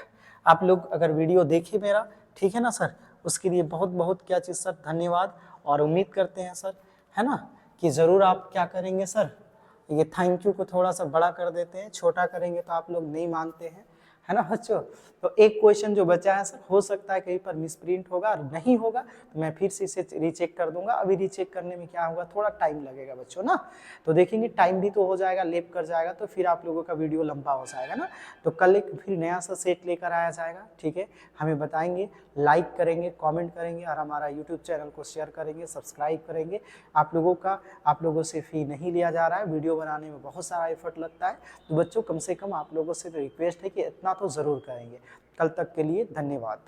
आप लोग अगर वीडियो देखे मेरा, ठीक है ना सर, उसके लिए बहुत बहुत क्या चीज़ सर धन्यवाद, और उम्मीद करते हैं सर, है ना, कि ज़रूर आप क्या करेंगे सर, ये थैंक यू को थोड़ा सा बड़ा कर देते हैं, छोटा करेंगे तो आप लोग नहीं मानते हैं, है ना बच्चों। तो एक क्वेश्चन जो बचा है सर, हो सकता है कहीं पर मिसप्रिंट होगा, और नहीं होगा तो मैं फिर से इसे रीचेक कर दूंगा। अभी रीचेक करने में क्या होगा, थोड़ा टाइम लगेगा बच्चों ना, तो देखेंगे टाइम भी तो हो जाएगा, लेप कर जाएगा, तो फिर आप लोगों का वीडियो लंबा हो जाएगा ना। तो कल एक फिर नया सा सेट लेकर आया जाएगा, ठीक है। हमें बताएंगे, लाइक करेंगे, कमेंट करेंगे, और हमारा यूट्यूब चैनल को शेयर करेंगे, सब्सक्राइब करेंगे। आप लोगों से फी नहीं लिया जा रहा है, वीडियो बनाने में बहुत सारा एफर्ट लगता है, तो बच्चों कम से कम आप लोगों से रिक्वेस्ट है कि इतना तो ज़रूर करेंगे। कल तक के लिए धन्यवाद।